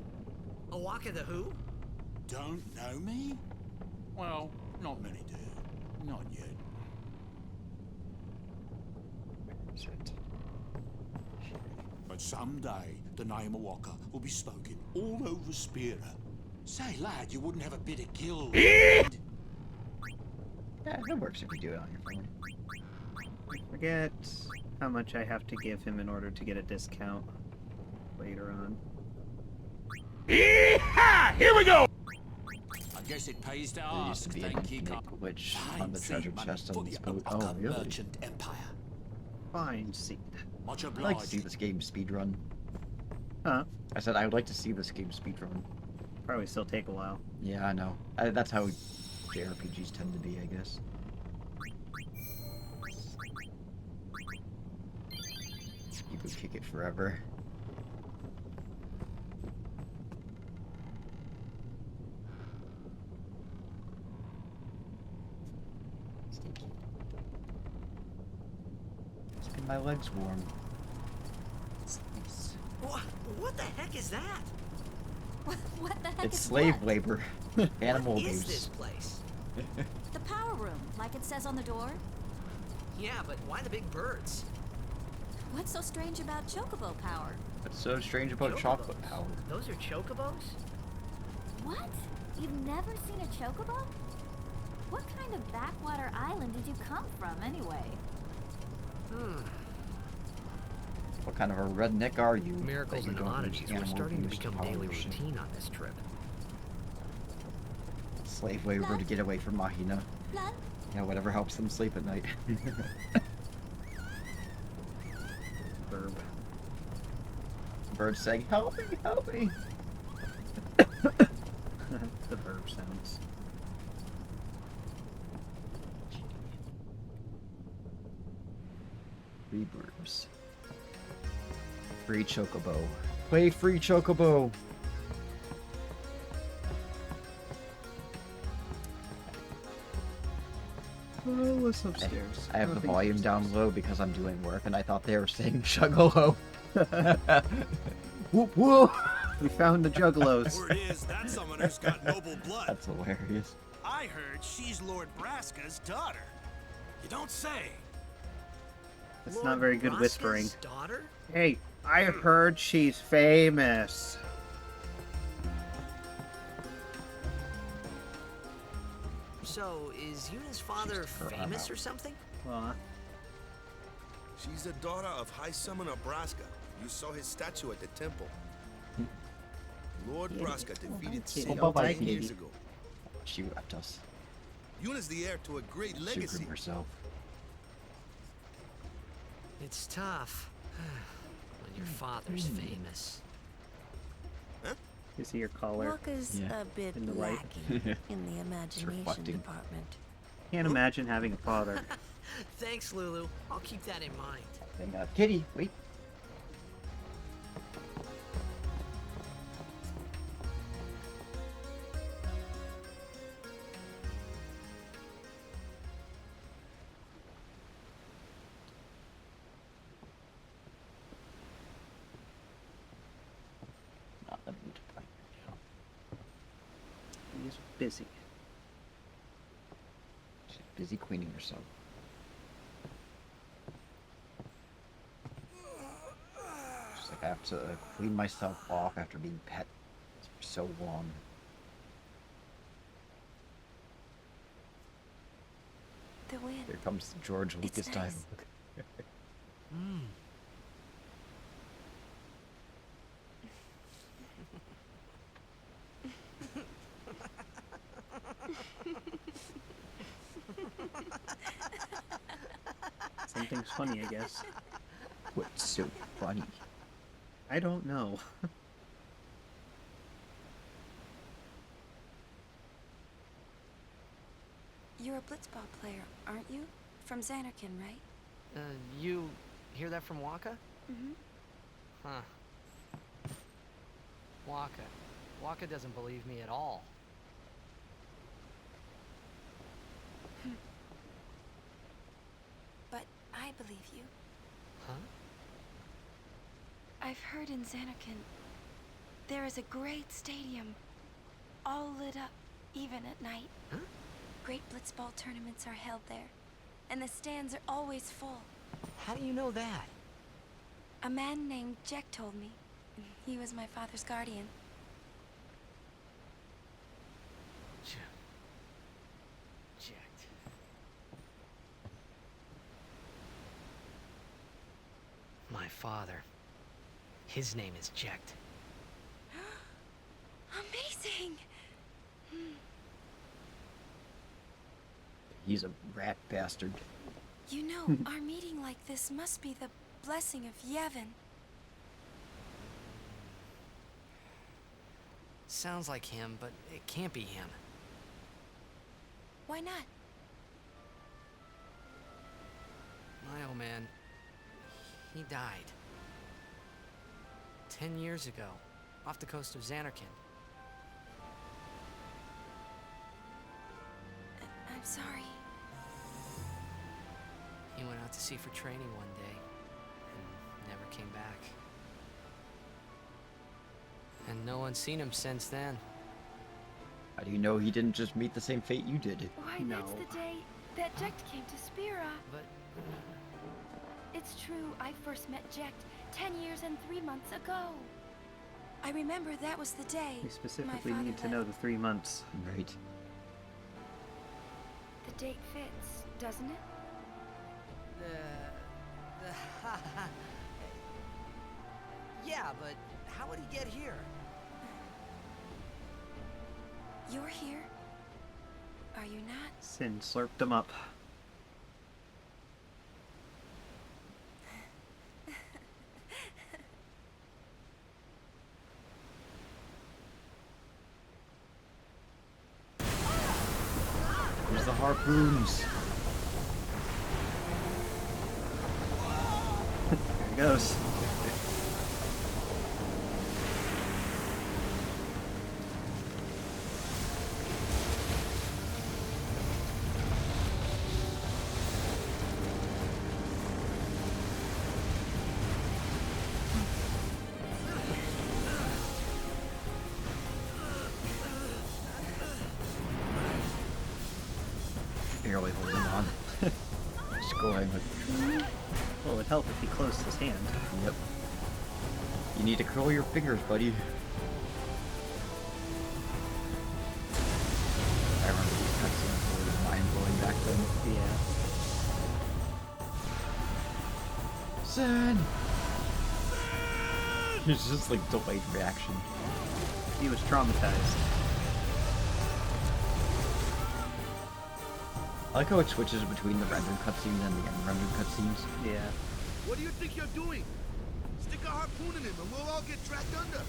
Awaka the who? Don't know me? Well, not many do. Not yet. But someday, the name of Waka will be spoken all over Spira. Say, lad, you wouldn't have a bit of guild. Yeah, that works if you do it on your phone. Forget how much I have to give him in order to get a discount later on. Here we go! I guess it pays to There used ask. to be a Thank you, Nick Witch on the treasure chest on this boat. Oh, Oh, really? Merchant Empire. Fine seed. Much I'd like to see obliged. this game speedrun. Huh? I said I would like to see this game speedrun. Probably still take a while. Yeah, I know. That's how JRPGs tend to be, I guess. You could kick it forever. Stinky. Keeping my legs warm. It's nice. What the heck is that? What the heck It's is slave what? labor. Animal What is abuse. this place? The power room, like it says on the door. Yeah, but why the big birds? What's so strange about chocobo power? What's so strange about chocolate power? Those are chocobos? What? You've never seen a chocobo? What kind of backwater island did you come from, anyway? What kind of a redneck are you? Miracles that you and don't oddities use were animal starting to abuse become power daily your shit? routine on this trip. Slave labor to get away from Mahina. Blood? Yeah, whatever helps them sleep at night. Verb. Bird saying, "Help me, help me." The verb sounds. Free burbs. Free chocobo. Play free chocobo. Oh, what's upstairs? I have the Nothing volume upstairs. down low because I'm doing work, and I thought they were saying juggalo. Whoop whoop. We found the juggalos. Word is, that summoner's got noble blood. That's hilarious. I heard she's Lord Braska's daughter. You don't say. That's not very good Braska's whispering. daughter? Hey, I heard she's famous. So, is Yuna's father famous or something? She's the daughter of High Summoner Braska. You saw his statue at the temple. Lord Braska defeated Sin Oh, bye, 10 years Katie. ago. She left us. Yuna's the heir to a great She legacy. grew herself. It's tough when your father's famous. Is he your caller? Walker's Yeah. a bit In the light. lacking in the imagination reflecting. department. Can't imagine having a father. Thanks, Lulu. I'll keep that in mind. And Kitty, wait. Not the mood to play right now. He's busy. She's busy cleaning herself. She's like, I have to clean myself off after being pet for so long. The wind. Here comes the George Lucas nice. dialogue. Something's funny, I guess. What's so funny? I don't know. You're a blitzball player, aren't you? From Xanarkin, right? You hear that from Waka? Mm-hmm. Huh. Waka. Waka doesn't believe me at all. But I believe you. Huh? I've heard in Xanarkin there is a great stadium, all lit up, even at night. Huh? Great blitzball tournaments are held there, and the stands are always full. How do you know that? A man named Jack told me. He was my father's guardian. Jacked. My father. His name is Jecht. Amazing! He's a rat bastard. You know, our meeting like this must be the blessing of Yevon. Sounds like him, but it can't be him. Why not? My old man, he died. 10 years ago, off the coast of Xanarkin. I'm sorry. He went out to sea for training one day, and never came back. And no one's seen him since then. How do you know he didn't just meet the same fate you did? Why, that's the day that Jecht came to Spira. But It's true, I first met Jecht 10 years and 3 months ago. I remember that was the day. We specifically my father need to know the 3 months. Right. The date fits, doesn't it? Yeah, but how would he get here? You're here? Are you not? Sin slurped him up. There's the harpoons. There he goes. Barely holding on. Just go ahead with. Well, it would help if he closed his hand. Yep. You need to curl your fingers, buddy. I remember these cutscenes were mind-blowing back then. Yeah. Sin! It's just like delayed reaction. He was traumatized. I like how it switches between the rendered cutscenes and the unrendered cutscenes. Yeah. What do you think you're doing? Stick a harpoon in him and we'll all get dragged under.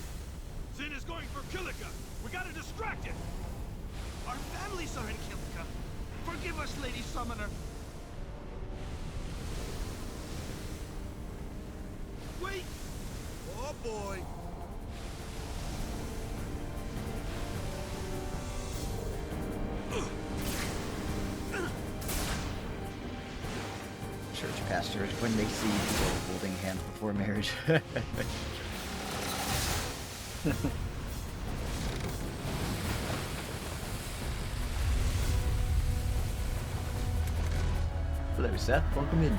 Sin is going for Kilika. We gotta distract it. Our families are in Kilika. Forgive us, Lady Summoner. Wait! Oh boy! Church pastors, when they see people holding hands before marriage. Hello, Seth. Welcome in.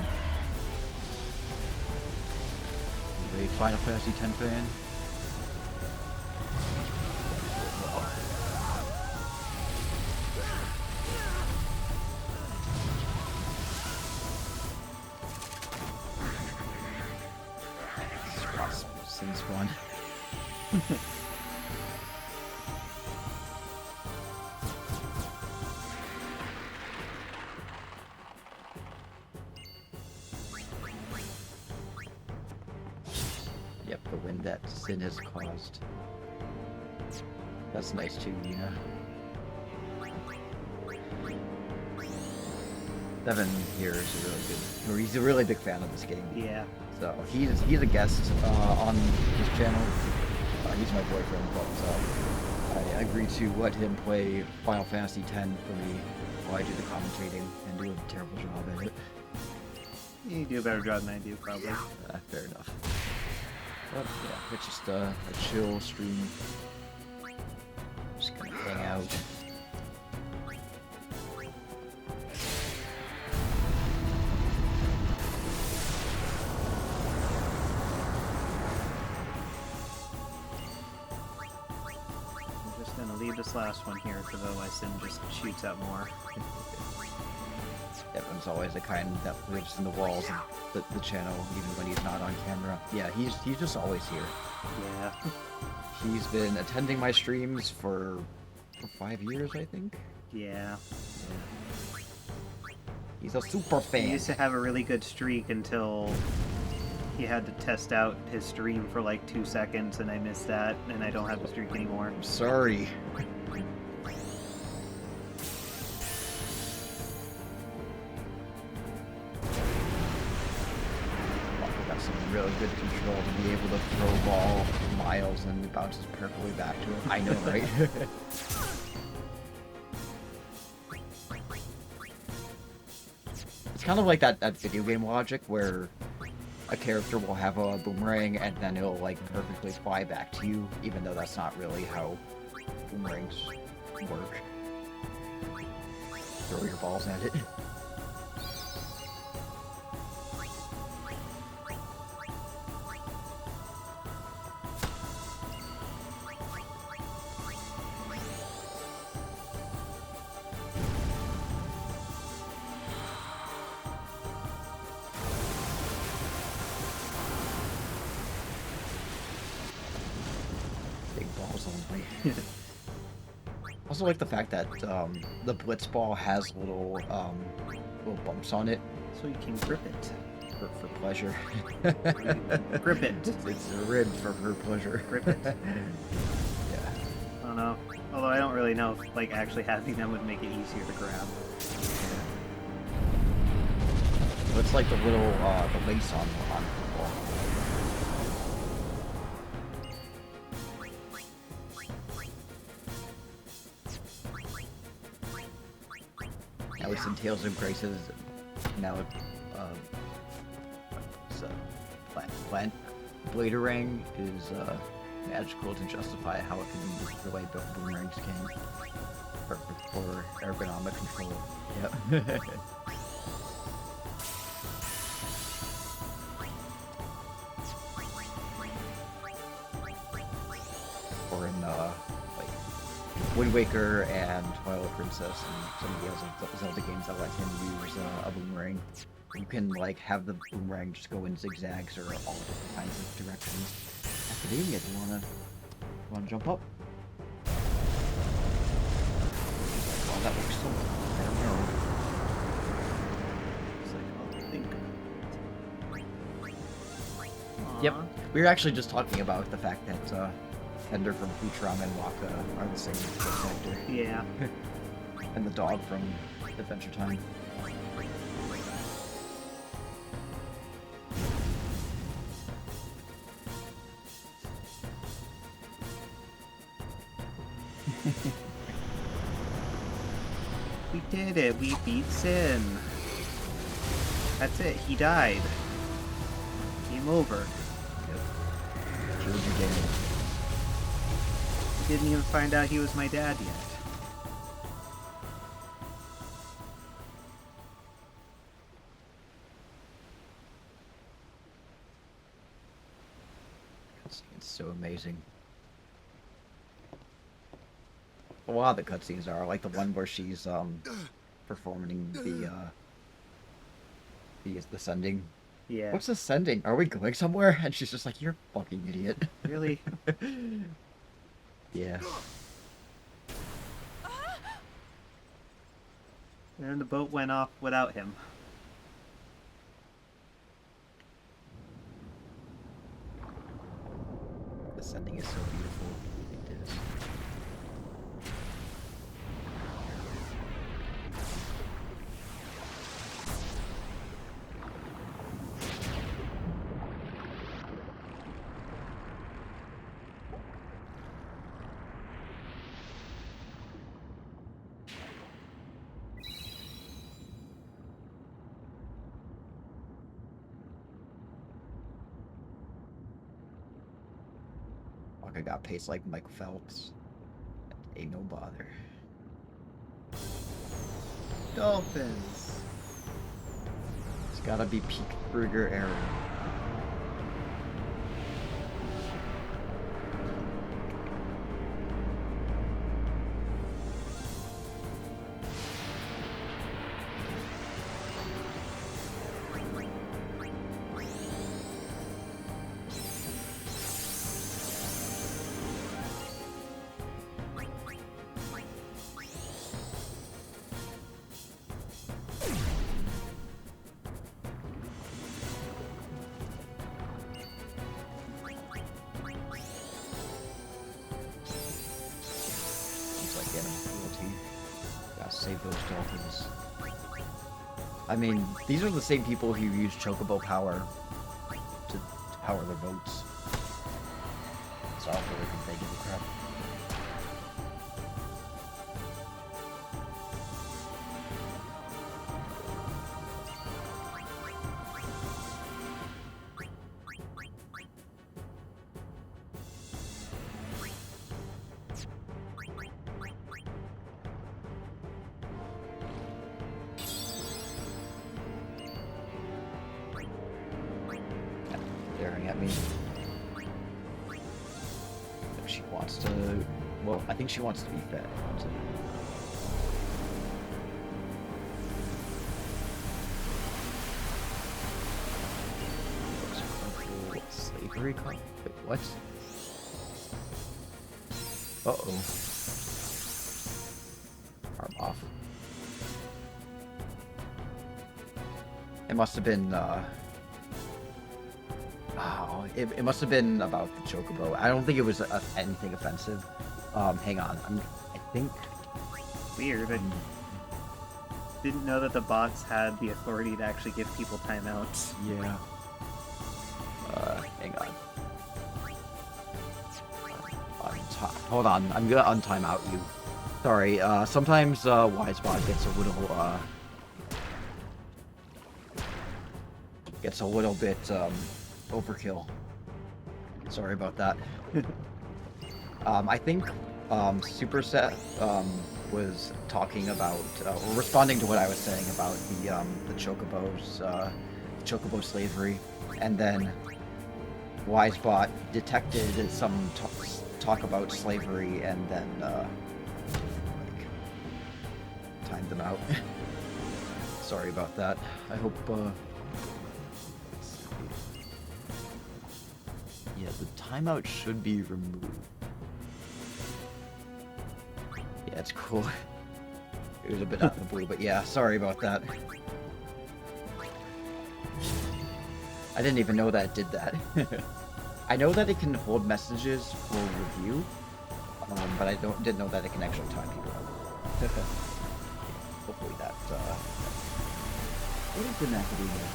You a Final Fantasy X fan? Since one. Yep, the wind that Sin has caused. That's nice too, yeah. Devin here is a really good, or he's a really big fan of this game. Yeah. So he's a guest on his channel. He's my boyfriend, but I agreed to let him play Final Fantasy X for me while I do the commentating and do a terrible job at it. You do a better job than I do, probably. Fair enough. But yeah, it's just a chill stream. Just gonna hang out. I'm just gonna leave this last one here because otherwise Sin just shoots out more. Evan's always the kind that lives in the walls of the channel, even when he's not on camera. Yeah, he's just always here. Yeah. He's been attending my streams for 5 years, I think. Yeah. He's a super fan. He used to have a really good streak until he had to test out his stream for like 2 seconds, and I missed that, and I don't have a streak anymore. I'm sorry. Really good control to be able to throw a ball miles and it bounces perfectly back to him. I know, right? It's kind of like that video game logic where a character will have a boomerang and then it'll like perfectly fly back to you, even though that's not really how boomerangs work. Throw your balls at it. Also like the fact that the blitz ball has little bumps on it, so you can grip it for pleasure. Grip it. It's ribbed for her pleasure. Grip it. Yeah. I don't know. Although I don't really know if like actually having them would make it easier to grab. So it's like the little the lace on the ball. At least in Tales of Graces, now Bladerang is magical to justify how it can be used the way boomerangs can. Perfect for ergonomic control. Yep. Or in like Wind Waker and Twilight Princess and some of the other Zelda games that let him use a boomerang. You can like have the boomerang just go in zigzags or all different kinds of directions. Activating it, you wanna jump up? Well, that works so well. I don't know. Yep. We were actually just talking about the fact that Ender from Futurama and Waka are the same voice actor. Yeah. And the dog from Adventure Time. We did it. We beat Sin. That's it. He died. Game over. Yep. Killed your dad. Didn't even find out he was my dad yet. It's so amazing. A lot of the cutscenes are like the one where she's performing the sending. Yeah. What's the sending? Are we going somewhere? And she's just like, "You're a fucking idiot." Really? Yeah. And then the boat went off without him. The sending is so beautiful. It is. I got paced like Michael Phelps. Ain't no bother. Dolphins. It's gotta be peak burger era. Save those dolphins. I mean, these are the same people who use chocobo power to power their boats. So I don't really think they give a crap. Staring at me. She wants to... Well, I think she wants to be fed. So. Slavery conflict? Wait, what? Uh-oh. Arm off. It must have been, Oh, it must have been about the chocobo. I don't think it was anything offensive. Hang on. I think... Weird. I didn't know that the bots had the authority to actually give people timeouts. Yeah. Hang on. Hold on. I'm gonna untime out you. Sorry. Sometimes Wisebot gets a little bit overkill. Sorry about that. I think Superset was talking about, or responding to what I was saying about the chocobos, chocobo slavery, and then Wisebot detected some talk about slavery, and then like timed them out. Sorry about that. I hope. Yeah, the timeout should be removed. Yeah, it's cool. It was a bit out of the blue, but yeah, sorry about that. I didn't even know that it did that. I know that it can hold messages for review, but I didn't know that it can actually time people out. Hopefully that, what is the Macadamia?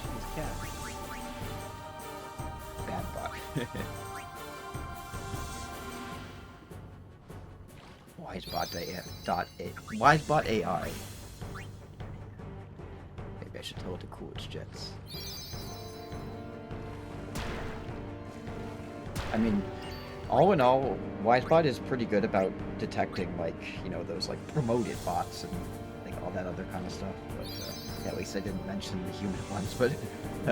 She's cat. Bad bot. Wisebot AI. Maybe I should tell it to cool its jets. I mean, all in all, Wisebot is pretty good about detecting, like, you know, those, like, promoted bots and, like, all that other kind of stuff. But, yeah, at least I didn't mention the human ones, but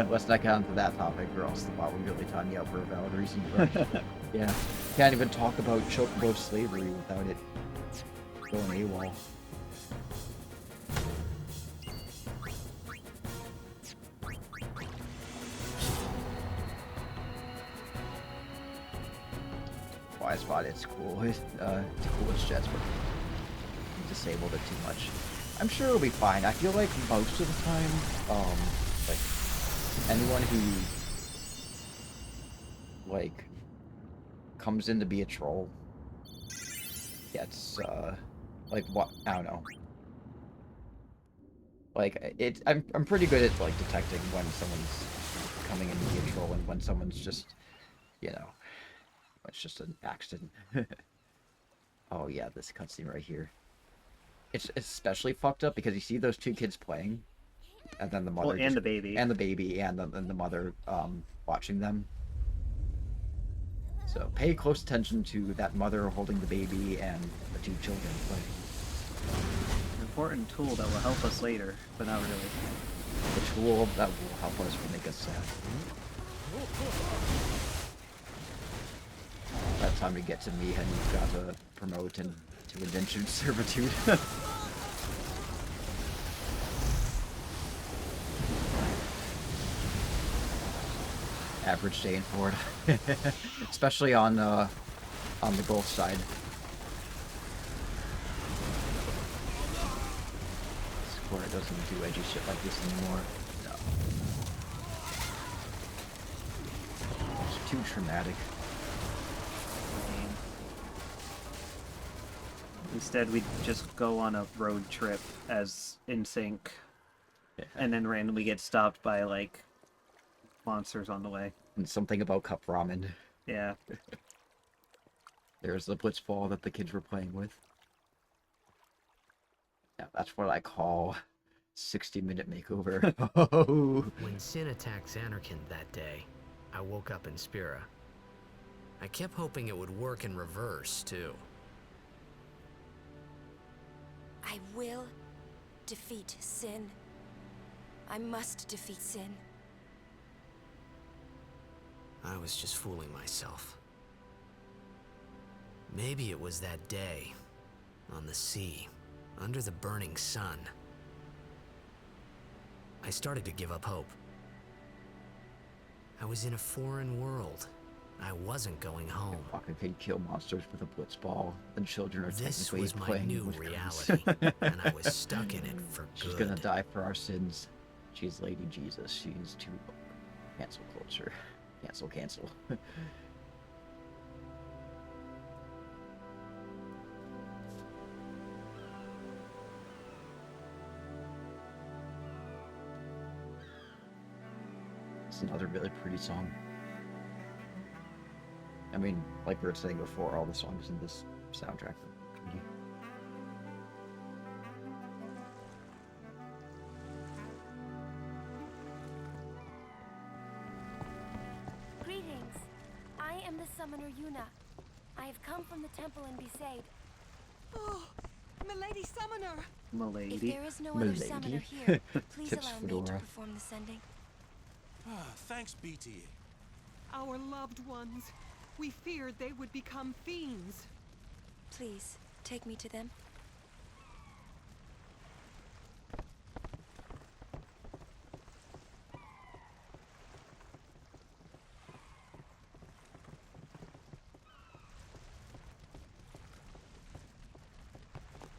let's not get onto that topic, or else the bot would really time me out for a valid reason. But, yeah, can't even talk about chocobo slavery without it going AWOL. Wisebot, it's cool. It's cool as jets, but disabled it too much. I'm sure it'll be fine. I feel like most of the time, like, anyone who, like, comes in to be a troll gets, like, what, I don't know. Like, I'm pretty good at, like, detecting when someone's coming in to be a troll and when someone's just, you know, it's just an accident. Oh yeah, this cutscene right here. It's especially fucked up because you see those two kids playing, and then the mother and the baby. And the baby, and the mother watching them. So pay close attention to that mother holding the baby and the two children playing. An important tool that will help us later, but not really. The tool that will help us make us sad. By the time we get to me, and you've got to promote to indentured servitude. Average day in Florida, especially on the Gulf side. Florida doesn't do edgy shit like this anymore. No, it's too traumatic. Instead, we just go on a road trip as in sync, and then randomly get stopped by, like, monsters on the way. And something about cup ramen. Yeah. There's the blitzball that the kids were playing with. Yeah, that's what I call 60-minute makeover. Oh. When Sin attacked Xanarkand that day, I woke up in Spira. I kept hoping it would work in reverse, too. I will defeat Sin. I must defeat Sin. I was just fooling myself. Maybe it was that day, on the sea, under the burning sun. I started to give up hope. I was in a foreign world. I wasn't going home. Fucking could kill monsters with a blitzball, and children are This technically was my playing new with reality, and I was stuck in it for good. She's gonna die for our sins. She's Lady Jesus. She's too cancel culture. Cancel. It's another really pretty song. I mean, like we were saying before, all the songs in this soundtrack are pretty. Greetings. I am the summoner Yuna. I have come from the temple in Besaid. Oh, Milady Summoner! Milady. If there is no other summoner here, please allow me to perform the sending. Thanks, BT. Our loved ones. We feared they would become fiends. Please, take me to them.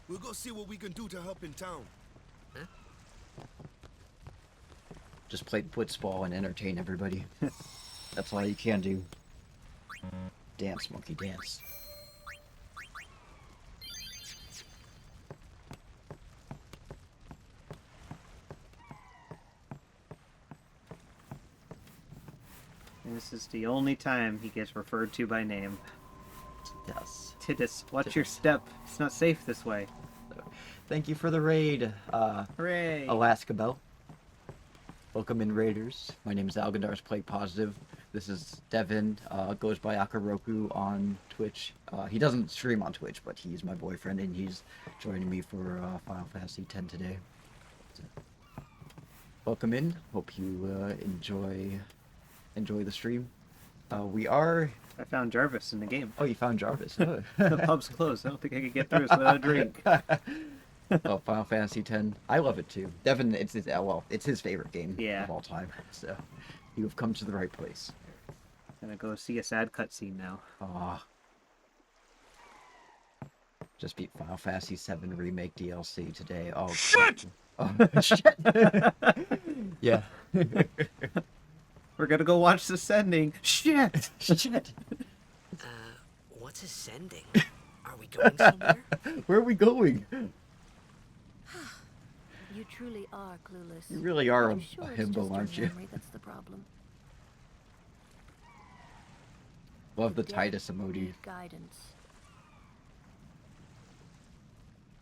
We'll go see what we can do to help in town. Just Just play blitzball and entertain everybody. That's all you can do. Dance, monkey, dance. And this is the only time he gets referred to by name. Yes. Teedus, watch your step. It's not safe this way. Thank you for the raid, Hooray! Alaska Bell. Welcome in, Raiders. My name is Algandar's Plague Positive. This is Devin, goes by Akaroku on Twitch. He doesn't stream on Twitch, but he's my boyfriend, and he's joining me for Final Fantasy X today. So, welcome in. Hope you enjoy the stream. We are... I found Jarvis in the game. Oh, you found Jarvis. Oh. The pub's closed. I don't think I could get through this without a drink. Oh, Final Fantasy X. I love it too. Devin, it's his favorite game Yeah. of all time. So, you have come to the right place. Gonna go see a sad cutscene now. Ah. Just beat Final Fantasy VII Remake DLC today. Oh, shit! Oh, shit! Yeah. We're gonna go watch the sending. Shit! Shit! What's ascending? Are we going somewhere? Where are we going? You truly are clueless. You really are I'm a sure it's himbo, just your aren't you? memory that's the problem. Love the Dead Teedus emoji. need guidance.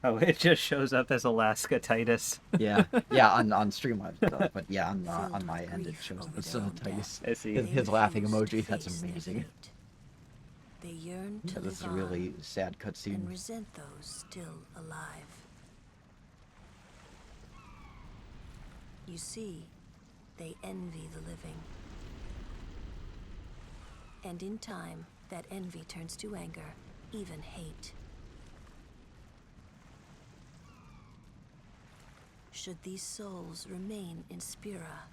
Oh, it just shows up as Alaska Titus. Yeah, yeah, on Streamlabs stuff, but yeah, on my end it shows up as Titus. I see. His laughing emoji, that's amazing. They yearn Yeah, to this is a live really on sad and cutscene. resent those still alive. You see, they envy the living. And in time, that envy turns to anger, even hate. Should these souls remain in Spira,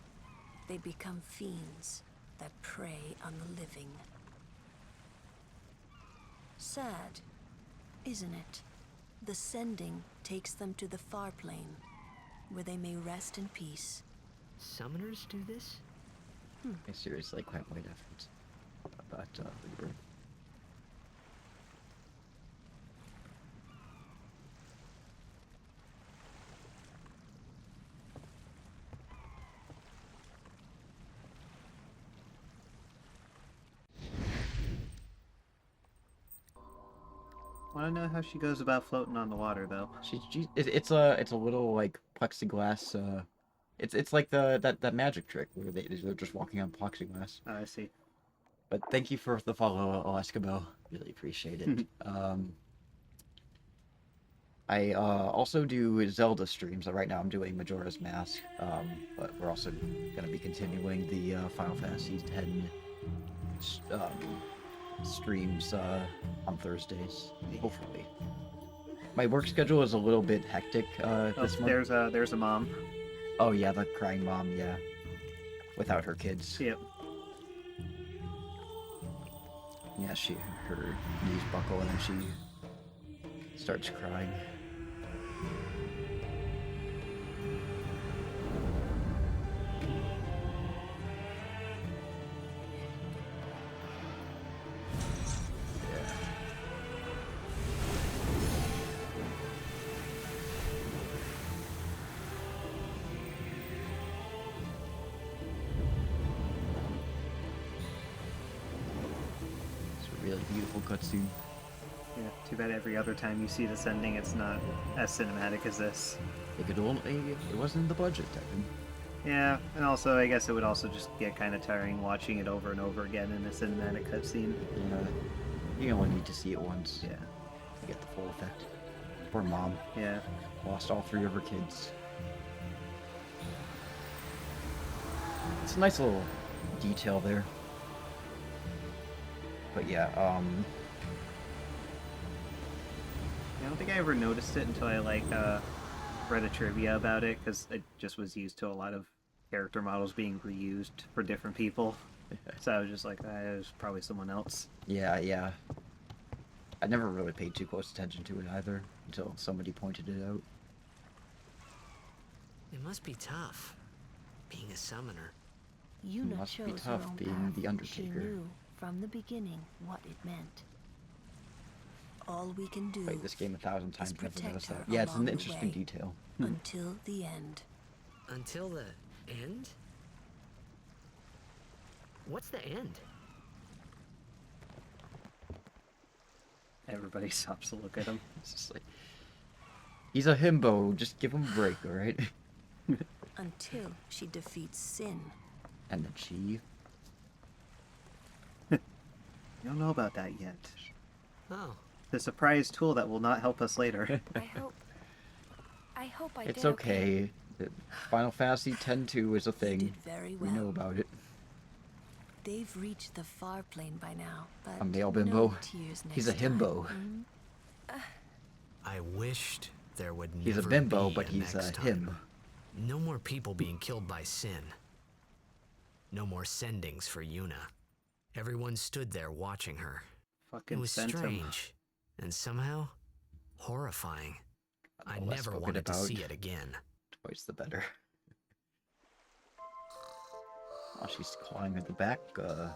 they become fiends that prey on the living. Sad, isn't it? The sending takes them to the far plane, where they may rest in peace. Summoners do this? I seriously quite wait efforts about Uber. Want to know how she goes about floating on the water, though? It's a little like plexiglass. It's like that magic trick where they're just walking on plexiglass. Oh, I see. But thank you for the follow, Alaska Bell. Really appreciate it. I also do Zelda streams. Right now I'm doing Majora's Mask, but we're also going to be continuing the Final Fantasy X streams on Thursdays, hopefully. My work schedule is a little bit hectic this month. There's a mom. Oh yeah, the crying mom, yeah. Without her kids. Yep. Yeah, her knees buckle and then she starts crying. Really beautiful cutscene. Yeah, too bad every other time you see the sending, it's not as cinematic as this. It wasn't in the budget, Devin. Yeah, and also I guess it would also just get kind of tiring watching it over and over again in a cinematic cutscene. Yeah, you only need to see it once. Yeah, to get the full effect. Poor mom. Yeah, lost all 3 of her kids. It's a nice little detail there. But yeah, I don't think I ever noticed it until I read a trivia about it, because it just was used to a lot of character models being reused for different people. So I was just like, it was probably someone else. Yeah. I never really paid too close attention to it either until somebody pointed it out. It must be tough. being a summoner. Yuna Must be chose her tough own being path. the She Undertaker. knew from the beginning what it meant. All we can do Played this game 1,000 is times. Never protect noticed her that. Yeah, it's an along the interesting way, detail. until the end. Until the end? What's the end? Everybody stops to look at him. It's just like, he's a himbo. Just give him a break, all right? Until she defeats Sin. And then she. You don't know about that yet. Oh. The surprise tool that will not help us later. I hope I It's did okay. Final Fantasy X-2 is a thing. Very We well. know about it. They've reached the far plane by now, but A male no bimbo. tears He's a next time. himbo. I wished there would He's a never bimbo, be but he's next a time. him. No more people being killed by Sin. No more sendings for Yuna. Everyone stood there watching her. Fucking It was sent him. strange, and somehow horrifying. I The less never spoken wanted to about, see it again. Twice the better. Oh, she's clawing at the back, the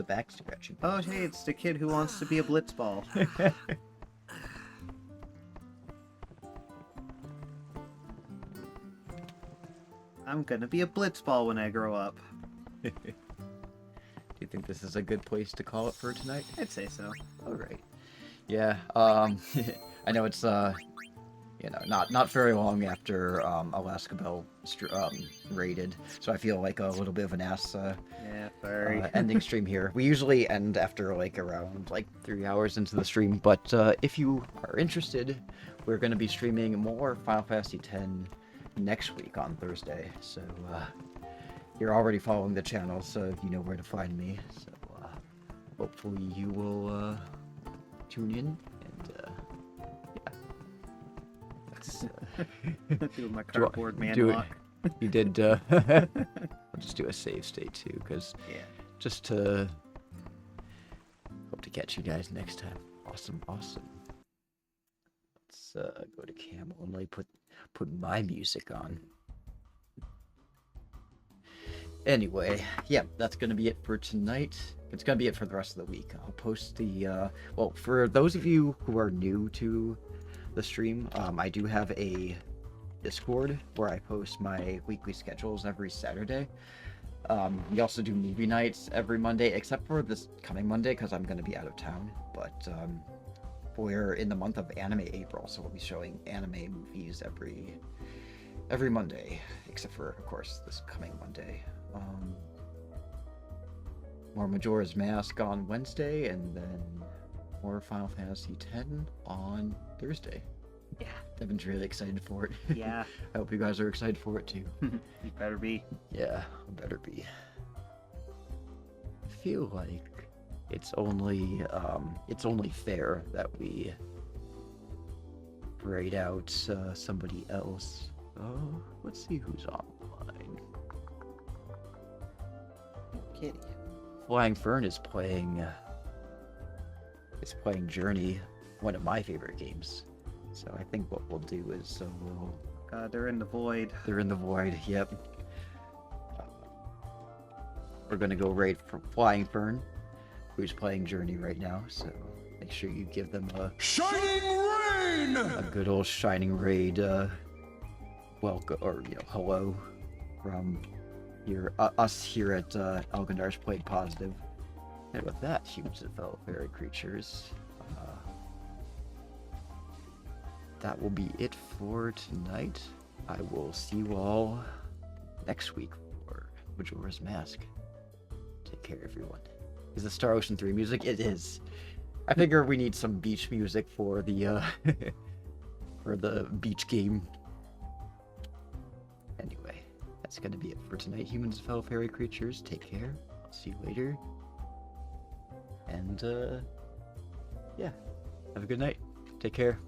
back scratching. Oh, hey, it's the kid who wants to be a blitzball. I'm gonna be a blitzball when I grow up. Do you think this is a good place to call it for tonight? I'd say so. All right. Yeah. I know it's you know, not very long after Alaska Bell raided, so I feel like a little bit of an ass. Yeah, sorry. Ending stream here. We usually end after like around like 3 hours into the stream, but if you are interested, we're going to be streaming more Final Fantasy X next week on Thursday. So you're already following the channel, so you know where to find me. So hopefully you will tune in and yeah. That's, doing my cardboard man do walk. it. You did. I'll just do a save state too, because just to hope to catch you guys next time. Awesome. Let's go to Camel and like put my music on. Anyway, yeah, that's gonna be it for tonight. It's gonna be it for the rest of the week. I'll post the well, for those of you who are new to the stream, I do have a Discord where I post my weekly schedules every Saturday. We also do movie nights every Monday, except for this coming Monday because I'm going to be out of town. But we're in the month of anime April, so we'll be showing anime movies every Monday, except for, of course, this coming Monday. More Majora's Mask on Wednesday, and then more Final Fantasy X on Thursday. Yeah. Devin's really excited for it. Yeah. I hope you guys are excited for it too. You better be. Yeah, better be. I feel like it's only fair that we raid out somebody else. Oh, let's see who's online. Kitty. Flying Fern is playing Journey, one of my favorite games. So I think what we'll do is we'll... God, they're in the void. They're in the void, yep. We're gonna go raid for Flying Fern, who's playing Journey right now, so make sure you give them a... Shining Rain! A good old Shining Raid, welcome, or, you know, hello from us here at Elgandar's Played Positive. And with that, humans and fellow fairy creatures, that will be it for tonight. I will see you all next week for Majora's Mask. Take care, everyone. Is this Star Ocean 3 music? It is. I figure we need some beach music for the for the beach game. Anyway, that's gonna be it for tonight, humans and fellow fairy creatures. Take care. I'll see you later. And yeah, have a good night. Take care.